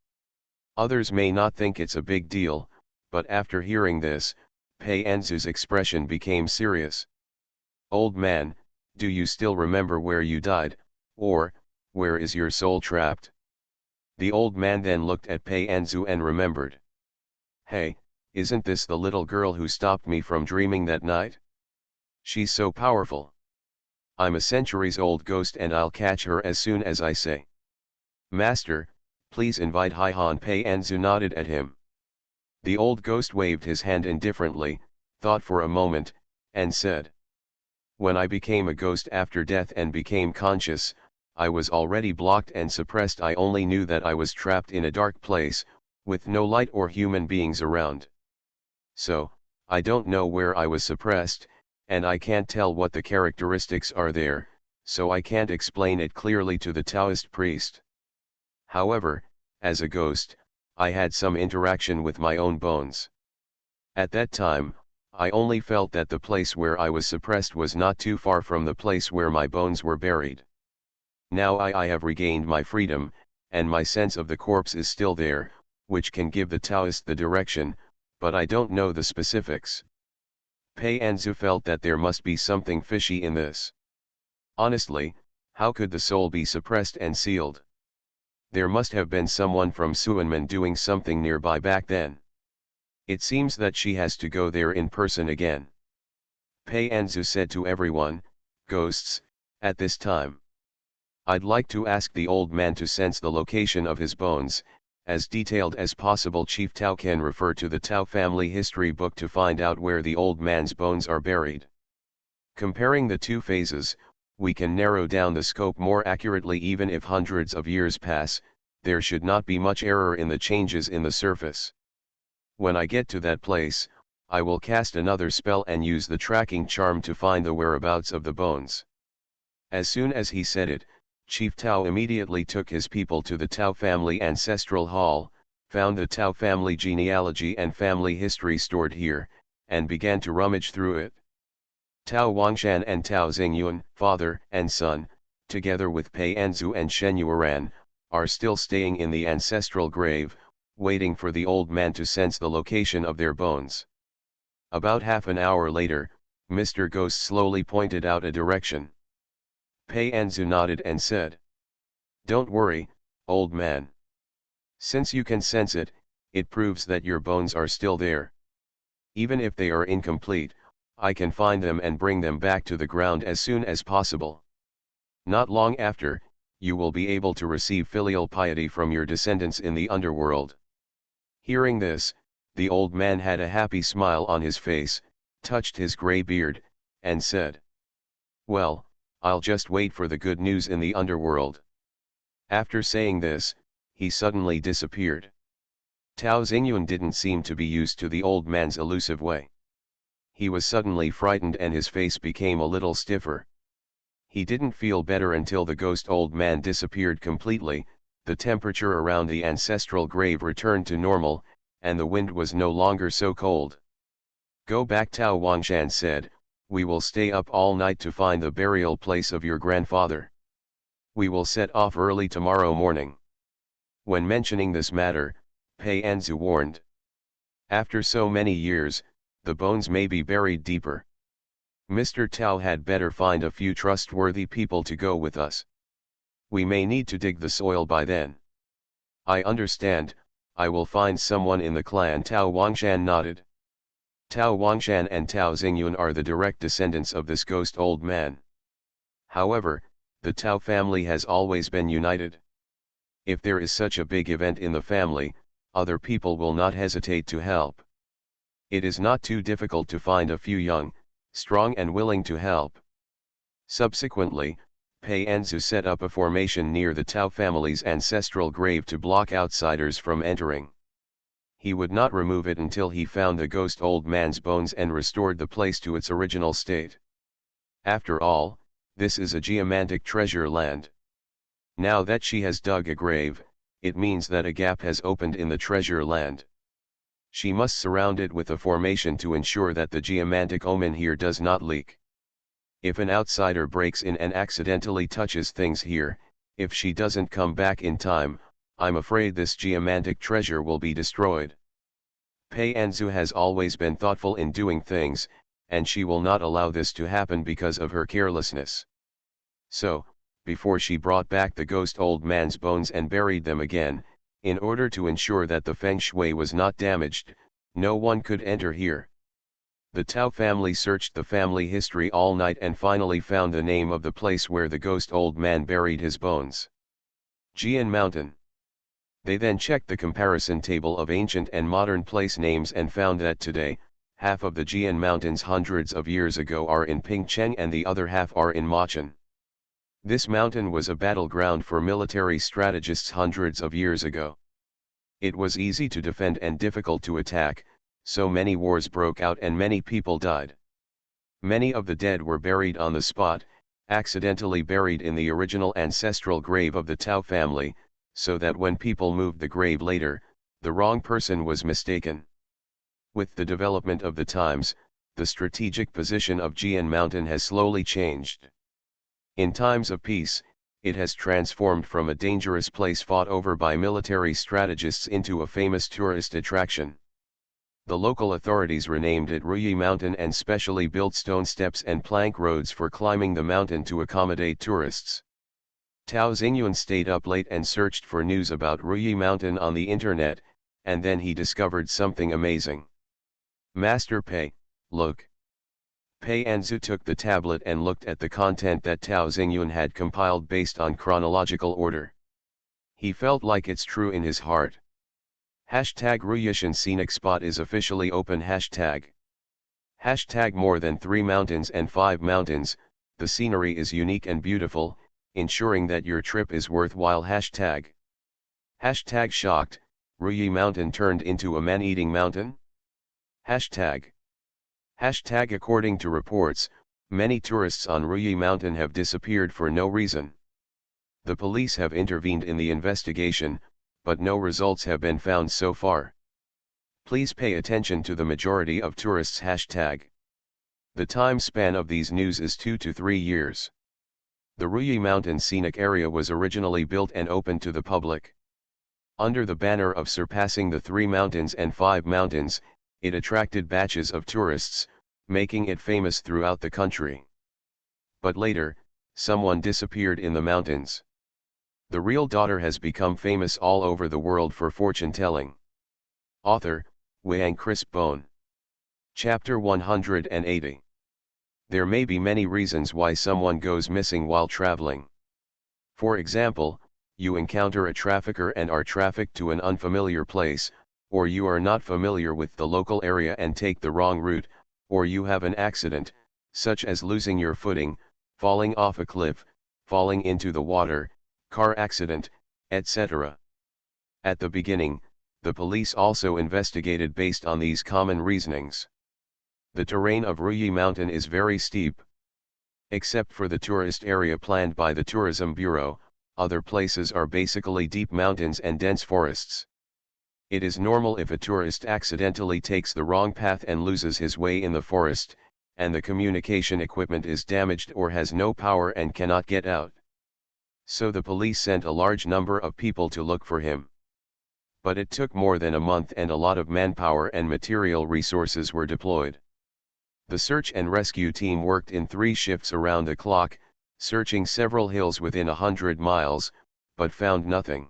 Others may not think it's a big deal, but after hearing this, Pei Anzu's expression became serious. "Old man, do you still remember where you died, or, where is your soul trapped?" The old man then looked at Pei Anzu and remembered. "Hey, isn't this the little girl who stopped me from dreaming that night? She's so powerful. I'm a centuries-old ghost and I'll catch her as soon as I say. Master, please invite Haihan." Pei Anzu nodded at him. The old ghost waved his hand indifferently, thought for a moment, and said, "When I became a ghost after death and became conscious, I was already blocked and suppressed. I only knew that I was trapped in a dark place, with no light or human beings around. So, I don't know where I was suppressed, and I can't tell what the characteristics are there, so I can't explain it clearly to the Taoist priest. However, as a ghost, I had some interaction with my own bones. At that time, I only felt that the place where I was suppressed was not too far from the place where my bones were buried. Now I have regained my freedom, and my sense of the corpse is still there, which can give the Taoist the direction, but I don't know the specifics." Pei Anzu felt that there must be something fishy in this. Honestly, how could the soul be suppressed and sealed? There must have been someone from Suanman doing something nearby back then. It seems that she has to go there in person again. Pei Anzu said to everyone, "Ghosts, at this time. I'd like to ask the old man to sense the location of his bones, as detailed as possible." Chief Tao can refer to the Tao family history book to find out where the old man's bones are buried. Comparing the two phases, we can narrow down the scope more accurately. Even if hundreds of years pass, there should not be much error in the changes in the surface. When I get to that place, I will cast another spell and use the tracking charm to find the whereabouts of the bones. As soon as he said it, Chief Tao immediately took his people to the Tao family ancestral hall, found the Tao family genealogy and family history stored here, and began to rummage through it. Tao Wangshan and Tao Xingyun, father and son, together with Pei Anzu and Shen Yueran, are still staying in the ancestral grave, waiting for the old man to sense the location of their bones. About half an hour later, Mr. Ghost slowly pointed out a direction. Pei Anzu nodded and said, "Don't worry, old man. Since you can sense it, it proves that your bones are still there. Even if they are incomplete, I can find them and bring them back to the ground as soon as possible. Not long after, you will be able to receive filial piety from your descendants in the underworld." Hearing this, the old man had a happy smile on his face, touched his grey beard, and said, "Well, I'll just wait for the good news in the underworld." After saying this, he suddenly disappeared. Tao Xingyun didn't seem to be used to the old man's elusive way. He was suddenly frightened and his face became a little stiffer. He didn't feel better until the ghost old man disappeared completely, the temperature around the ancestral grave returned to normal, and the wind was no longer so cold. "Go back," Tao Wangshan said, "we will stay up all night to find the burial place of your grandfather. We will set off early tomorrow morning." When mentioning this matter, Pei Anzu warned, "After so many years, the bones may be buried deeper. Mr. Tao had better find a few trustworthy people to go with us. We may need to dig the soil by then." "I understand, I will find someone in the clan." Tao Wangshan nodded. Tao Wangshan and Tao Xingyun are the direct descendants of this ghost old man. However, the Tao family has always been united. If there is such a big event in the family, other people will not hesitate to help. It is not too difficult to find a few young, strong and willing to help. Subsequently, Pei Anzu set up a formation near the Tao family's ancestral grave to block outsiders from entering. He would not remove it until he found the ghost old man's bones and restored the place to its original state. After all, this is a geomantic treasure land. Now that she has dug a grave, it means that a gap has opened in the treasure land. She must surround it with a formation to ensure that the geomantic omen here does not leak. If an outsider breaks in and accidentally touches things here, if she doesn't come back in time, I'm afraid this geomantic treasure will be destroyed. Pei Anzu has always been thoughtful in doing things, and she will not allow this to happen because of her carelessness. So, before she brought back the ghost old man's bones and buried them again, in order to ensure that the feng shui was not damaged, no one could enter here. The Tao family searched the family history all night and finally found the name of the place where the ghost old man buried his bones. Jian Mountain. They then checked the comparison table of ancient and modern place names and found that today, half of the Jian Mountains hundreds of years ago are in Pingcheng and the other half are in Machen. This mountain was a battleground for military strategists hundreds of years ago. It was easy to defend and difficult to attack, so many wars broke out and many people died. Many of the dead were buried on the spot, accidentally buried in the original ancestral grave of the Tao family, so that when people moved the grave later, the wrong person was mistaken. With the development of the times, the strategic position of Jian Mountain has slowly changed. In times of peace, it has transformed from a dangerous place fought over by military strategists into a famous tourist attraction. The local authorities renamed it Ruyi Mountain and specially built stone steps and plank roads for climbing the mountain to accommodate tourists. Tao Xingyun stayed up late and searched for news about Ruyi Mountain on the internet, and then he discovered something amazing. Master Pei, look. Pei Anzu took the tablet and looked at the content that Tao Xingyun had compiled based on chronological order. He felt like it's true in his heart. Hashtag Ruyishan Scenic Spot is officially open. Hashtag more than 3 mountains and 5 mountains, the scenery is unique and beautiful, ensuring that your trip is worthwhile. Hashtag shocked, Ruyi Mountain turned into a man-eating mountain? Hashtag according to reports, many tourists on Ruyi Mountain have disappeared for no reason. The police have intervened in the investigation, but no results have been found so far. Please pay attention to the majority of tourists. Hashtag the time span of these news is 2 to 3 years. The Ruyi Mountain Scenic Area was originally built and opened to the public. Under the banner of surpassing the 3 mountains and 5 mountains, it attracted batches of tourists, making it famous throughout the country. But later, someone disappeared in the mountains. The real daughter has become famous all over the world for fortune-telling. Author, Wang Chris Bone. Chapter 180. There may be many reasons why someone goes missing while traveling. For example, you encounter a trafficker and are trafficked to an unfamiliar place, or you are not familiar with the local area and take the wrong route, or you have an accident, such as losing your footing, falling off a cliff, falling into the water, car accident, etc. At the beginning, the police also investigated based on these common reasonings. The terrain of Ruyi Mountain is very steep. Except for the tourist area planned by the Tourism Bureau, other places are basically deep mountains and dense forests. It is normal if a tourist accidentally takes the wrong path and loses his way in the forest, and the communication equipment is damaged or has no power and cannot get out. So the police sent a large number of people to look for him. But it took more than a month and a lot of manpower and material resources were deployed. The search and rescue team worked in 3 shifts around the clock, searching several hills within 100 miles, but found nothing.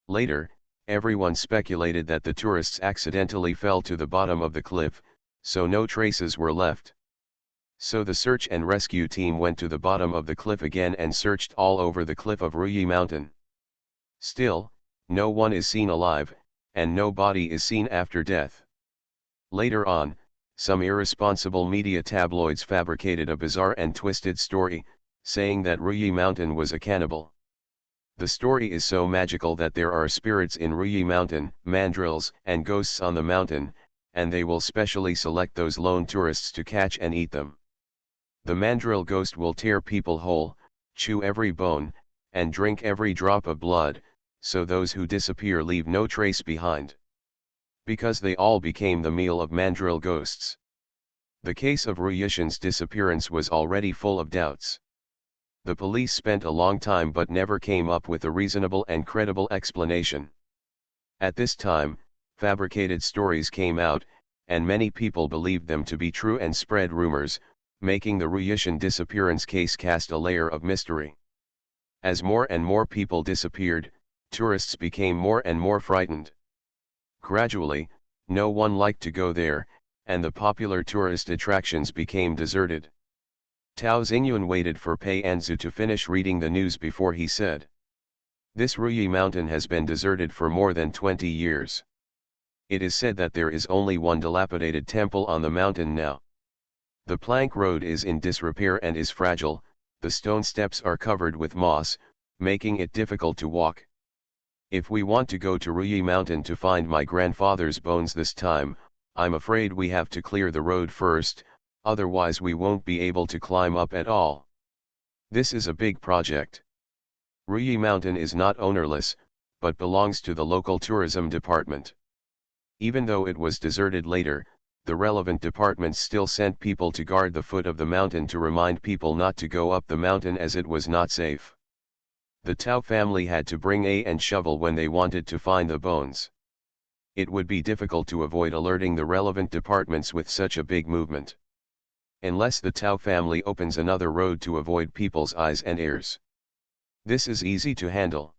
Later, everyone speculated that the tourists accidentally fell to the bottom of the cliff, so no traces were left. So the search and rescue team went to the bottom of the cliff again and searched all over the cliff of Ruyi Mountain. Still, no one is seen alive, and no body is seen after death. Later on, some irresponsible media tabloids fabricated a bizarre and twisted story, saying that Ruyi Mountain was a cannibal. The story is so magical that there are spirits in Ruyi Mountain, mandrills, and ghosts on the mountain, and they will specially select those lone tourists to catch and eat them. The mandrill ghost will tear people whole, chew every bone, and drink every drop of blood, so those who disappear leave no trace behind. Because they all became the meal of mandrill ghosts. The case of Ruyishan's disappearance was already full of doubts. The police spent a long time but never came up with a reasonable and credible explanation. At this time, fabricated stories came out, and many people believed them to be true and spread rumors, making the Ruyishan disappearance case cast a layer of mystery. As more and more people disappeared, tourists became more and more frightened. Gradually, no one liked to go there, and the popular tourist attractions became deserted. Tao Xingyun waited for Pei Anzu to finish reading the news before he said, "This Ruyi Mountain has been deserted for more than 20 years. It is said that there is only one dilapidated temple on the mountain now. The plank road is in disrepair and is fragile, the stone steps are covered with moss, making it difficult to walk. If we want to go to Ruyi Mountain to find my grandfather's bones this time, I'm afraid we have to clear the road first, otherwise we won't be able to climb up at all. This is a big project. Ruyi Mountain is not ownerless, but belongs to the local tourism department. Even though it was deserted later, the relevant departments still sent people to guard the foot of the mountain to remind people not to go up the mountain as it was not safe. The Tao family had to bring and shovel when they wanted to find the bones. it would be difficult to avoid alerting the relevant departments with such a big movement. Unless the Tao family opens another road to avoid people's eyes and ears. This is easy to handle.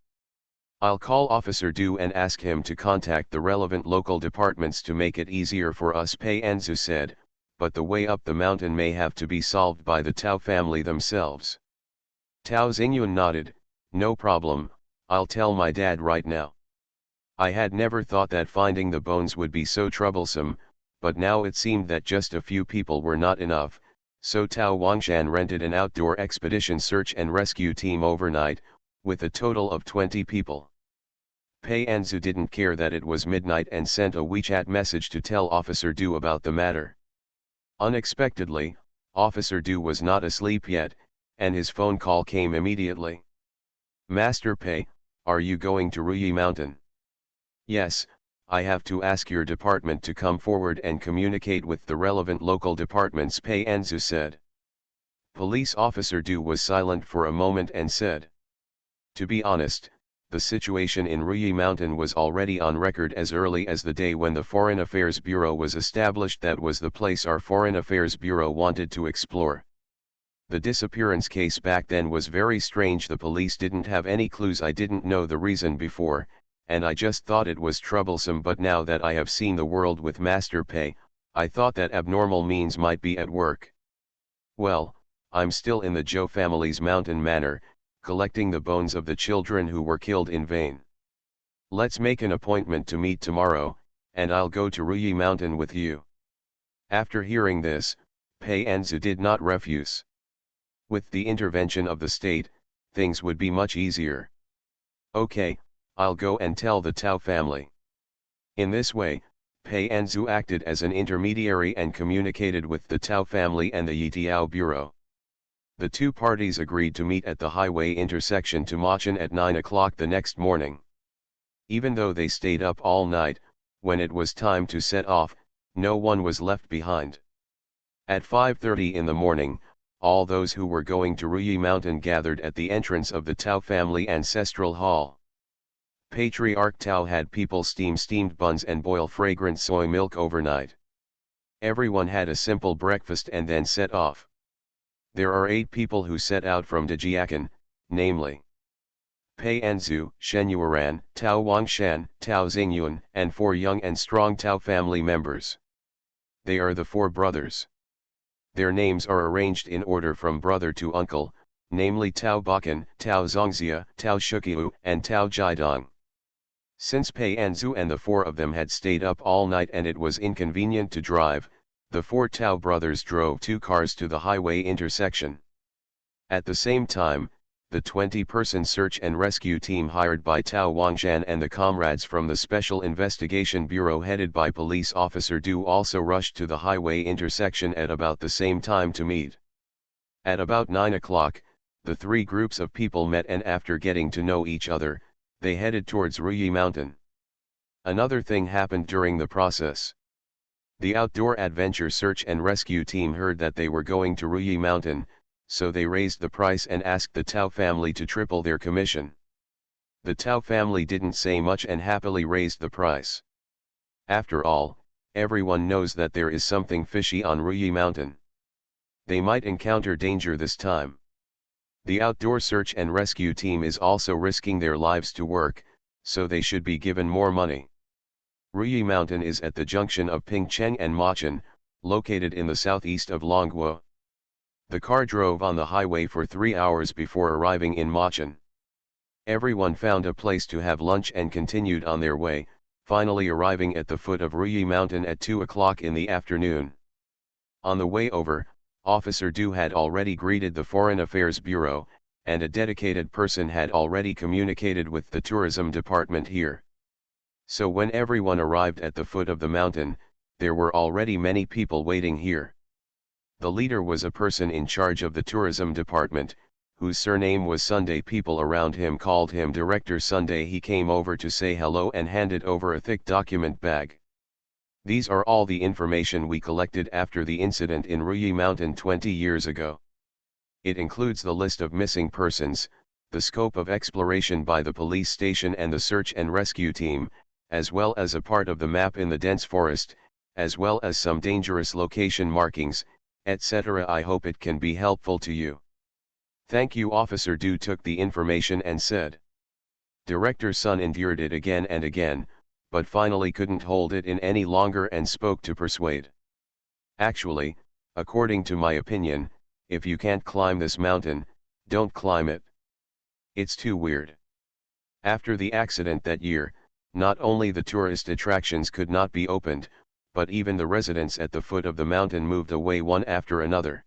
I'll call Officer Du and ask him to contact the relevant local departments to make it easier for us, Pei Anzu said, but the way up the mountain may have to be solved by the Tao family themselves. Tao Xingyun nodded, no problem, I'll tell my dad right now. I had never thought that finding the bones would be so troublesome, but now it seemed that just a few people were not enough, so Tao Wangshan rented an outdoor expedition search and rescue team overnight, with a total of 20 people. Pei Anzu didn't care that it was midnight and sent a WeChat message to tell Officer Du about the matter. Unexpectedly, Officer Du was not asleep yet, and his phone call came immediately. Master Pei, are you going to Ruyi Mountain? Yes, I have to ask your department to come forward and communicate with the relevant local departments, Pei Anzu said. Police Officer Du was silent for a moment and said, to be honest, the situation in Ruyi Mountain was already on record as early as the day when the Foreign Affairs Bureau was established. That was the place our Foreign Affairs Bureau wanted to explore. The disappearance case back then was very strange. The police didn't have any clues. I didn't know the reason before, and I just thought it was troublesome, but now that I have seen the world with Master Pei, I thought that abnormal means might be at work. Well, I'm still in the Zhou family's mountain manor, collecting the bones of the children who were killed in vain. Let's make an appointment to meet tomorrow, and I'll go to Ruyi Mountain with you. After hearing this, Pei Anzu did not refuse. With the intervention of the state, things would be much easier. Okay, I'll go and tell the Tao family. In this way, Pei Anzu acted as an intermediary and communicated with the Tao family and the Yitiao Bureau. The two parties agreed to meet at the highway intersection to Machen at 9 o'clock the next morning. Even though they stayed up all night, when it was time to set off, no one was left behind. At 5:30 in the morning, all those who were going to Ruyi Mountain gathered at the entrance of the Tao family ancestral hall. Patriarch Tao had people steam steamed buns and boil fragrant soy milk overnight. Everyone had a simple breakfast and then set off. There are 8 people who set out from Dajiakan, namely Pei Anzu, Shen Yueran, Tao Wangshan, Tao Xingyun, and 4 young and strong Tao family members. They are the 4 brothers. Their names are arranged in order from brother to uncle, namely Tao Bakan, Tao Zongxia, Tao Shuqiu, and Tao Jiadong. Since Pei Anzu and the 4 of them had stayed up all night and it was inconvenient to drive, the 4 Tao brothers drove 2 cars to the highway intersection. At the same time, the 20-person search and rescue team hired by Tao Wangshan and the comrades from the Special Investigation Bureau headed by Police Officer Du also rushed to the highway intersection at about the same time to meet. At about 9 o'clock, the 3 groups of people met, and after getting to know each other, they headed towards Ruyi Mountain. Another thing happened during the process. The outdoor adventure search and rescue team heard that they were going to Ruyi Mountain, so they raised the price and asked the Tao family to triple their commission. The Tao family didn't say much and happily raised the price. After all, everyone knows that there is something fishy on Ruyi Mountain. They might encounter danger this time. The outdoor search and rescue team is also risking their lives to work, so they should be given more money. Ruyi Mountain is at the junction of Pingcheng and Machen, located in the southeast of Longguo. The car drove on the highway for 3 hours before arriving in Machen. Everyone found a place to have lunch and continued on their way, finally arriving at the foot of Ruyi Mountain at 2 o'clock in the afternoon. On the way over, Officer Du had already greeted the Foreign Affairs Bureau, and a dedicated person had already communicated with the tourism department here. So when everyone arrived at the foot of the mountain, there were already many people waiting here. The leader was a person in charge of the tourism department, whose surname was Sunday. People around him called him Director Sunday. He came over to say hello and handed over a thick document bag. These are all the information we collected after the incident in Ruyi Mountain 20 years ago. It includes the list of missing persons, the scope of exploration by the police station and the search and rescue team, as well as a part of the map in the dense forest, as well as some dangerous location markings, etc. I hope it can be helpful to you. Thank you. Officer Du took the information and said. Director Sun endured it again and again, but finally couldn't hold it in any longer and spoke to persuade. Actually, according to my opinion, if you can't climb this mountain, don't climb it. It's too weird. After the accident that year, not only the tourist attractions could not be opened, but even the residents at the foot of the mountain moved away one after another.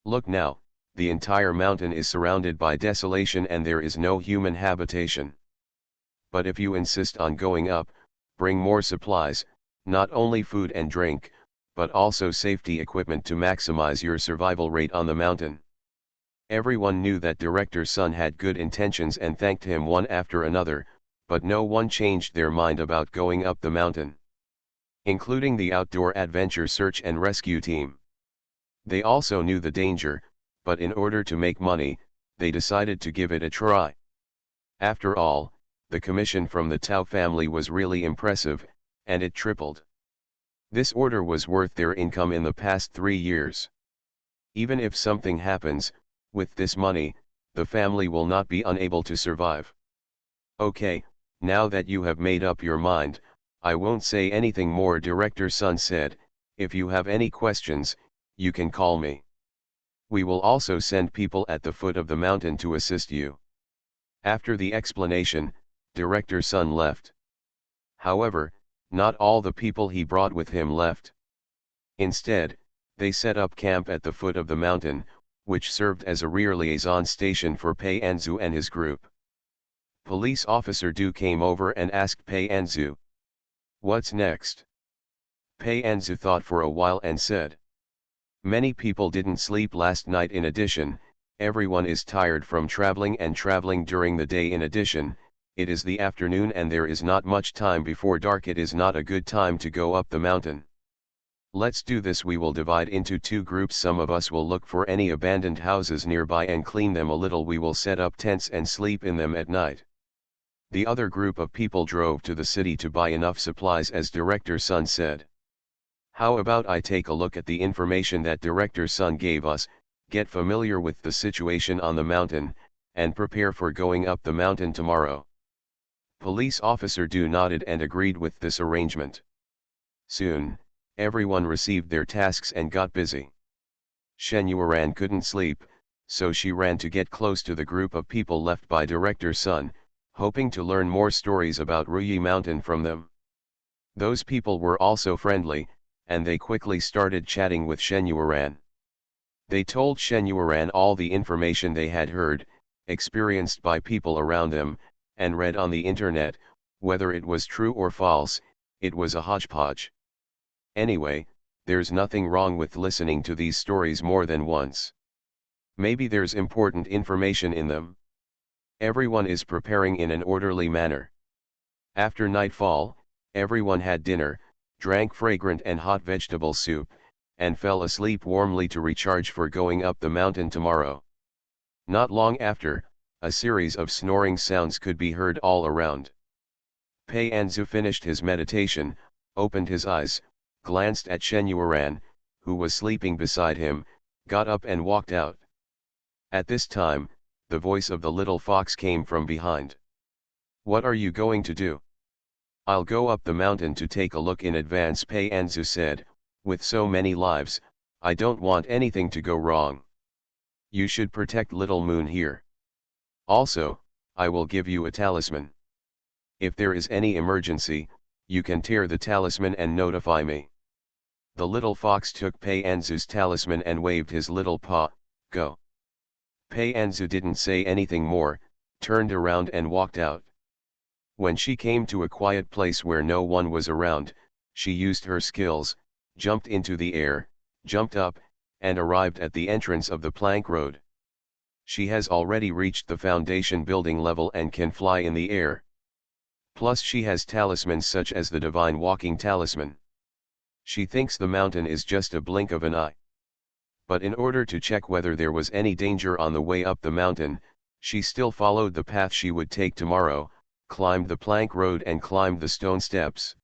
Look now, the entire mountain is surrounded by desolation and there is no human habitation. But if you insist on going up, bring more supplies, not only food and drink, but also safety equipment to maximize your survival rate on the mountain. Everyone knew that Director Sun had good intentions and thanked him one after another, but no one changed their mind about going up the mountain, including the outdoor adventure search and rescue team. They also knew the danger, but in order to make money, they decided to give it a try. After all, the commission from the Tao family was really impressive, and it tripled. This order was worth their income in the past 3 years. Even if something happens, with this money, the family will not be unable to survive. Okay, now that you have made up your mind, I won't say anything more. Director Sun said. If you have any questions, you can call me. We will also send people at the foot of the mountain to assist you. After the explanation, Director Sun left. However, not all the people he brought with him left. Instead, they set up camp at the foot of the mountain, which served as a rear liaison station for Pei Anzu and his group. Police officer Du came over and asked Pei Anzu, "What's next?" Pei Anzu thought for a while and said, "Many people didn't sleep last night. In addition, everyone is tired from traveling during the day. In addition, it is the afternoon and there is not much time before dark. It is not a good time to go up the mountain. Let's do this. We will divide into 2 groups. Some of us will look for any abandoned houses nearby and clean them a little. We will set up tents and sleep in them at night." The other group of people drove to the city to buy enough supplies, as Director Sun said. "How about I take a look at the information that Director Sun gave us, get familiar with the situation on the mountain, and prepare for going up the mountain tomorrow?" Police officer Du nodded and agreed with this arrangement. Soon, everyone received their tasks and got busy. Shen Yuan couldn't sleep, so she ran to get close to the group of people left by Director Sun, hoping to learn more stories about Ruyi Mountain from them. Those people were also friendly, and they quickly started chatting with Shen Yuan. They told Shen Yuan all the information they had heard, experienced by people around them, and read on the internet. Whether it was true or false, it was a hodgepodge. Anyway, there's nothing wrong with listening to these stories more than once. Maybe there's important information in them. Everyone is preparing in an orderly manner. After nightfall, everyone had dinner, drank fragrant and hot vegetable soup, and fell asleep warmly to recharge for going up the mountain tomorrow. Not long after, a series of snoring sounds could be heard all around. Pei Anzu finished his meditation, opened his eyes, glanced at Shen Yuan, who was sleeping beside him, got up and walked out. At this time, the voice of the little fox came from behind. "What are you going to do?" "I'll go up the mountain to take a look in advance," Pei Anzu said. "With so many lives, I don't want anything to go wrong. You should protect Little Moon here. Also, I will give you a talisman. If there is any emergency, you can tear the talisman and notify me." The little fox took Pei Anzu's talisman and waved his little paw. "Go." Pei Anzu didn't say anything more, turned around and walked out. When she came to a quiet place where no one was around, she used her skills, jumped into the air, jumped up, and arrived at the entrance of the plank road. She has already reached the foundation building level and can fly in the air. Plus she has talismans such as the divine walking talisman. She thinks the mountain is just a blink of an eye. But in order to check whether there was any danger on the way up the mountain, she still followed the path she would take tomorrow, climbed the plank road and climbed the stone steps.